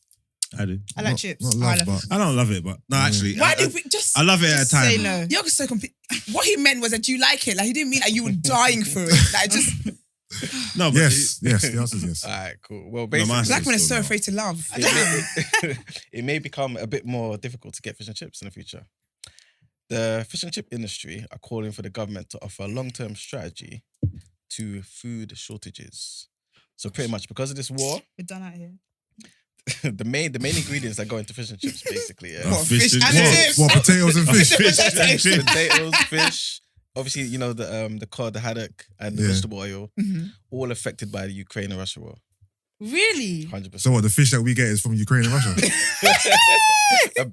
I do. I like chips. Not love, but I don't love it, but no, actually, Why do we just? I love it at a time. Say no. You're so what he meant was that you like it. Like, he didn't mean that you were dying for it. Like, just No, but yes. The answer is yes. All right, cool. Well, my basically, black men are so still no. afraid to love. it may become a bit more difficult to get fish and chips in the future. The fish and chip industry are calling for the government to offer a long-term strategy to food shortages. So pretty much because of this war, We're done out here. the main ingredients that go into fish and chips, basically, What, fish fish and and chips. chips? What, potatoes and fish? Fish and chips. potatoes, fish. Obviously, you know the cod, the haddock, and the Yeah. vegetable oil, Mhm. all affected by the Ukraine and Russia war. Really? 100%. So what? The fish that we get is from Ukraine and Russia. a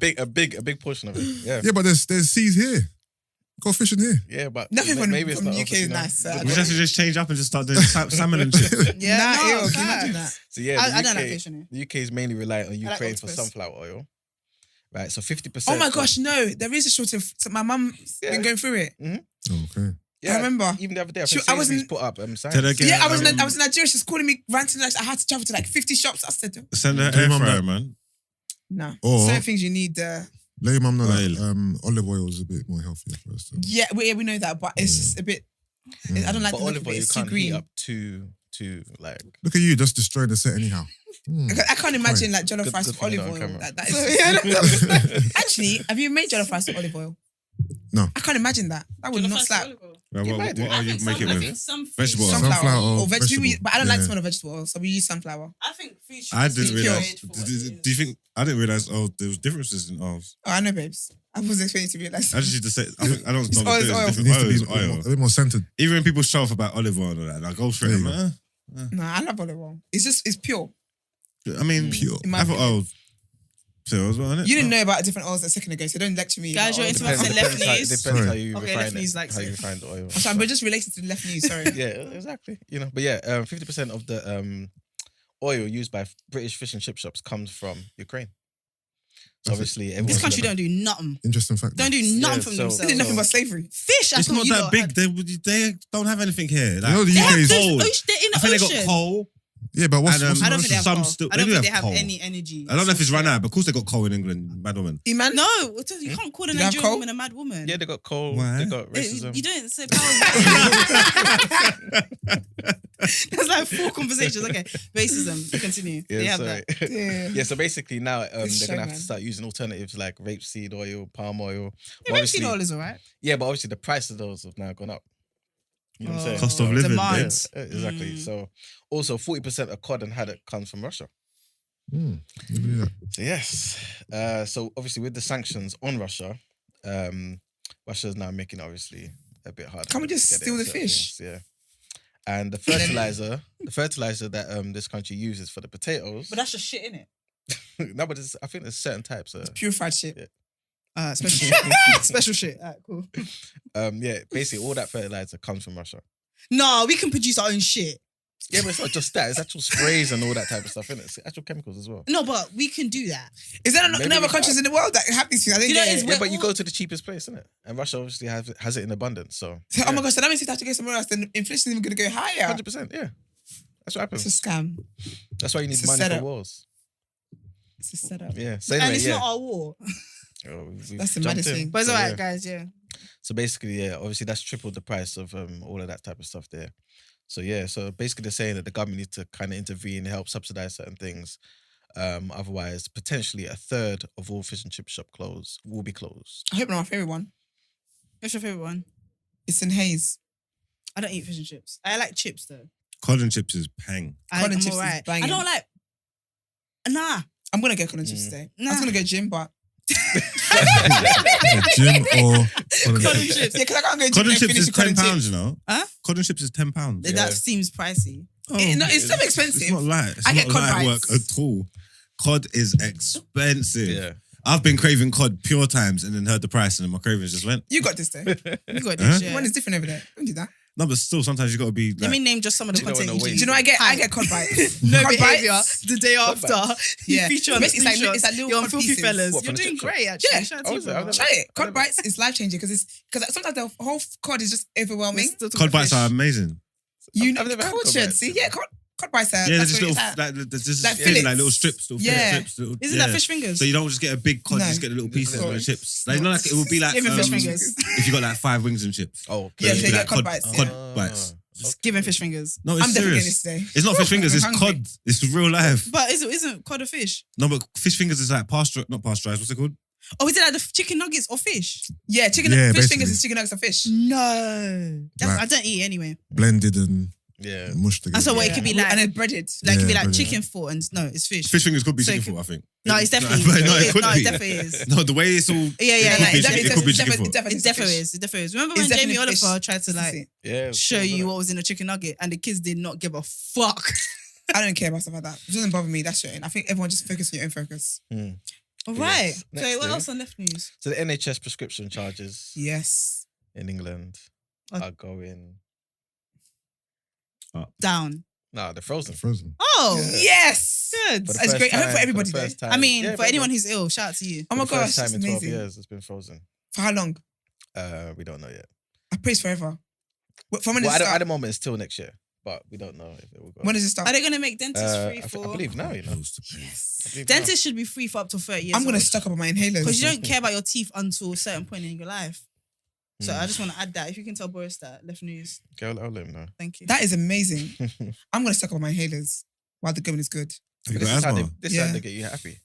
big portion of it. Yeah, Yeah, but there's seas here. Got fish in here. yeah, but Nothing maybe it's from not UK obviously is not. nice. So I We just have to just change up and just start doing salmon and chips. Yeah, Nah, no, ew, can you facts. imagine that? So yeah, I don't like fish in it. The UK is mainly reliant on like Ukraine for octopus. sunflower oil, right? So 50%. Oh my gosh, no, there is a shortage. So my mum's been going through it. Okay. Yeah, I remember. even the other day, I She- think I wasn't- Sainsbury's put up signs. Tell her again. Yeah, I was in Nigeria. She's calling me ranting. Like, I had to travel to like 50 shops. I said, Send her Tell your air mum fryer, that. man. no. Or- Certain things you need. Let your mum know Oil. that olive oil is a bit more healthier for us. So. Yeah, we know that, but it's just a bit. I don't like But the look olive of oil it. you It's too can't heat green. up too like. Look at you, just destroying the set anyhow. I can't imagine like jollof Good- rice good with thing olive you're not on oil. camera. That is actually, have you made jollof rice with olive oil? No. I can't imagine that. That would not slap. Right, You what might do. are you making it with? Some Vegetable oil. Sunflower Sunflower or or vegetable. vegetable. But I don't like the Yeah. smell of vegetable oil, so we use sunflower. I think food should I be didn't pure realize. for what it Do you is. think I didn't realize? Oh, there was differences in oils. Oh, I know, babes. I was expecting to realize. I just used to say. I don't know. It's What oil, it is. it's oil. It Different needs to oil be is a bit, oil. more, a bit more scented. Even when people show off about olive oil and all that, I go through There it. you I'm go. No, I love olive oil. It's pure. I mean, Pure. In my I thought opinion. oil. So as well, innit? You didn't know about different oils a second ago, so don't lecture me. Guys, about you're oils. into Depends, left news. depends Sorry. how you Okay, refine left news it, likes how it. you refine the oil. I'm sorry, we're just related to the left news. Sorry. Yeah, exactly. You know, but yeah, 50% of the oil used by British fish and chip shops comes from Ukraine. So That's obviously, This everyone's country gonna- don't do nothing. Interesting fact. Don't do Yeah, nothing from so- This is themselves. nothing but slavery. Fish. I It's thought not you that lot big. had- They don't have anything here. Like, You know the They UK have is coast- cold. ocean- They're in the I think they ocean. got coal. Yeah, but what's, And, what's I the don't think they have Some coal. still- I don't they do think they have have coal. any energy. I don't know if it's run out, but of course they got coal in England, mad woman. Iman? No, you can't call a You have Nigerian coal? woman a mad woman. Yeah, they got coal. Why? They got racism. You don't say power. There's like 4 conversations. Okay, racism. Continue. They Yeah, have sorry. that. Yeah. Yeah, so basically now This they're show, gonna have man. to start using alternatives like rapeseed oil, palm oil. Yeah, rapeseed oil is alright. Yeah, but obviously the price of those have now gone up. You know what I'm saying? Cost of So- living. Demand. Yeah, exactly. So also 40% of cod and haddock comes from Russia. Never knew that. So yes. So obviously with the sanctions on Russia, Russia's now making it obviously a bit harder. Can't we to just get it steal and the certain fish? things, yeah. And the fertilizer that this country uses for the potatoes. But that's just shit, innit? No, but I think there's certain types. Purified shit. Yeah. Special special shit. Alright, cool. Yeah, basically all that fertilizer comes from Russia. No, we can produce our own shit. Yeah, but it's not just that. It's actual sprays and all that type of stuff, innit? It's actual chemicals as well. No, but we can do that. Is there Maybe no other we countries have. in the world that have these things? I think You know, yeah. it's Yeah, We're but you all- go to the cheapest place, innit? And Russia obviously has it in abundance. So, So, oh my gosh, so that means if they have to go somewhere else, then inflation is even going to go higher. 100%, yeah. That's what It's happens. a scam. That's why you need it's a money setup. for wars. It's a setup. Yeah. So And anyway, it's yeah. not our war. We've That's the jumped maddest in. thing. But it's So, alright, yeah. guys, yeah. So basically, yeah, obviously that's tripled the price of all of that type of stuff there. So yeah, so basically they're saying that the government needs to kind of intervene and help subsidize certain things. Otherwise, potentially a third of all fish and chip shop will be closed. I hope not my favourite one. What's your favourite one? It's in Hayes. I don't eat fish and chips. I like chips though. Cod and chips is pang. Cod and I'm chips is alright. banging. I don't like. Nah. I'm gonna get cod and chips today. I was gonna go gym, but Gym or Cod and chips. yeah, because I can't go gym Cod and and chips finish is the cod and £10, chips. you know. Huh? Cod and chips is £10. That seems pricey. It's so expensive. It's not light. It's I not get cod light work bites. at all. Cod is expensive. Yeah. I've been craving cod pure times and then heard the price and then my cravings just went. You got this though. You got Huh? this, yeah. One is different over there. Don't do that. No, but still, sometimes you got to be like. Let me name just some of the Do you know content what you I do. Do you know I Hi. get cod bites? No Cod behavior. bites. The day Cod after, bites. you Yeah. feature on Basically, the it's like little You're on cod Filthy pieces. Fellas. What, You're from the doing TikTok? great, actually. Yeah. Shout out Oh, to is you, it? I've bro. never- Try it. Cod bites is life changing because sometimes the whole cod is just overwhelming. We're still talking Cod bites fish. are amazing. You I've never had cod cultured. bites. See, yeah, cod bites are. Yeah, they're that's just what little, it's at. like, there's just Like thin, fillets. like little strips, little Yeah. strips. Little, Isn't that fish fingers? So you don't just get a big cod, No. you just get the little pieces No. of the chips. Like, you know, like it would be like Giving fish fingers. if you got like 5 wings and chips. Oh, Yeah, it'd so be you like get cod bites, Cod yeah. bites. Giving fish fingers. No, it's I'm definitely getting serious. this today. It's not fish fingers. It's I'm hungry. cod. It's real life. But isn't cod a fish? No, but fish fingers is like not pasteurized. What's it called? Oh, is it like the chicken nuggets or fish? Yeah, Yeah, fish basically. fingers is chicken nuggets and fish. No. Right. I don't eat anyway. blended and Yeah. mushed together. And so what it could be like, and it's breaded. like it could be Yeah, like but yeah. chicken foot and no, it's fish. Fish fingers could be So it chicken could- foot, I think. No, it's definitely. No, it it is. could No, be. it definitely is. No, the way it's all. Yeah, it yeah, could like, be it chicken- it could be chicken foot. It definitely is. It definitely is. Remember It's when Jamie definitely Oliver fish. tried to like Yeah. it's show cool, you isn't what was in a chicken nugget and the kids did not give a fuck? I don't care about stuff like that. It doesn't bother me. That's shit. I think everyone just focus on your own focus. it? All right. Next So what thing. else on left news? So the NHS prescription charges Yes. in England Oh. are going. Down. No, they're frozen. frozen. Oh, Yes. good. For the That's first great. I hope for time- everybody the though. first time- I mean, Yeah, for anyone who's ill, shout out to you. Oh my for the gosh, first that's time in 12 amazing. years, it's been frozen. For how long? We don't know yet. I praise forever. From when Well, does at it start? the moment, it's till next year, but we don't know if it will go. When does it start? Are they going to make dentists free I for? believe now, you know. Yes. I believe now. Dentists should be free for up to 30 years. I'm gonna stock up on my inhalers. Because you don't care about your teeth until a certain point in your life. So Mm. I just want to add that. If you can tell Boris that, left news. Okay, I'll let him know. Thank you. That is amazing. I'm gonna stock up on my inhalers while the going is good. Have you This got is how asthma? this is Yeah. how they get you happy.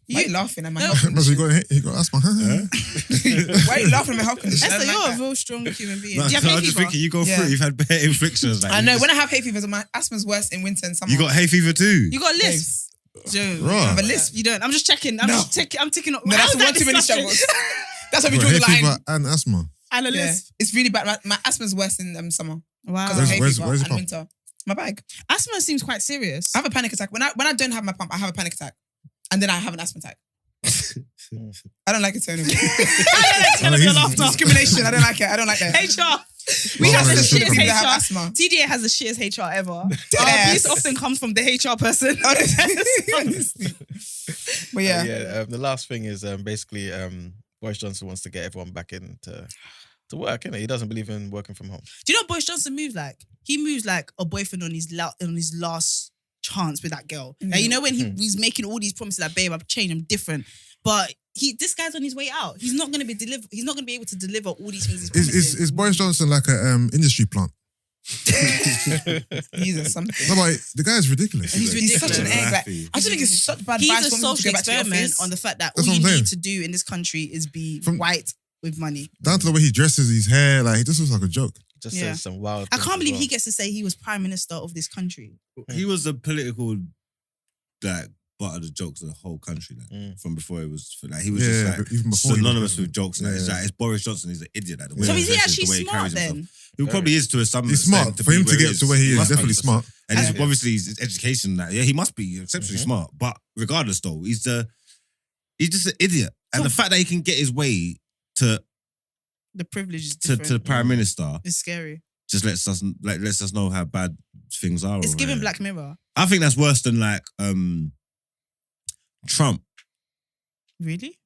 Why are you laughing at my No. health Man, so condition? he got asthma. Why are you laughing at my health condition? I Esther, don't you're like a real strong human being. No, Do you have I hay was just fever? thinking, you go Yeah. through it, you've had bare infections. Like, I you know. just- When I have hay fevers, my asthma's worse in winter and summer. You got hay fever too. You got a lisp? Joe, Right. you have a got lisp? that. You don't. I'm just checking. I'm No. ticking up. No, that's How's that one too many discussion? struggles. That's why we Got draw hay the line. fever and asthma. And a Yeah. lisp. It's really bad. My asthma's worse in summer Wow. because of hay Where's- fever where's it and from? winter. My bag. Asthma seems quite serious. I have a panic attack. When I don't have my pump, I have a panic attack. And then I have an asthma attack. I don't like it so anyway. Tell him your he's- laughter. Discrimination. I don't like it. I don't like that. HR. We Well, have the well, shittest People that have HR. asthma. TDA has the shittest HR ever. Our Yes. abuse often comes from the HR person. Honestly. But yeah. The last thing is basically Boris Johnson wants to get everyone back into to work. Innit? He doesn't believe in working from home. Do you know what Boris Johnson moves like? He moves like a boyfriend on his last chance with that girl. Like, you know when he's making all these promises like, babe, I've changed, I'm different. But this guy's on his way out. He's not gonna be He's not gonna be able to deliver all these things he's promising. Is Boris Johnson like a industry plant? He's a something. No, but the guy's ridiculous. He's He's such an ridiculous. egg. Like, Laffy. I just think it's such bad He's advice a for people to social go back to the experiment office. on the fact that That's all what you I'm need saying. to do in this country is be From- white with money. Down to the way he dresses, his hair, like he just looks like a joke. Just Yeah. says some wild. I things can't as believe well. he gets to say he was prime minister of this country. He was the political, like, butt of the jokes of the whole country, like, from before it was. Like, he was Yeah, just like but even before he was synonymous president. with jokes. Like, it's Yeah. like, it's Boris Johnson. He's an idiot. Like, the way So he is he dresses, actually the way he smart carries then? himself. He probably is to some He's extent smart. For him to get to where he is, must be. definitely smart. And he's Yeah. obviously his education. Like, yeah, he must be exceptionally smart. But regardless, though, he's just an idiot. And the fact that he can get his way to The privilege is to different. the prime minister It's scary. just lets us know how bad things are. It's over giving here. Black Mirror. I think that's worse than like Trump. Really?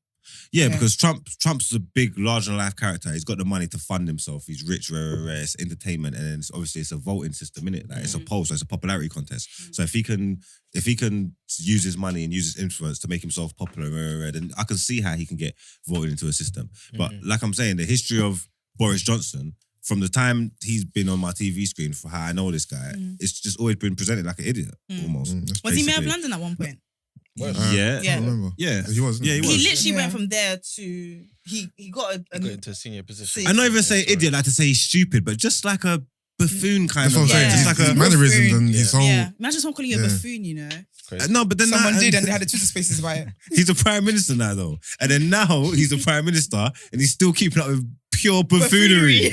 Yeah, Yeah. because Trump's a big, larger than life character. He's got the money to fund himself. He's rich, rare. It's entertainment, and then obviously it's a voting system, innit? Like it's a poll, so it's a popularity contest. So if he can use his money and use his influence to make himself popular, rare, then I can see how he can get voted into a system. But like I'm saying, the history of Boris Johnson, from the time he's been on my TV screen, for how I know this guy, it's just always been presented like an idiot, almost. Was he mayor of basically. London at one point? Yeah. Yeah. I don't remember. Yeah. He was. Yeah, he was. He literally Yeah. went from there to he got He got into a senior position. See, I not even say Yeah, sorry. idiot, like to say he's stupid, but just like a buffoon kind That's what I'm of. saying. Yeah. It's His like a mannerisms and his whole. Yeah, imagine someone calling you a Yeah. buffoon, you know. no, but then Someone now, did, and they had a Twitter Spaces about it. he's a prime minister now, though, and then now he's a prime minister, and he's still keeping up with pure buffoonery.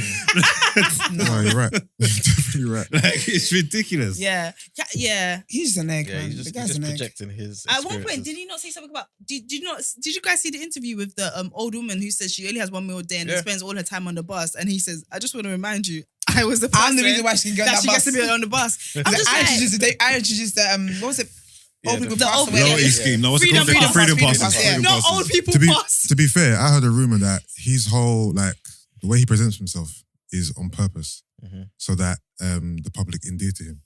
No, you're right. You're definitely right. Like it's ridiculous. Yeah. He's just an egg, Yeah, man. he's The just, guy's an egg. projecting his. At one point, experiences. did he not say something about? Did you guys see the interview with the old woman who says she only has 1 meal a day and Yeah. spends all her time on the bus? And he says, "I just want to remind you, I was the person I'm the reason why she can go on that that she bus. gets to be on the bus." I'm just I like, introduced the what was it? Yeah, Old people the pass old away. people- Loyalty scheme. No, what's it Freedom called? pass. Freedom Freedom passes. pass, yeah. Freedom not passes. old people To be pass. to be fair, I heard a rumor that his whole like the way he presents himself is on purpose, Mhm. so that the public endear to him.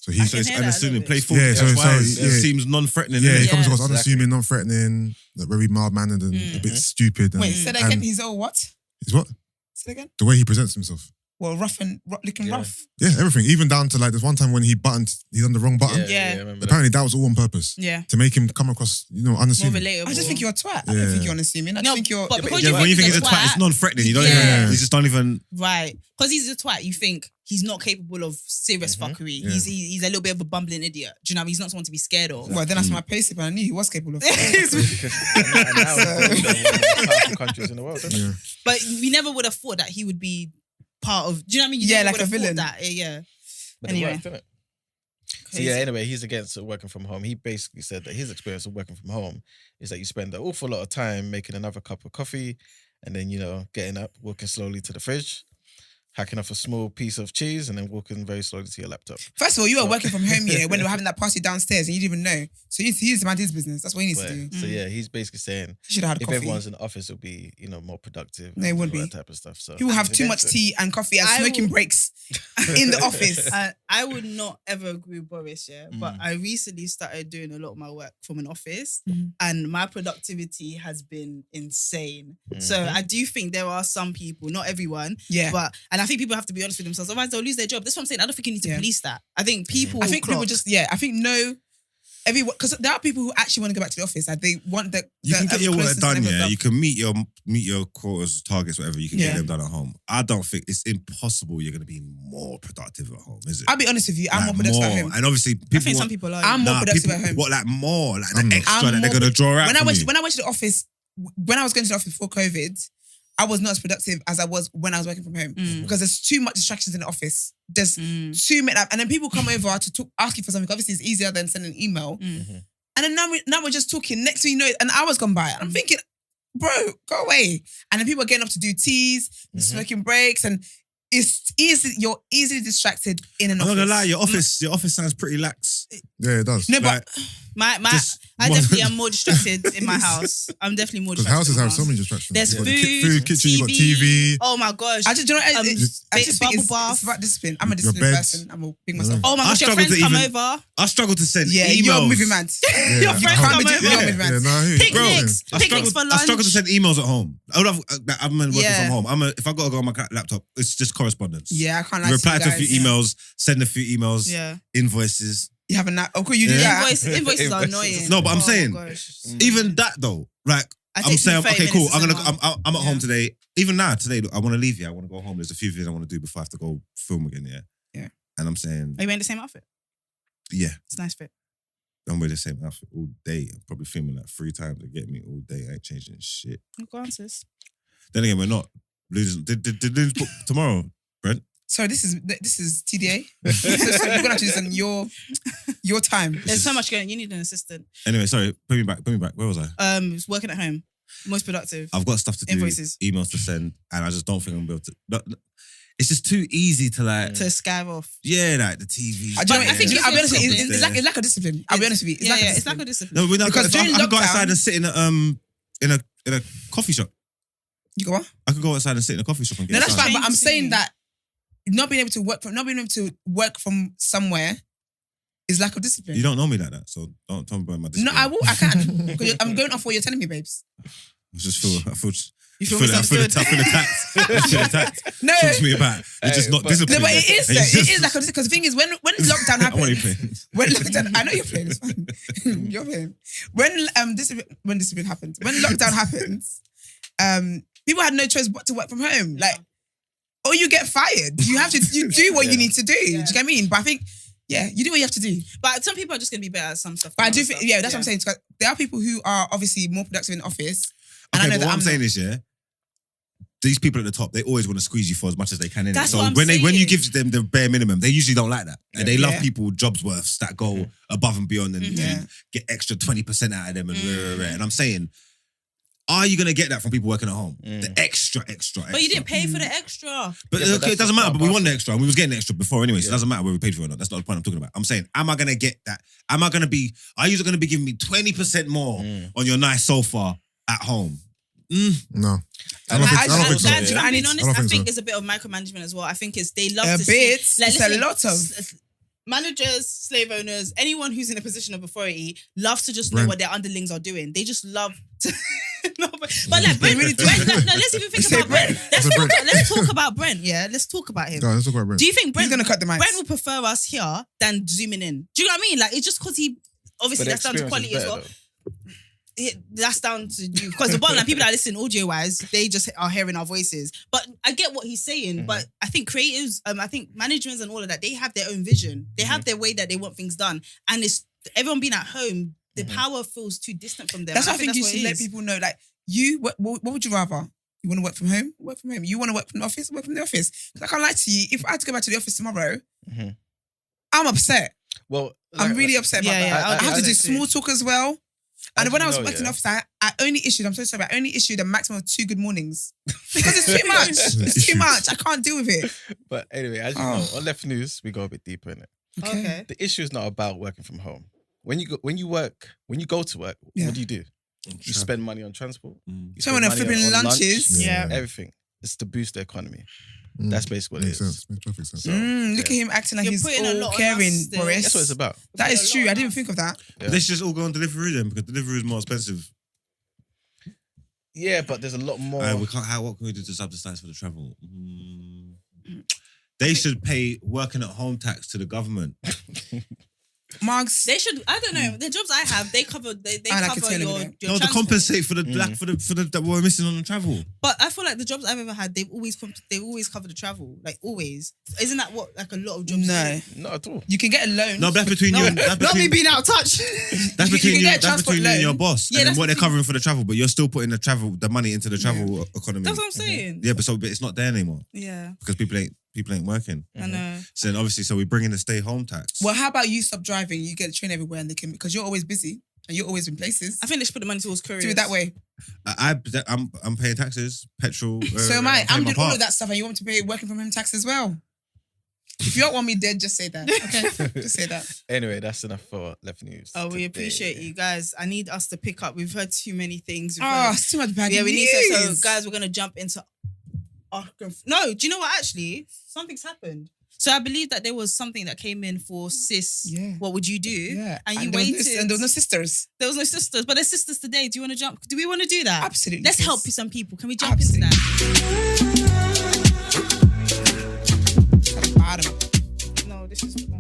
So I he's can hear that a unassuming, little bit. playful. Yeah, so- It yeah. seems non-threatening. yeah, innit? he comes Yeah. across unassuming, non-threatening, like very mild mannered and a bit stupid. And, Wait, say that again. and He's all what? he's what Say that again. the way he presents himself. Well, looking Yeah. rough. Yeah, everything. Even down to like there's one time when he done the wrong button. Yeah. I remember that. Apparently that was all on purpose Yeah, to make him come across, more unassuming. relatable. I just think you're a twat. I Yeah. don't think you're unassuming. I just No, think you're. but because Yeah, you when you think think he's a twat, it's non-threatening. You don't Yeah. even. You just don't even. right, because he's a twat. You think he's not capable of serious fuckery. Yeah. He's a little bit of a bumbling idiot. Do you know what I mean? He's not someone to be scared of. Well, then I saw my payslip and I knew he was capable of. And now it's one of the most powerful countries in the world. Isn't it? Yeah. But we never would have thought that he would be part of. Do you know what I mean? You Yeah, never like would a have thought villain. That. Yeah. But Anyway. it worked, didn't it? So yeah, anyway, he's against working from home. He basically said that his experience of working from home is that you spend an awful lot of time making another cup of coffee and then, getting up, walking slowly to the fridge, hacking off a small piece of cheese and then walking very slowly to your laptop. First of all, you were working from home here when we were having that party downstairs and you didn't even know. So he's mind his business. That's what he needs to do. So yeah, he's basically saying He should have had if coffee. everyone's in the office, it'll be, more productive. No, it and wouldn't all be. that type of stuff. So He will have he's too much against it. tea and coffee and I smoking will- breaks in the office. I would not ever agree with Boris, yeah. But Mm. I recently started doing a lot of my work from an office Mhm. and my productivity has been insane. So Mhm. I do think there are some people, not everyone, Yeah. and I think people have to be honest with themselves, otherwise they'll lose their job. That's what I'm saying. I don't think you need to Yeah. police that. I think people I think people clock. just, I think no, everyone, because there are people who actually want to go back to the office. Like they want the You can get your work closeness done, and yeah. everything. You can meet your quotas, targets, whatever. You can Yeah. get them done at home. I don't think it's impossible. You're going to be more productive at home, is it? I'll be honest with you, I'm Like, more productive at home. And obviously, I people. think some want- people are. I'm more productive people, at home. What, like more, like I'm the not. extra I'm that they're more- going to draw out when I from went you. to the office, when I was going to the office before COVID, I was not as productive as I was when I was working from home because there's too much distractions in the office. There's too many, and then people come over to talk, ask you for something. Obviously, it's easier than sending an email. And then now we're just talking. Next thing you know, an hour's gone by. And I'm thinking, bro, go away. And then people are getting up to do teas, smoking breaks, and it's easy. You're easily distracted in an I'm office. not gonna lie, your office sounds pretty lax. Yeah, it does. No, but My Just I one- definitely am more distracted in my house. I'm definitely more Because distracted. houses in my have so house. many distractions. There's You've got food, the food kitchen, you've got TV. Oh my gosh. I just, you know, I just think bubble it's bath. about discipline. I'm a disciplined beds. person. I'm a big myself. Oh my I gosh, your struggle friends to come even- over. I struggle to send Yeah, emails. you're a movie man. Yeah. Your friends can't come be over. doing- Yeah, man. no, I hear you. Picnics. I Picnics for lunch. I struggle to send emails at home. I'm working Yeah. from home. If I got to go on my laptop, it's just correspondence. Yeah, I can't lie Reply to to you a few guys. emails, send a few emails, Yeah. invoices. You have a nap. Oh, cool, you do Yeah. that. Invoices are annoying. No, but I'm Oh my saying, gosh. even that though, like I I'm take saying, 30 okay, cool. minutes to send one. I'm at home Yeah. today. Even now, today, I want to leave here. I want to go home. There's a few things I want to do before I have to go film again. Yeah. Yeah. And I'm saying, Are you wearing the same outfit? yeah, It's a nice fit. I'm wearing the same outfit all day. I'm probably filming like 3 times to get me all day. I ain't changing shit. Go on, sis. Then again, we're not losing. Did lose book tomorrow, Brent? So this is TDA. So you're gonna have to do this on your time. There's so much going. You need an assistant. Anyway, sorry. Put me back. Where was I? Working at home, most productive. I've got stuff to do, Invoices. emails to send, and I just don't think I'm able to. It's just too easy to like. To skive off. Yeah, like the TV. I think it's I'll be honest with you, discipline. it's like a discipline. I'll be honest with you. It's It's like like a a discipline. discipline. No, we're not, Because I during could go lockdown- outside and sit in a coffee shop. You go what? I could go outside and sit in a coffee shop and get No, that's it done. fine. But I'm Change saying soon. that not being able to work from somewhere is lack of discipline. You don't know me like that, so don't tell me about my No, discipline. I will. I can. Because I'm going off what you're telling me, babes. I feel You feel I feel misunderstood. attacked. I feel attacked. No. Talk to me about. You're just not disciplined. No, but it is. And Though. you It just- is like because the thing is when lockdown I'm only happened. playing. When lockdown, I know you're playing. It's fine. You're playing. When discipline happened, when lockdown happened, people had no choice but to work from home. Like or you get fired. You have to. You do what you need to do. Do you get what I mean? But I think. Yeah, you do what you have to do. But some people are just going to be better at some stuff. But I do think, that's what I'm saying. There are people who are obviously more productive in the office. And Okay, I know but that what I'm saying is, these people at the top, they always want to squeeze you for as much as they can. Innit? That's so what I'm when saying. you give them the bare minimum, they usually don't like that. And they love Yeah. people jobs worths that go above and beyond and get extra 20% out of them and And I'm saying, are you gonna get that from people working at home? The extra. But you didn't pay for the extra. But Yeah, but okay, it that's doesn't matter. not But we want the possible. extra, and we was getting the extra before anyway. So it doesn't matter whether we paid for it or not. That's not the point I'm talking about. I'm saying, am I gonna get that? Are you gonna be giving me 20% more on your nice sofa at home? No. I I don't think I'm so. being I honest, don't I think think so. it's a bit of micromanagement as well. I think it's they love A to bit. see It's a lot of- managers, slave owners, anyone who's in a position of authority loves to just know Brent. what their underlings are doing. They just love to no, but like Brent, let's even think about Brent. Let's talk about Brent. Yeah, let's talk about him. Go on, let's talk about Brent. Do you think Brent He's gonna cut the mics. Brent will prefer us here than zooming in? Do you know what I mean? Like it's just because he obviously But the that's down to experience quality is as well. better, though. That's down to you because the bottom line, people that listen audio wise, they just are hearing our voices. But I get what he's saying. But I think creatives, I think managements and all of that, they have their own vision. They have their way that they want things done, and it's everyone being at home. The power feels too distant from them. That's And why I think you what should it let is. people know. Like what would you rather? You want to work from home? Work from home. You want to work from the office? Work from the office. Because I can't lie to you. If I had to go back to the office tomorrow, I'm upset. Well, I'm really upset about Yeah, that. yeah, I have to do I- small talk as well. And when I was know, working in yeah. the office, I only issued, I'm so sorry, I only issued a maximum of 2 good mornings. Because it's too much. It's too much. I can't deal with it. But anyway, as you know, on Left News, we go a bit deeper in it. Okay. The issue is not about working from home. When you go to work, Yeah. what do? You spend money on transport. You So spend when I'm money flipping on lunches. lunch, Yeah. everything. It's to boost the economy. That's basically what it Makes is. sense. Makes perfect sense. So, Look at him acting like You're he's putting a lot all on caring, us still. Boris. That's what it's about. That is true. I didn't think of that. Yeah. Let's just all go on delivery then, because delivery is more expensive. Yeah, but there's a lot more. We can't. What can we do to subsidize for the travel? They should pay working at home tax to the government. Marks. They should. I don't know. The jobs I have, they cover. They I like cover to tell your. you your No, to transport. compensate for the that we're missing on the travel. But I feel like the jobs I've ever had, they've always cover the travel. Like always. Isn't that what like a lot of jobs? No. do? Not at all. You can get a loan. No, but that's between you and that's Not me between, being out of touch. that's you between can you. get a That's transport between you and your loan. boss, Yeah, and then that's what they're between- covering for the travel. But you're still putting the money into the travel economy. That's what I'm saying. Yeah, but it's not there anymore Yeah, because people ain't working. I know. So then obviously, so we bring in the stay home tax. Well, how about you stop driving? You get a train everywhere and they can, because you're always busy and you're always in places. I think they should put the money towards couriers. Do it that way. I'm paying taxes, petrol. So am I. paying I'm my doing all part. of that stuff and you want me to pay working from home tax as well. If you don't want me dead, just say that. Okay? Just say that. Anyway, that's enough for Left News. Oh, we today. appreciate you guys. I need us to pick up. We've heard too many things. We've Oh, heard- it's too much bad yeah, we need news. to. So, guys, we're gonna jump into. No, do you know what? Actually, something's happened. So I believe that there was something that came in for sis. Yeah. What would you do? Yeah. And you there was waited. no- and there was no sisters. There was no sisters, but there's sisters today. Do you want to jump? Do we want to do that? Absolutely. Let's sis. help some people. Can we jump into that? Bottom. No, this is. Jesus Do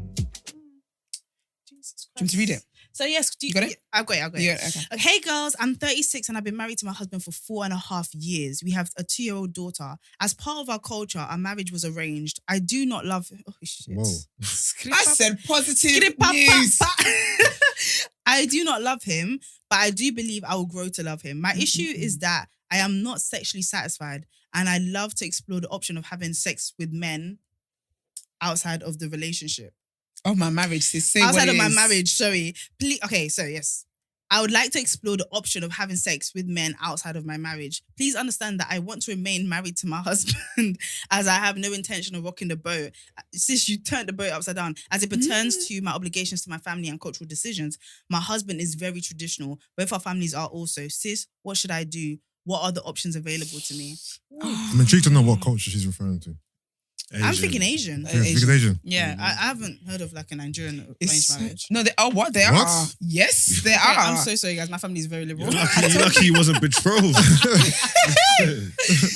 you want me to read it? So yes, You got it? I've got it. Yeah, okay. Hey girls, I'm 36 and I've been married to my husband for 4.5 years. We have a 2-year-old daughter. As part of our culture, our marriage was arranged. I do not love. Oh shit! Whoa. I said positive news. I do not love him, but I do believe I will grow to love him. My issue is that I am not sexually satisfied, and I love to explore the option of having sex with men outside of the relationship. Oh, my marriage, sis. Say Outside what of it my is. marriage, sorry. Please, okay, so yes. I would like to explore the option of having sex with men outside of my marriage. Please understand that I want to remain married to my husband as I have no intention of rocking the boat. Sis, you turned the boat upside down. As it pertains to my obligations to my family and cultural decisions, my husband is very traditional. Both our families are also. Sis, what should I do? What are the options available to me? I'm intrigued to know what culture she's referring to. I'm thinking Asian. Yeah, because Asian. Yeah, I haven't heard of like a Nigerian arranged marriage. No, they are what? They What? are. Yes, they Okay, are. I'm so sorry, guys. My family is very liberal. You're lucky he wasn't betrothed.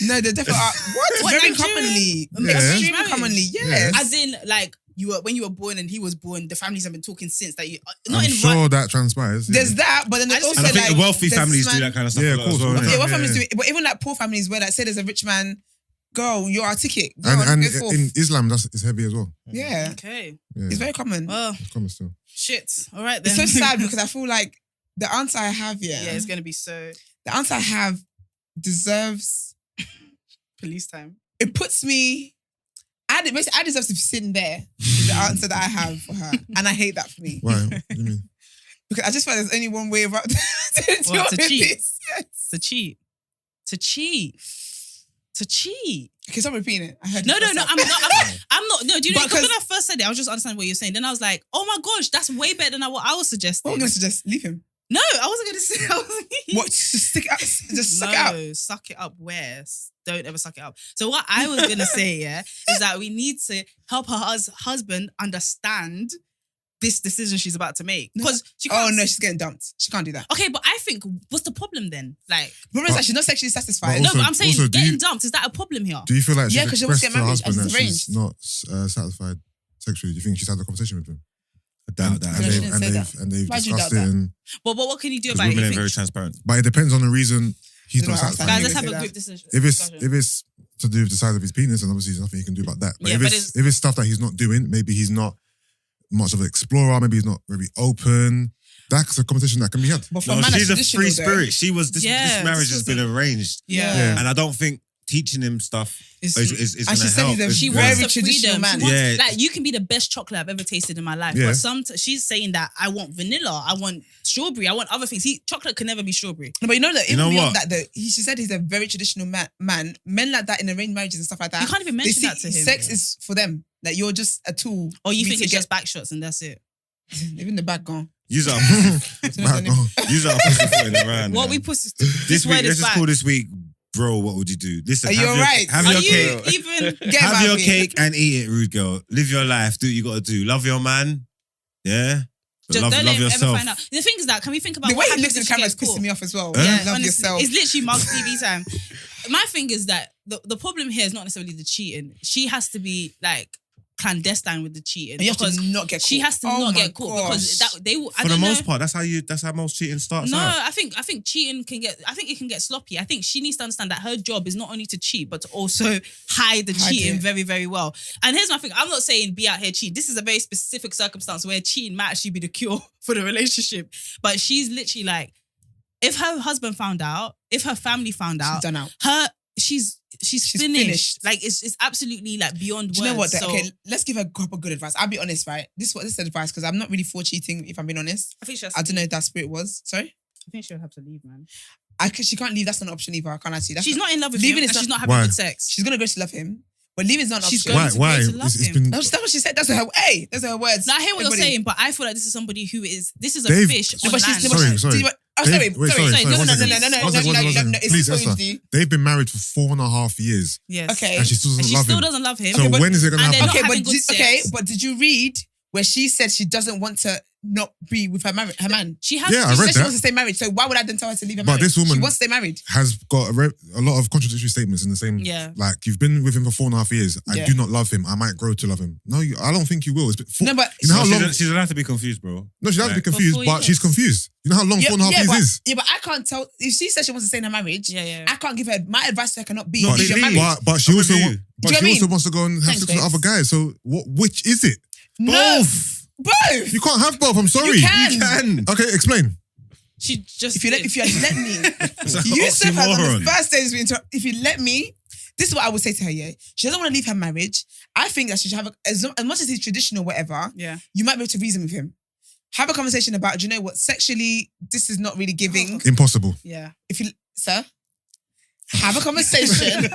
No, they definitely are. What? Very Nigerian? commonly. Yeah. Extremely Marriage? commonly, yes. As in, like when you were born and he was born, the families have been talking since that you. Not I'm in sure that transpires. Yeah. There's that, but then there's I also And I think like the wealthy there's families this do man- that kind of stuff. Yeah, a of lot as course, well, yeah. innit? Yeah, what Yeah. families do it, but even like poor families where like say there's a rich man Girl, you're articulate. Go And on, go forth. in Islam, it's heavy as well. Yeah. Okay. Yeah. It's very common. Well, It's common still. shit. All right then. It's so sad because I feel like the answer I have, Yeah, it's gonna be so the answer I have deserves. police time. It puts me. I deserve to sit there. Is the answer that I have for her, and I hate that for me Why? What do you mean? because I just feel like there's only one way about to deal To with cheat. this. Yes. To cheat. To cheat. To cheat. Okay, stop repeating it. I heard No, you no, first no. up. I'm not. No, do you know? But Because when I first said it, I was just understanding what you're saying. Then I was like, oh my gosh, that's way better than what I was suggesting. What am I going to suggest? Leave him. No, I wasn't going to say. What? Just stick it out. Just suck it No, out. suck it up. Where? Don't ever suck it up. So what I was gonna say, is that we need to help her husband understand this decision she's about to make because she can't. Oh no, she's getting dumped. She can't do that. Okay, but I think what's the problem then? Like, The problem is that she's not sexually satisfied. But no, also- but I'm saying also, do getting you- dumped, is that a problem here? Do you feel like she's Yeah, 'cause she wants to expressed get to her married husband and that it's she's arranged. not satisfied sexually? Do you think she's had a conversation with him? I doubt that. No, she didn't say that. And they've Why'd you discussed doubt it. that? But what can you do Because about it? women You are think- very transparent. But it depends on the reason he's You not know what I'm satisfied. saying? Guys, let's Say have a that. group decision. If it's to do with the size of his penis, then obviously there's nothing he can do about that. But Yeah, if but it's stuff that he's not doing, maybe he's not much of an explorer, maybe he's not very open. That's a conversation that can be had. But for No, a man she's a that's free traditional, though, spirit. She was this Yeah, marriage this has been arranged. Yeah. Yeah. And I don't think teaching him stuff is It's- going and to she said help. he's a She It's- very wants the traditional freedom. man. She wants, Yeah. like, you can be the best chocolate I've ever tasted in my life. Yeah. But she's saying that I want vanilla, I want strawberry, I want other things. Chocolate can never be strawberry. No, but you know that You even know beyond what? that, though, she said he's a very traditional man. Men like that in arranged marriages and stuff like that. You can't even they mention see that to him. sex is for them. Like you're just a tool. Or you for me think to it's get just back shots and that's it. even the back gone. Use our Back on. use our pussyfooting around. What man. we put this week, word let's is just back. call this week, bro. What would you do? Listen, Are you have your, alright? have Are your you cake. even? Get Have out your of here. cake and eat it, rude girl. Live your life. Do what you got to do. Love your man. Yeah. But Just love don't let him yourself. ever find out. The thing is that, can we think about The what way he happens looks in if the camera she is gets caught? pissing me off as well. Huh? Yeah, Love honestly, yourself. it's literally Mark's TV time. My thing is that the problem here is not necessarily the cheating. She has to be like clandestine with the cheating. And you have because to not get caught. she has to Oh not my get caught gosh. because that they will. I For the don't know. most part, that's how most cheating starts No, out. I think cheating can get. I think it can get sloppy. I think she needs to understand that her job is not only to cheat, but to also hide the Hide cheating it. very, very well. And here's my thing: I'm not saying be out here cheat. This is a very specific circumstance where cheating might actually be the cure for the relationship. But she's literally like, if her husband found out, if her family found She's out, done out. she's finished. finished. Like it's absolutely like beyond Do you know what? words. So Okay, let's give her proper good advice. I'll be honest, right? This is advice because I'm not really for cheating. If I'm being honest, I think she has I to don't know leave. if that spirit was. Sorry, I think she'll have to leave, man. she can't leave. That's not an option either. I can't actually. That's She's not in love with leaving him, is and she's not- not having Why? good sex. She's gonna go to love him, but leaving is not an She's option. going Why? to Why? go to love It's him. been. That's what she said. Those are her words. Now I hear what you're Everybody- saying, but I feel like this is somebody who is. This is a Dave- fish No, on but land. she's. No, but Sorry, she- sorry. do you- Oh, sorry, Dave- wait, sorry. sorry, No, one no, no, second. no, no, no, One second, no, one no, second. no, it's Please, not Esther. you. They've been married for 4.5 years, Yes. Okay. and she still And doesn't she love still him. doesn't love him. So but- when is it gonna and they're happen? not Okay, having but good sex. but did you read where she said she doesn't want to not be with her man? She has. Yeah, I She read said she that. wants to stay married. So why would I then tell her to leave her But marriage? this woman- she wants to stay married. Has got a lot of contradictory statements in the same. Yeah. Like you've been with him for 4.5 years. I Yeah. do not love him. I might grow to love him. No, I don't think you will. It's been No, but You know how No, long? she's allowed to be confused, bro. No, she doesn't be Right. confused, For 4 but years. she's confused. You know how long 4.5 years but, is? yeah, but I can't tell if she says she wants to stay in her marriage. Yeah. I can't give her my advice to her cannot be No, leave your leave. marriage. But she I'm also with wa- you. Do you but know she what I also mean? wants to go and have Thanks, sex with babes. other guys. So which is it? No, both. You can't have both. I'm sorry. You can. You can. Okay, explain. She just. If you had let me, It's an Yusuf has on oxymoron. the first days. If you let me, this is what I would say to her. Yeah, she doesn't want to leave her marriage. I think that she should have as much as he's traditional, whatever. Yeah. You might be able to reason with him. Have a conversation about. Do you know what? Sexually, this is not really giving. Impossible. Yeah. If you, sir, have a conversation.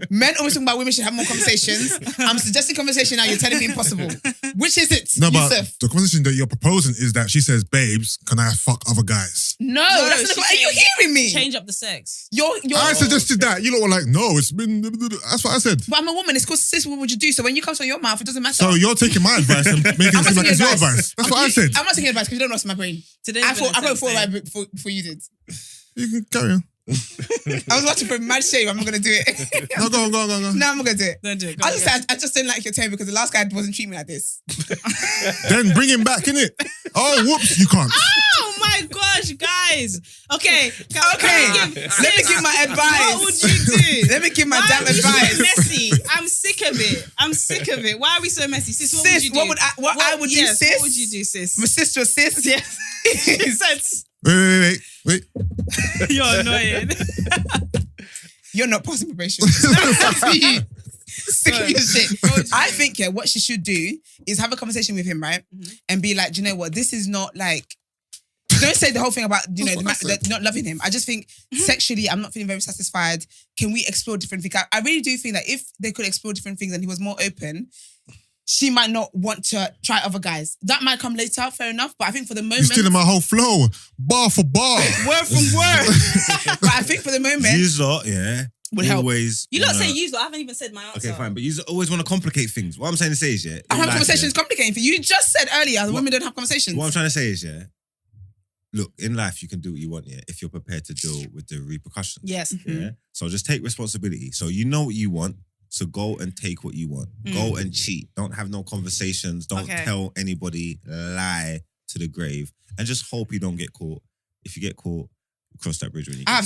Men always talking about women should have more conversations. I'm suggesting conversation now. You're telling me impossible. Which is it, No, but Yusuf? the conversation that you're proposing is that she says, "Babes, can I fuck other guys?" No, No, that's not. she's Are you saying hearing me? Change up the sex. You're. I suggested that. You lot were like, "No, it's been." That's what I said. But I'm a woman. It's called sis. What would you do? So when you come from your mouth, it doesn't matter. So you're taking my advice and making it I'm seem not like it's taking your advice. advice. That's what I said. I'm not taking advice because you don't know what's in my brain. Today's I been thought intense for day. right before you did. You can carry on. I was watching for mad shame. I'm not gonna do it. No, go on. No, I'm not gonna do it. Don't do it. I just said I just didn't like your tone because the last guy wasn't treating me like this. Then bring him back, innit? Oh, whoops, you can't. Oh my gosh, guys. Guys, okay. Let me give my advice. What would you do? Let me give my damn Why are we advice. so messy? I'm sick of it. Why are we so messy? Sis, what would you do? I would do, sis? What would you do, sis? My sister, sis. Yes. Sense. Wait. You're annoying. You're not passing probation. Sick of your shit. I think, what she should do is have a conversation with him, right? And be like, do you know what? This is not like... Don't say the whole thing about, not loving him. I just think sexually, I'm not feeling very satisfied. Can we explore different things? I really do think that if they could explore different things and he was more open, she might not want to try other guys. That might come later, fair enough. But I think for the moment... You're stealing my whole flow. Bar for bar. Word from word. But I think for the moment... You lot, would help. Always... You lot say use, but I haven't even said my answer. Okay, fine. But you always want to complicate things. What I'm saying to say is, I have conversations complicating for you. You just said earlier, women don't have conversations. What I'm trying to say is, look, in life, you can do what you want, if you're prepared to deal with the repercussions. Yes. Yeah? So just take responsibility. So you know what you want, so go and take what you want. Go and cheat. Don't have no conversations. Don't tell anybody, lie to the grave. And just hope you don't get caught. If you get caught, cross that bridge when you get I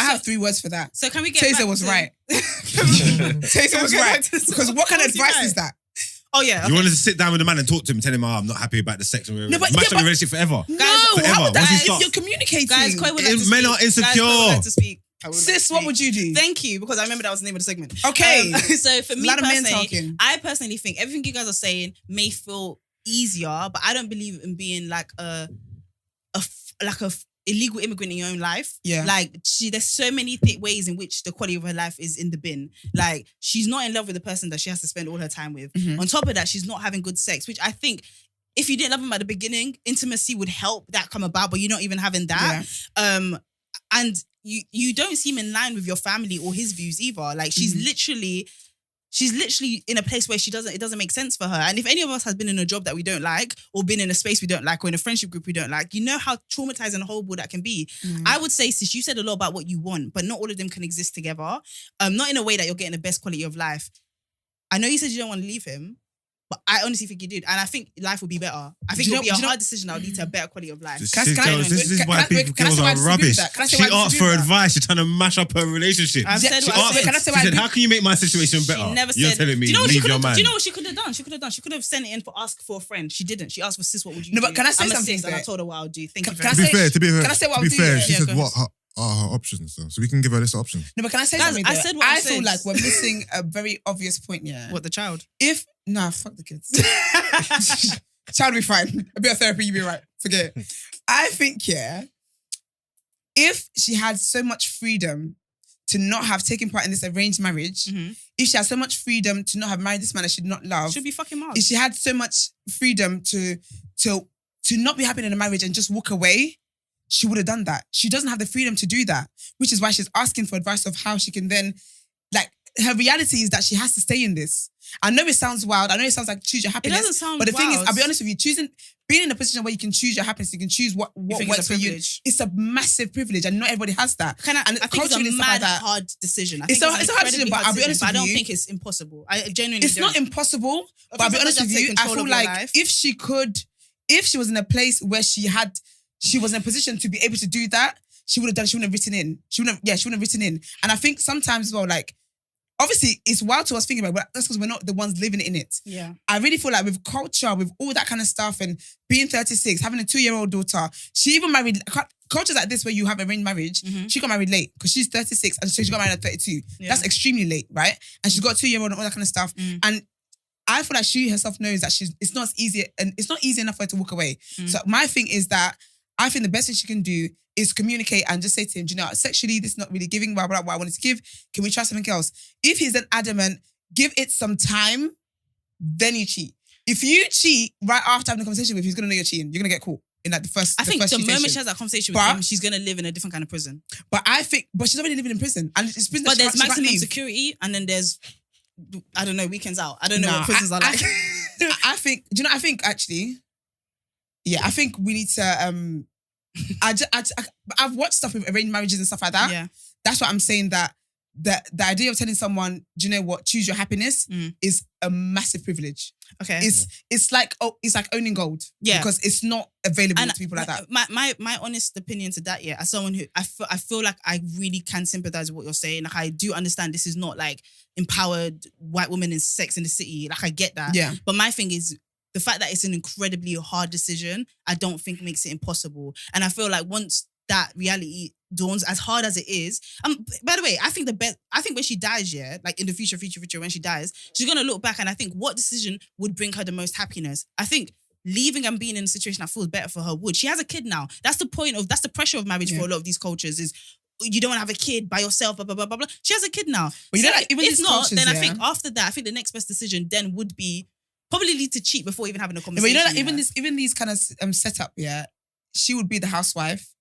have 3 words for that. So can we get Taser was right. Taser was right. Because what kind of advice is that? Oh yeah. You wanted to sit down with a man and talk to him, tell him, I'm not happy about the sex. No, but relationship forever. No, forever. how would that, Once you're communicating. Guys, Koi would like to Men speak. are insecure. Guys, Koi would like to speak. Sis, what would you do? Thank you, because I remember that was the name of the segment. Okay. So for me lot of men personally, talking. I personally think everything you guys are saying may feel easier, but I don't believe in being like a illegal immigrant in your own life. Yeah. Like there's so many ways in which the quality of her life is in the bin. Like she's not in love with the person that she has to spend all her time with. On top of that, she's not having good sex, which I think if you didn't love him at the beginning, intimacy would help that come about, but you're not even having that. Yeah. And you don't seem in line with your family or his views either. Like she's literally in a place where it doesn't make sense for her. And if any of us has been in a job that we don't like, or been in a space we don't like, or in a friendship group we don't like, you know how traumatizing and horrible that can be. I would say, sis, you said a lot about what you want, but not all of them can exist together. Not in a way that you're getting the best quality of life. I know you said you don't want to leave him, but I honestly think you did. And I think life would be better. I think it would be a hard decision that would lead to a better quality of life. This is why girls are rubbish. She asked for advice. She's trying to mash up her relationship. She said, how can you make my situation better? She never You're said, telling me, leave your man. Do you know what she could have done? She could have sent it in for ask for a friend. She didn't. She asked for sis, what would you do? No, but can I say something? And I told her what I'll do. Thank you very much. To be fair, she said what are her options though. So we can give her this option. No, but can I say something? I feel like we're missing a very obvious point here. What, the child? Fuck the kids. Child will be fine. A bit of therapy, you'll be right. Forget it. I think, if she had so much freedom to not have taken part in this arranged marriage, if she had so much freedom to not have married this man that she did not love, she'd be fucking mad. If she had so much freedom to not be happy in a marriage and just walk away, she would have done that. She doesn't have the freedom to do that, which is why she's asking for advice of how she can then, like, her reality is that she has to stay in this. I know it sounds wild. I know it sounds like choose your happiness. It doesn't sound But the thing is, wild. I'll be honest with you, being in a position where you can choose your happiness, you can choose what works for you. It's a massive privilege, and not everybody has that. I think it's a mad hard decision. It's a hard decision, but I'll be honest with you. I don't think it's impossible. I genuinely It's not impossible, but I'll be honest with you. I feel like if she was in a place where she was in a position to be able to do that, she would have done. She wouldn't have written in. She wouldn't have written in. And I think sometimes as well, like, obviously it's wild to us thinking about it, but that's because we're not the ones living in it. Yeah. I really feel like with culture, with all that kind of stuff, and being 36, having a 2-year-old daughter, she even married. Cultures like this where you have arranged marriage, she got married late because she's 36 and so she got married at 32. Yeah. That's extremely late, right? And she's got a 2-year-old and all that kind of stuff. And I feel like she herself knows that it's not easy, and it's not easy enough for her to walk away. So my thing is that I think the best thing she can do is communicate and just say to him, do you know, sexually, this is not really giving what I wanted to give. Can we try something else? If he's then adamant, give it some time, then you cheat. If you cheat right after having a conversation with him, he's going to know you're cheating. You're going to get caught in like the first. I think the cheatation. moment she has that conversation with him, she's going to live in a different kind of prison. But she's already living in prison. And it's prison. But there's maximum security, and then there's, I don't know, weekends out. I don't know what prisons are like. I think actually, I think we need to, I've watched stuff with arranged marriages and stuff like that. Yeah. That's what I'm saying, that the idea of telling someone, do you know what, choose your happiness is a massive privilege. Okay. It's like owning gold. Yeah. Because it's not available to people like that. My honest opinion to that, as someone who I feel like I really can sympathize with what you're saying. Like I do understand this is not like empowered white women in Sex in the City. Like I get that. Yeah. But my thing is the fact that it's an incredibly hard decision, I don't think makes it impossible. And I feel like once that reality dawns, as hard as it is. By the way, I think when she dies, like in the future, when she dies, she's gonna look back and I think what decision would bring her the most happiness. I think leaving and being in a situation that feels better for her would. She has a kid now. That's the pressure of marriage for a lot of these cultures is you don't want to have a kid by yourself, blah, blah, blah, blah, blah. She has a kid now. But you know, like, even if these not, cultures, then I think after that, I think the next best decision then would be probably lead to cheat before even having a conversation. But you know, like, even these kind of setup, she would be the housewife.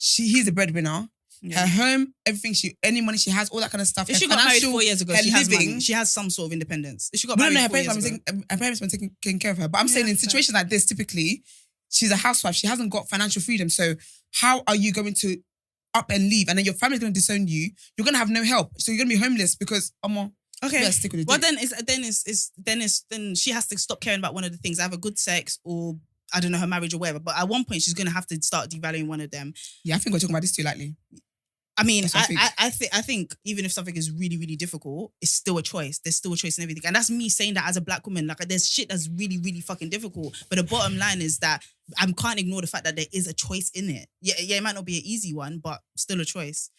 He's the breadwinner. Yeah. Her home, everything any money she has, all that kind of stuff. If she got married 4 years ago, she has living, money. She has some sort of independence. If she got no, married her 4 years ago. parents been taking care of her. But I'm saying in situations like this, typically, she's a housewife. She hasn't got financial freedom. So how are you going to up and leave? And then your family's going to disown you. You're going to have no help. So you're going to be homeless because okay. Stick with it. Well, then she has to stop caring about one of the things, either good sex or I don't know, her marriage or whatever. But at one point, she's going to have to start devaluing one of them. Yeah, I think we're talking about this too lightly. I mean, I think even if something is really, really difficult, it's still a choice. There's still a choice in everything. And that's me saying that as a black woman. Like, there's shit that's really, really fucking difficult. But the bottom line is that I can't ignore the fact that there is a choice in it. Yeah, it might not be an easy one, but still a choice.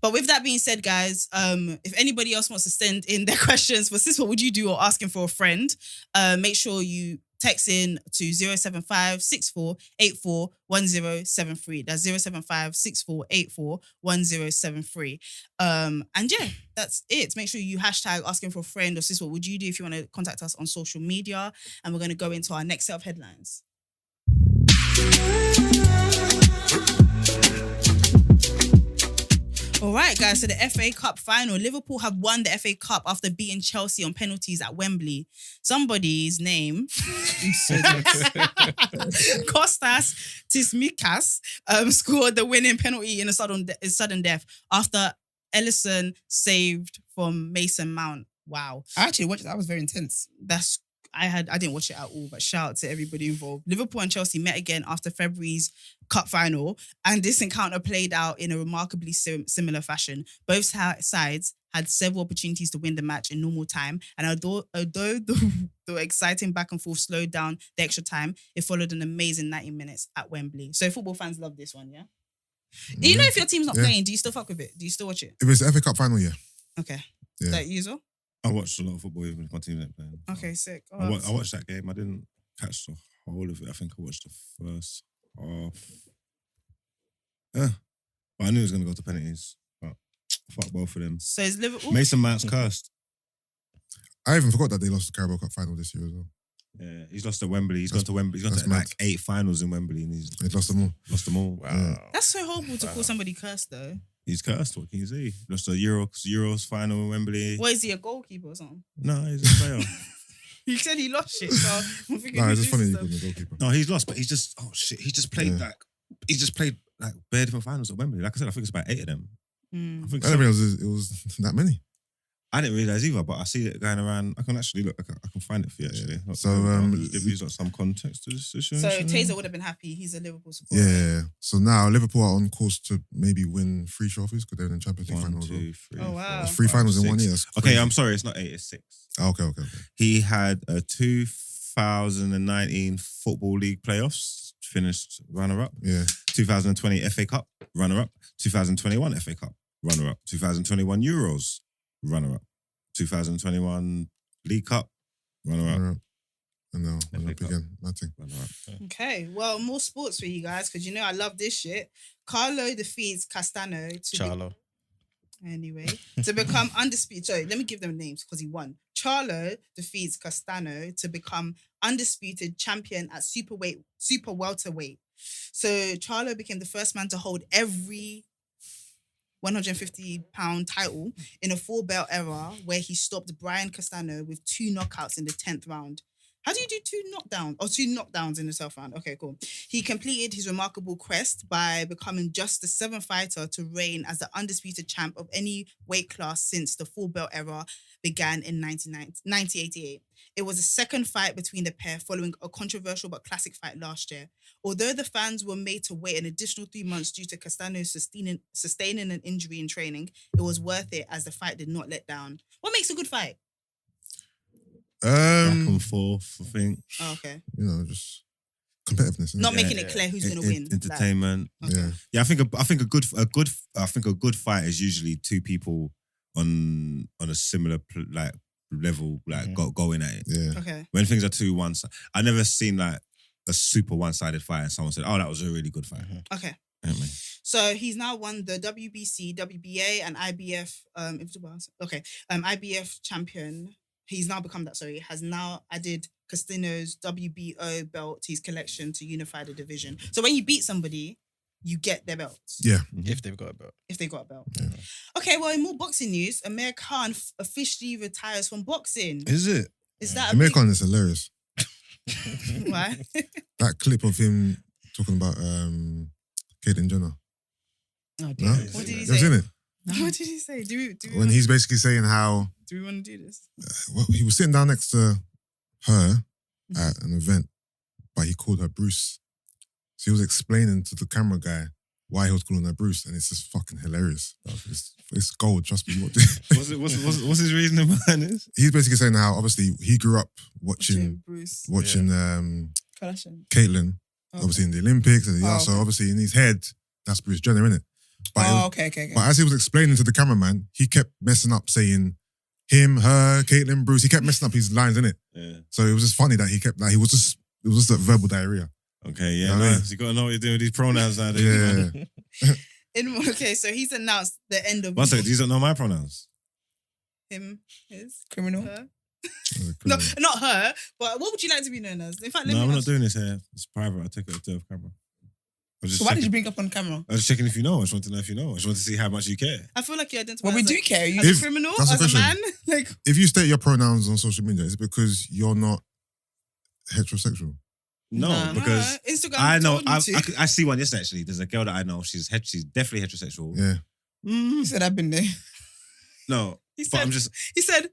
But with that being said, guys, if anybody else wants to send in their questions for sis, what would you do, or asking for a friend, make sure you text in to 075 64 84 1073. That's 075 64 84 1073. And yeah, that's it. Make sure you hashtag asking for a friend, or sis, what would you do, if you want to contact us on social media. And we're going to go into our next set of headlines. All right, guys, so the FA Cup final. Liverpool have won the FA Cup after beating Chelsea on penalties at Wembley. Somebody's name, Kostas Tsimikas, scored the winning penalty in a sudden death after Ellison saved from Mason Mount. Wow. I actually watched it. That was very intense. I didn't watch it at all, but shout out to everybody involved. Liverpool and Chelsea met again after February's cup final, and this encounter played out in a remarkably similar fashion. Both sides had several opportunities to win the match in normal time, and although the exciting back and forth slowed down the extra time, it followed an amazing 90 minutes at Wembley. So football fans love this one, yeah? You know, if your team's not playing, do you still fuck with it? Do you still watch it? If it's the FA Cup final, yeah. Okay. Yeah. Like you as well? I watched a lot of football even if my team ain't playing. Okay, sick. I watched that game. I didn't catch the whole of it. I think I watched the first half. Yeah. But I knew it was going to go to penalties. But fuck both of them. So is Liverpool? Mason Mount's cursed. I even forgot that they lost the Carabao Cup final this year as well. Yeah, he's lost at Wembley. He's gone to Wembley. He's gone to like 8 finals in Wembley, and he's lost them all. Lost them all. Wow. Yeah. That's so horrible to call somebody cursed, though. He's cursed. What can you say? Lost the Euros final in Wembley. What, is he a goalkeeper or something? No, he's a player. He said he lost shit. So I'm thinking No, it's just funny you called him a goalkeeper. No, he's lost, but he's just he just played bare different finals at Wembley. Like I said, I think it's about 8 of them. I think I didn't realize it was that many. I didn't realise either, but I see it going around. I can actually look. I can find it for you actually. Yeah. So give you some context to this situation. So Taser would have been happy. He's a Liverpool supporter. Yeah. So now Liverpool are on course to maybe win 3 trophies because they're in the Champions League 1, final. 2, 3, Oh, wow. It's 3 finals in 1 year. That's Okay, crazy. I'm sorry, it's not 8, it's 6. Oh, okay. He had a 2019 Football League playoffs, finished runner-up. Yeah. 2020 FA Cup, runner-up. 2021 FA Cup, runner-up. 2021 Euros, runner-up. 2021 League Cup, runner-up. And now FA runner-up Cup. again. Mad thing. Runner-up. Okay, well, more sports for you guys, because you know I love this shit. Charlo defeats Castano to become undisputed. Sorry, let me give them names because he won. Charlo defeats Castano to become undisputed champion at super welterweight. So Charlo became the first man to hold every 150-pound title in a 4-belt era, where he stopped Brian Castano with 2 knockouts in the 10th round. How do you do two knockdowns in the 12th round? Okay, cool. He completed his remarkable quest by becoming just the 7th fighter to reign as the undisputed champ of any weight class since the full belt era began in 1988. It was the second fight between the pair following a controversial but classic fight last year. Although the fans were made to wait an additional 3 months due to Castano sustaining an injury in training, it was worth it as the fight did not let down. What makes a good fight? Back and forth, I think. Oh, okay. You know, just competitiveness. Not making it clear who's going to win. Entertainment. Like, okay. Yeah. I think a good fight is usually two people on a similar level, going at it. Yeah. Okay. When things are too one-sided, I've never seen like a super one-sided fight and someone said, "Oh, that was a really good fight." Okay. You know what I mean? So he's now won the WBC, WBA, and IBF. IBF champion. He's now become that. Sorry, has now added Castano's WBO belt to his collection to unify the division. So when you beat somebody, you get their belts. Yeah. If they've got a belt. If they got a belt. Yeah. Okay, well, in more boxing news, Amir Khan officially retires from boxing. Is it? Is that a Amir big... Khan is hilarious. Why? That clip of him talking about Payton Gendron. Oh, dear. No? What did he You say? ever seen it? What did he say? Do we When he's basically saying how do we want to do this? well, he was sitting down next to her at an event, but he called her Bruce. So he was explaining to the camera guy why he was calling her Bruce, and it's just fucking hilarious. It's gold, trust me. What's his reasoning behind this? He's basically saying how obviously he grew up watching Bruce. Kardashian. Caitlyn, obviously in the Olympics, and Oh, so okay. obviously in his head, that's Bruce Jenner, innit? But, Okay. but as he was explaining to the cameraman, he kept messing up saying him, her, Caitlyn, Bruce. He kept messing up his lines, innit? Yeah. So it was just funny that he kept it was just a verbal diarrhea. Okay, yeah, You know what I mean? nice. You got to know what you're doing with these pronouns nowadays. Yeah. Okay, so he's announced the end of One second, these don't know my pronouns. him, his, Criminal. her. No, not her. But what would you like to be known as? In fact, let No, me I'm not ask- doing this here. It's private. I'll take it to the camera. So why did you bring it up on camera? I was checking if you know. I just want to know if you know. I just want to see how much you care. I feel like you identify Well, we as do a, care. You, as If- a criminal, that's the as a question. man. Like, If you state your pronouns on social media, is it because you're not heterosexual? No, Nah. because Instagram I know. told you to. I see one yesterday, actually. There's a girl that I know. She's definitely heterosexual. Yeah. you said I've been there. No, He but said, I'm just... he said,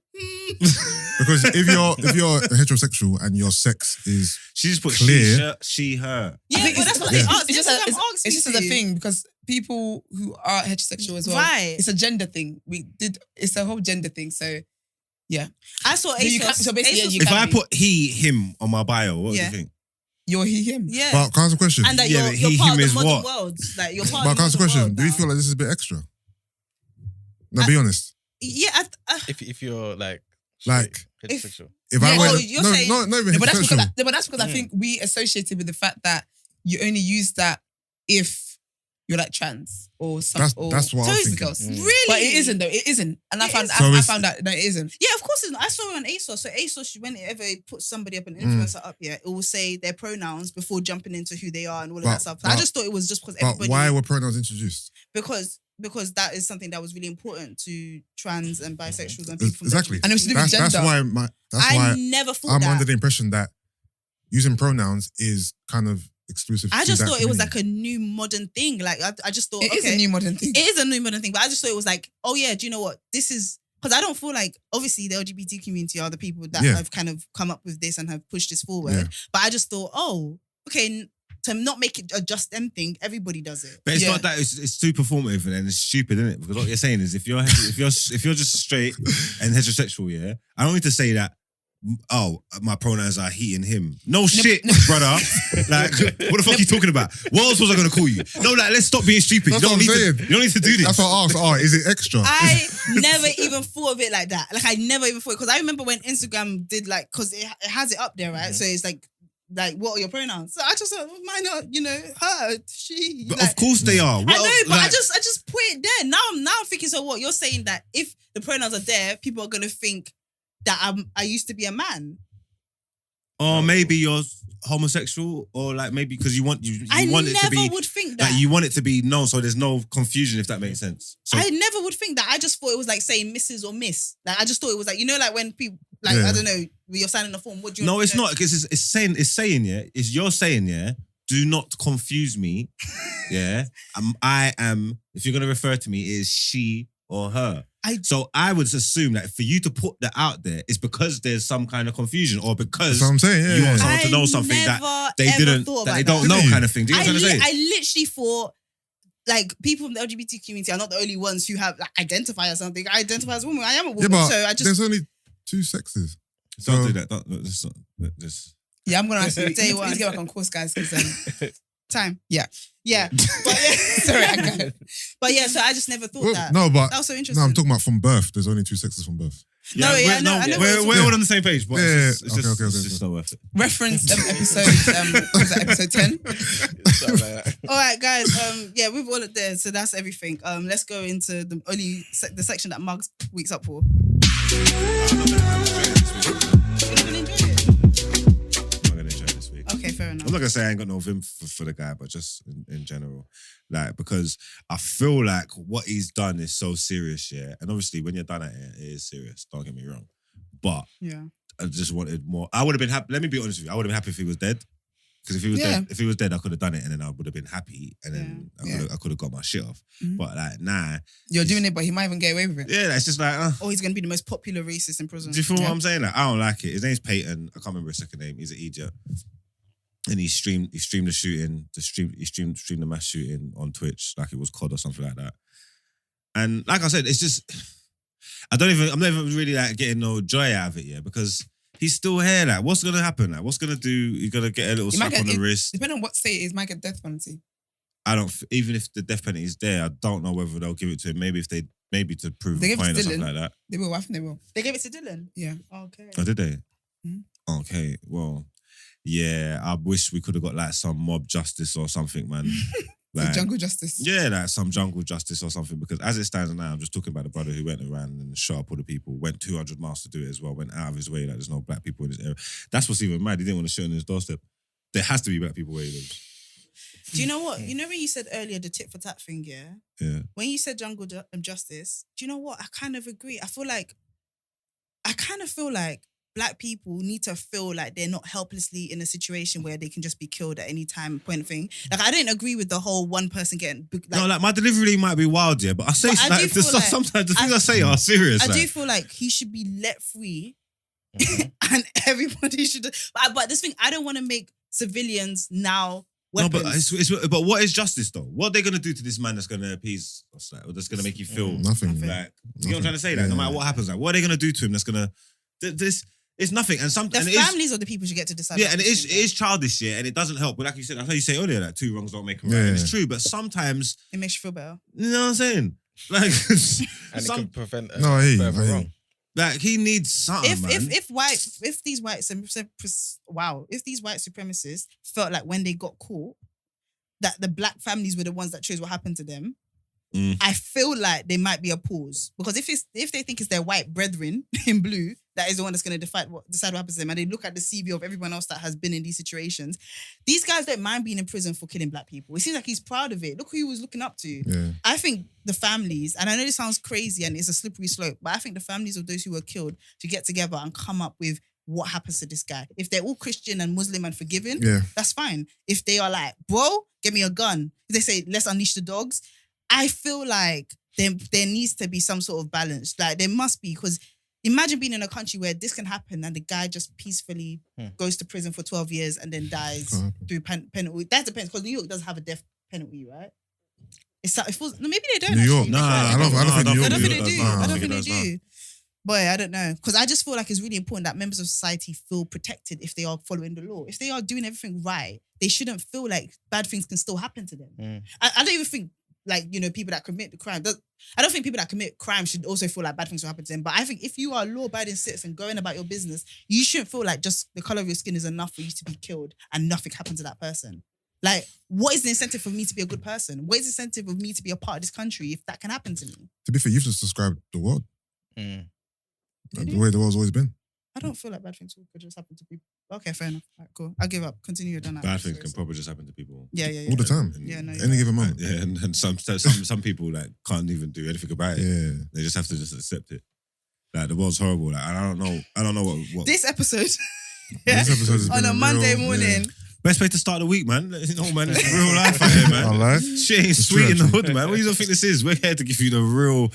Because if you're heterosexual and your sex is She just put Clear. she, her. yeah, I think but that's what yeah. they asked. It's just Instagram a, asked it's just me a to. thing because people who are heterosexual as well, Right. it's a gender thing. It's a whole gender thing. So I saw So you can't- ASOS. so basically, yeah, ASOS- you If can I be. put he/him on my bio, what Yeah. do you think? you're he, him. yeah. But can I ask a question? And that Yeah, you're, but you're he, part him of is the modern what? world. Like, you're part But of can I the ask a modern question? world Do you now. feel like this is a bit extra? No, be honest. Yeah, If you're like Like, straight, heterosexual. If Yeah, I went, you're no, saying- not even No, but that's heterosexual. because I think we associated with the fact that you only use that if you're like trans or something. That's what I was something thinking. else. really? But it isn't though. It isn't. And I It found is. So I it's- found out no, it isn't. Yeah, of course it's not. I saw it on ASOS. So ASOS, whenever it puts somebody up, an Mm. influencer up, it will say their pronouns before jumping into who they are and all of But- that stuff. I but- just thought it was just because But everybody... why were pronouns introduced? Because that is something that was really important to trans and bisexuals and people from Exactly. the And it was to do with That's gender. why I why never thought I'm that. under the impression that using pronouns is kind of exclusive. I to just that thought it was community. like a new modern thing. Like, I just thought, It is okay, a new modern thing. it is a new modern thing, but I just thought it was like, oh yeah, do you know what? This is... Because I don't feel like, obviously, the LGBT community are the people that Yeah. have kind of come up with this and have pushed this forward. Yeah. But I just thought, oh, okay, to not make it a just them thing, everybody does it. But it's Yeah. not that. It's too performative and it's stupid, isn't it? Because what you're saying is if you're just straight and heterosexual, yeah, I don't need to say that. Oh, my pronouns are he and him. No shit, brother. Like, what the fuck are you talking about? What else was I gonna call you? No, like, let's stop being stupid. That's You don't what I'm need to. saying. You don't need to do this. That's what I asked. Oh, is it extra? I never even thought of it like that. Like, I never even thought, because I remember when Instagram did like, because it has it up there, right? So it's like, what are your pronouns? So I just thought, mine are, her, she. But like, of course they are. I What know, else- but I like- just put it there. Now I'm thinking, so what? You're saying that if the pronouns are there, people are gonna think that I used to be a man. Or maybe you're homosexual, or like maybe because you want I want it to never be would think that. like you want it to be known, so there's no confusion, if that makes sense. So I never would think that. I just thought it was like saying Mrs. or Miss. Like, I just thought it was like, like when people, like, Yeah. I don't know, you're signing the form. What do you? No, it's not because it's saying you're saying do not confuse me. Yeah, I am. If you're gonna refer to me, it is she or her. So I would assume that for you to put that out there is because there's some kind of confusion or because that's what I'm saying, you want someone to know something that they didn't, that they don't know, kind of thing. Do you know what I'm saying? I literally thought like people from the LGBT community are not the only ones who have like identify as something. I identify as a woman. I am a woman, but so I just there's only 2 sexes. Don't do that. Just. Yeah, I'm gonna ask you. Day one. Please get back on course, guys. Time. Yeah. But, Sorry, I got it. But yeah, so I just never thought that. No, but that was so interesting. No, I'm talking about from birth. There's only 2 sexes from birth. I know we're all on the same page, but it's okay. just not worth it. Reference episode. Was that episode 10? All right, guys. We've all it there, so that's everything. Let's go into the section that Mugs weeks up for. Okay, fair enough. I'm not gonna say I ain't got no vim for the guy, but just in general, like because I feel like what he's done is so serious, yeah. And obviously, when you're done at it, it is serious. Don't get me wrong, but I just wanted more. I would have been happy. Let me be honest with you. I would have been happy if he was dead. Because if he was dead, I could have done it, and then I would have been happy, and then I could have got my shit off. Mm-hmm. But like, nah, you're doing it, but he might even get away with it. Yeah, that's just like, or he's gonna be the most popular racist in prison. Do you feel what I'm saying? Like, I don't like it. His name's Payton. I can't remember his second name. He's an idiot. And he streamed the shooting. He streamed the mass shooting on Twitch like it was COD or something like that. And like I said, it's just I'm never really like getting no joy out of it, yeah, because he's still here. Like, what's gonna happen? Like, what's gonna do? You're gonna get a little slap on the wrist. Depending on what state it is, might get death penalty. Even if the death penalty is there, I don't know whether they'll give it to him. Maybe to prove a point or something like that. They will. I think they will. They gave it to Dylan. Yeah. Okay. Oh, did they? Mm-hmm. Okay. Well, yeah. I wish we could have got like some mob justice or something, man. Like, jungle justice. Yeah, like some jungle justice or something. Because as it stands now, I'm just talking about the brother who went around and shot up all the people, went 200 miles to do it as well, went out of his way, like there's no black people in his area. That's what's even mad. He didn't want to shoot on his doorstep. There has to be black people where he lives. Do you know what? You know when you said earlier the tit for tat thing, yeah? Yeah. When you said jungle justice, do you know what? I kind of agree. I kind of feel like black people need to feel like they're not helplessly in a situation where they can just be killed at any time, point thing. Like, I didn't agree with the whole one person getting... no, like, my delivery might be wild, yeah, but I say, sometimes the things I say are serious. I do feel like he should be let free and everybody should... But this thing, I don't want to make civilians now weapons. No, but what is justice, though? What are they going to do to this man that's going to appease us, like, or that's going to make you feel... Nothing. Like, you know what I'm trying to say? Like, no matter what happens, like, what are they going to do to him that's going to... It's nothing, and families of the people should get to decide. Yeah, and it is childish, yeah, and it doesn't help. But like you said, I heard you say earlier, like 2 wrongs don't make a right, and it's true. But sometimes it makes you feel better. You know what I'm saying? Like, and it can prevent further wrong. Like, he needs something. If these white supremacists felt like when they got caught that the black families were the ones that chose what happened to them, I feel like there might be a pause, because if they think it's their white brethren in blue that is the one that's going to decide what happens to them, and they look at the CV of everyone else that has been in these situations, these guys don't mind being in prison for killing black people. It seems like he's proud of it. Look who he was looking up to. Yeah. I think the families, and I know this sounds crazy and it's a slippery slope, but I think the families of those who were killed should get together and come up with what happens to this guy. If they're all Christian and Muslim and forgiving, that's fine. If they are like, bro, get me a gun. If they say, let's unleash the dogs, I feel like there needs to be some sort of balance. Like, there must be, because imagine being in a country where this can happen and the guy just peacefully goes to prison for 12 years and then dies through penalty. That depends, because New York does have a death penalty, right? Maybe they don't. New York, I don't think they do. Boy, I don't know. Because I just feel like it's really important that members of society feel protected if they are following the law. If they are doing everything right, they shouldn't feel like bad things can still happen to them. I don't even think, like, you know, people that commit the crime. I don't think people that commit crime should also feel like bad things will happen to them. But I think if you are a law-abiding citizen going about your business, you shouldn't feel like just the colour of your skin is enough for you to be killed and nothing happened to that person. Like, what is the incentive for me to be a good person? What is the incentive of me to be a part of this country if that can happen to me? To be fair, you've just described the world. The way the world's always been. I don't feel like bad things could just happen to people. Okay, fair enough. All right, cool. I'll give up. Continue your done. Bad things can probably just happen to people. Yeah. All the time. Any given moment. Yeah, and some people like can't even do anything about it. Yeah. They just have to just accept it. Like the world's horrible. Like I don't know what. This episode. This episode has on been a Monday real, morning. Best way to start the week, man. No, man, it's real life out here, man. All right. Shit ain't sweet in the hood, man. What do you think this is? We're here to give you the real,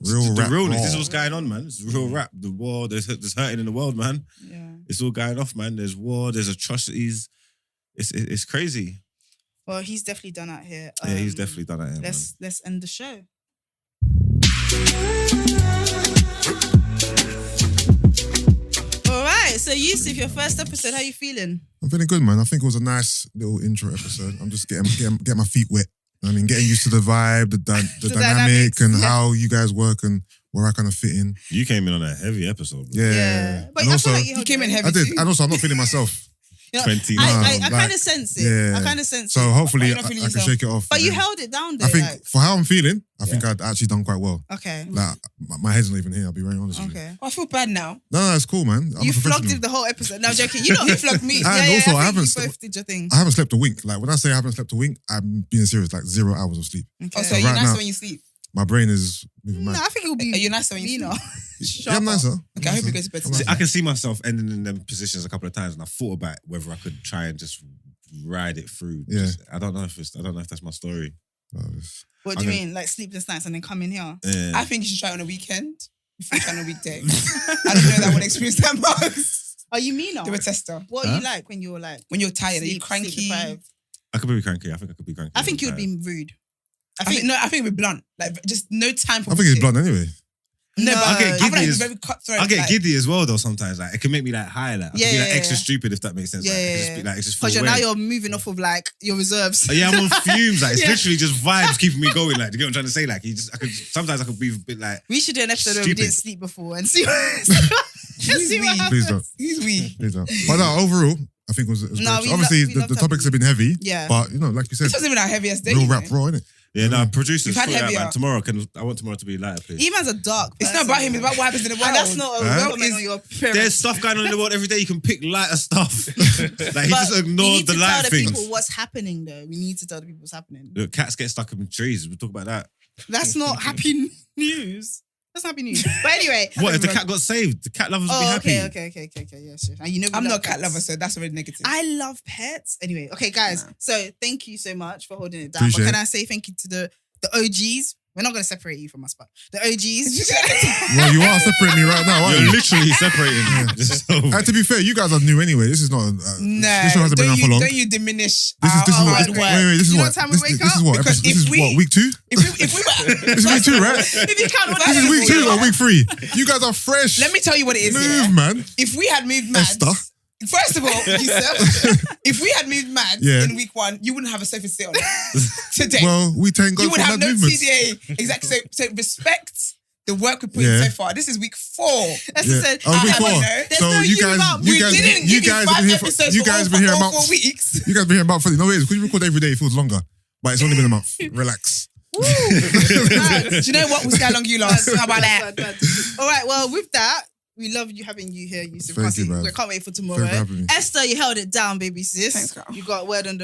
Real the rap realness. raw. This is what's going on, man. It's real rap. The war, there's hurting in the world, man. Yeah. It's all going off, man. There's war, there's atrocities. It's crazy. Well, he's definitely done out here. Yeah, he's definitely done that here, man. Let's end the show. All right. So Yusuf, your first episode, how you feeling? I'm feeling good, man. I think it was a nice little intro episode. I'm just getting my feet wet. I mean, getting used to the vibe, the The dynamic, dynamics, and yeah. how you guys work and where I kind of fit in. You came in on a heavy episode. Bro. Yeah. But And I also, feel like You came in heavy I did. too. And also, I'm not feeling myself. You know, 20. I Like, kind of sense it. yeah. I kind of sense So it. hopefully Why you I not feeling can yourself? shake it off. But you And held it down though. I think like, for how I'm feeling, I think I'd actually done quite well. okay. Like my head's not even here. I'll be very honest with you. Okay. I feel bad now. No, it's cool, man. I'm You a flogged professional. him the whole episode. No, I'm joking. You know, he flogged me. And also, I think haven't you both did your thing. I haven't slept a wink. Like when I say I haven't slept a wink, I'm being serious. Like 0 hours of sleep. Okay. Oh, so Right you're nicer now- when you sleep. My brain is moving No, mad. I think it will be. Are you nicer when you meaner. sleep? Yeah, I'm nicer. Okay, I hope you go to bed I'm tonight. I can see myself ending in them positions a couple of times, and I thought about whether I could try and just ride it through. Yeah. I don't know if that's my story. What do you Okay. mean? Like sleepless nights and then come in here? Yeah. I think you should try it on a weekend before you try it on a weekday. I don't know that one experience that much. Are you meaner? Do a tester. What are you like when you're like When you're tired, are you sleep cranky? deprived? I could be cranky. I think I could be cranky. I think you would be rude. I think we're blunt. Like just no time for I think it's bullshit. blunt anyway. No, No, but I get I feel like giddy it's as- very cutthroat. I get like, giddy as well though sometimes. Like it can make me like high. Like I Yeah, can be like yeah, extra yeah. stupid if that makes sense. Yeah, like, it yeah, can just be yeah. like it's just Because full now weight. you're moving off of like your reserves. Yeah, I'm on fumes. Like it's Yeah. literally just vibes keeping me going. Like, do you get what I'm trying to say? Like, sometimes I could be a bit like, We should do an episode where we Stupid. didn't sleep before and see He's see what weak. happens. Please don't. He's weak. Please don't. But no, overall, I think it was great. No, we Obviously, we the loved topics having have been heavy. Yeah. But, you know, like you said, This wasn't even our heaviest day. real you know? rap raw, innit? yeah, no, producers. We've had sort it out, heavier. man. Tomorrow, I want tomorrow to be lighter, please. Eman's a dark It's person. not about him, it's about what happens in the world. And that's not a Huh? comment on your appearance. There's stuff going on in the world every day. You can pick lighter stuff. Like he But just we ignored need the to light tell the things. people what's happening though. We need to tell the people what's happening. Look, cats get stuck up in trees. We'll talk about that. That's not happy news. That's not happy news. But anyway. What if the cat got saved? The cat lovers will be Oh, happy. okay. Yes. And you know we I'm love not a cat pets. lover, so that's already negative. I love pets. Anyway, okay, guys. Nah. So thank you so much for holding it down. Appreciate But can it. I say thank you to the OGs? We're not going to separate you from us, but the OGs. Well, you are separating me right now, aren't You're you? literally separating. So, And to be fair, you guys are new anyway. This is not. No, this show hasn't been on for long. don't you diminish This is our what. hard work. Wait. This is You know what. what time we This wake this is up? what. Because This is if we- what week 2. If we were, This is week 2, right? If you count all This is week 2 or week 3. You guys are fresh. let me tell you what it is. move, Yeah? man. If we had moved mad, Esther. first of all, Yusuf, if we had moved mad Yeah. in week 1, you wouldn't have a sofa to sit on today. Well, we thank God you for would have mad no movements. TDA. Exactly. So respect the work we put Yeah. in so far. This is week 4. That's Yeah. said, Oh, week I 4. don't know. There's So no you you guys, about you we guys, didn't you give you guys 5 been here. episodes You for guys all- been here for a all month. 4 weeks. You guys been here about 40. No, it is because you record every day. It feels longer, but it's only been a month. Relax. Woo. Do you know what? We'll see how long you last. How about that? All right, well, with that, we love you having you here, Yusuf. Thank you, man. We can't wait for tomorrow. Thank you for having me. Esther, you held it down, baby sis. Thanks, girl. You got word on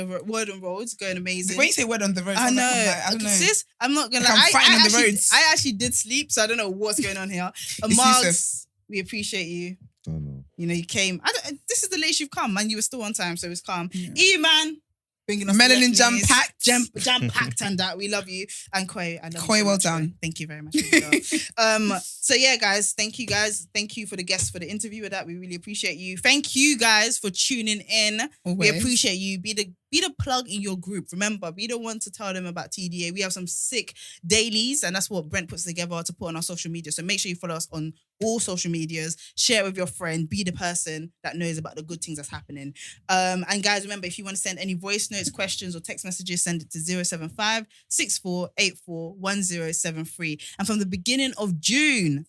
roads, going amazing. When you say word on the road, I know. I don't know. Sis, I'm not gonna Like lie. I'm fighting on the actually, roads. I actually did sleep, so I don't know what's going on here. It's Margs, Yusuf. we appreciate you. don't know. You know, you came. This is the latest you've come, man. You were still on time, so it was calm. Yeah. E-man, bringing us Melanin the jam news. packed. Jam packed and that. We love you. And Koi, I love Koi, you so well much, done. Koi. Thank you very much. So yeah, guys. Thank you for the guests for the interview with that. We really appreciate you. Thank you guys for tuning in. Always. We appreciate you. Be the plug in your group. Remember, be the one to tell them about TDA. We have some sick dailies, and that's what Brent puts together to put on our social media. So make sure you follow us on all social medias. Share it with your friend. Be the person that knows about the good things that's happening. And guys, remember, if you want to send any voice notes, questions, or text messages, send it to 075-6484-1073. And from the beginning of June,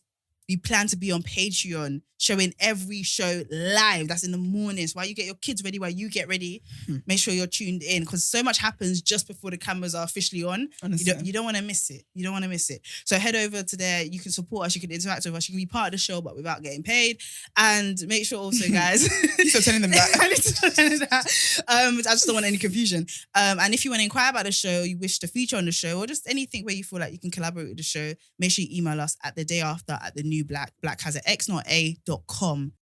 we plan to be on Patreon, showing every show live. That's in the mornings. While you get your kids ready, while you get ready, make sure you're tuned in, because so much happens just before the cameras are officially on. Honestly. You don't want to miss it. You don't want to miss it. So head over to there. You can support us. You can interact with us. You can be part of the show, but without getting paid. And make sure also, guys. Stop telling them that. I need to tell them that. I just don't want any confusion. And if you want to inquire about the show, you wish to feature on the show, or just anything where you feel like you can collaborate with the show, make sure you email us at thedayafter@thenewblxck.com. new black. Black has an X, not A.com.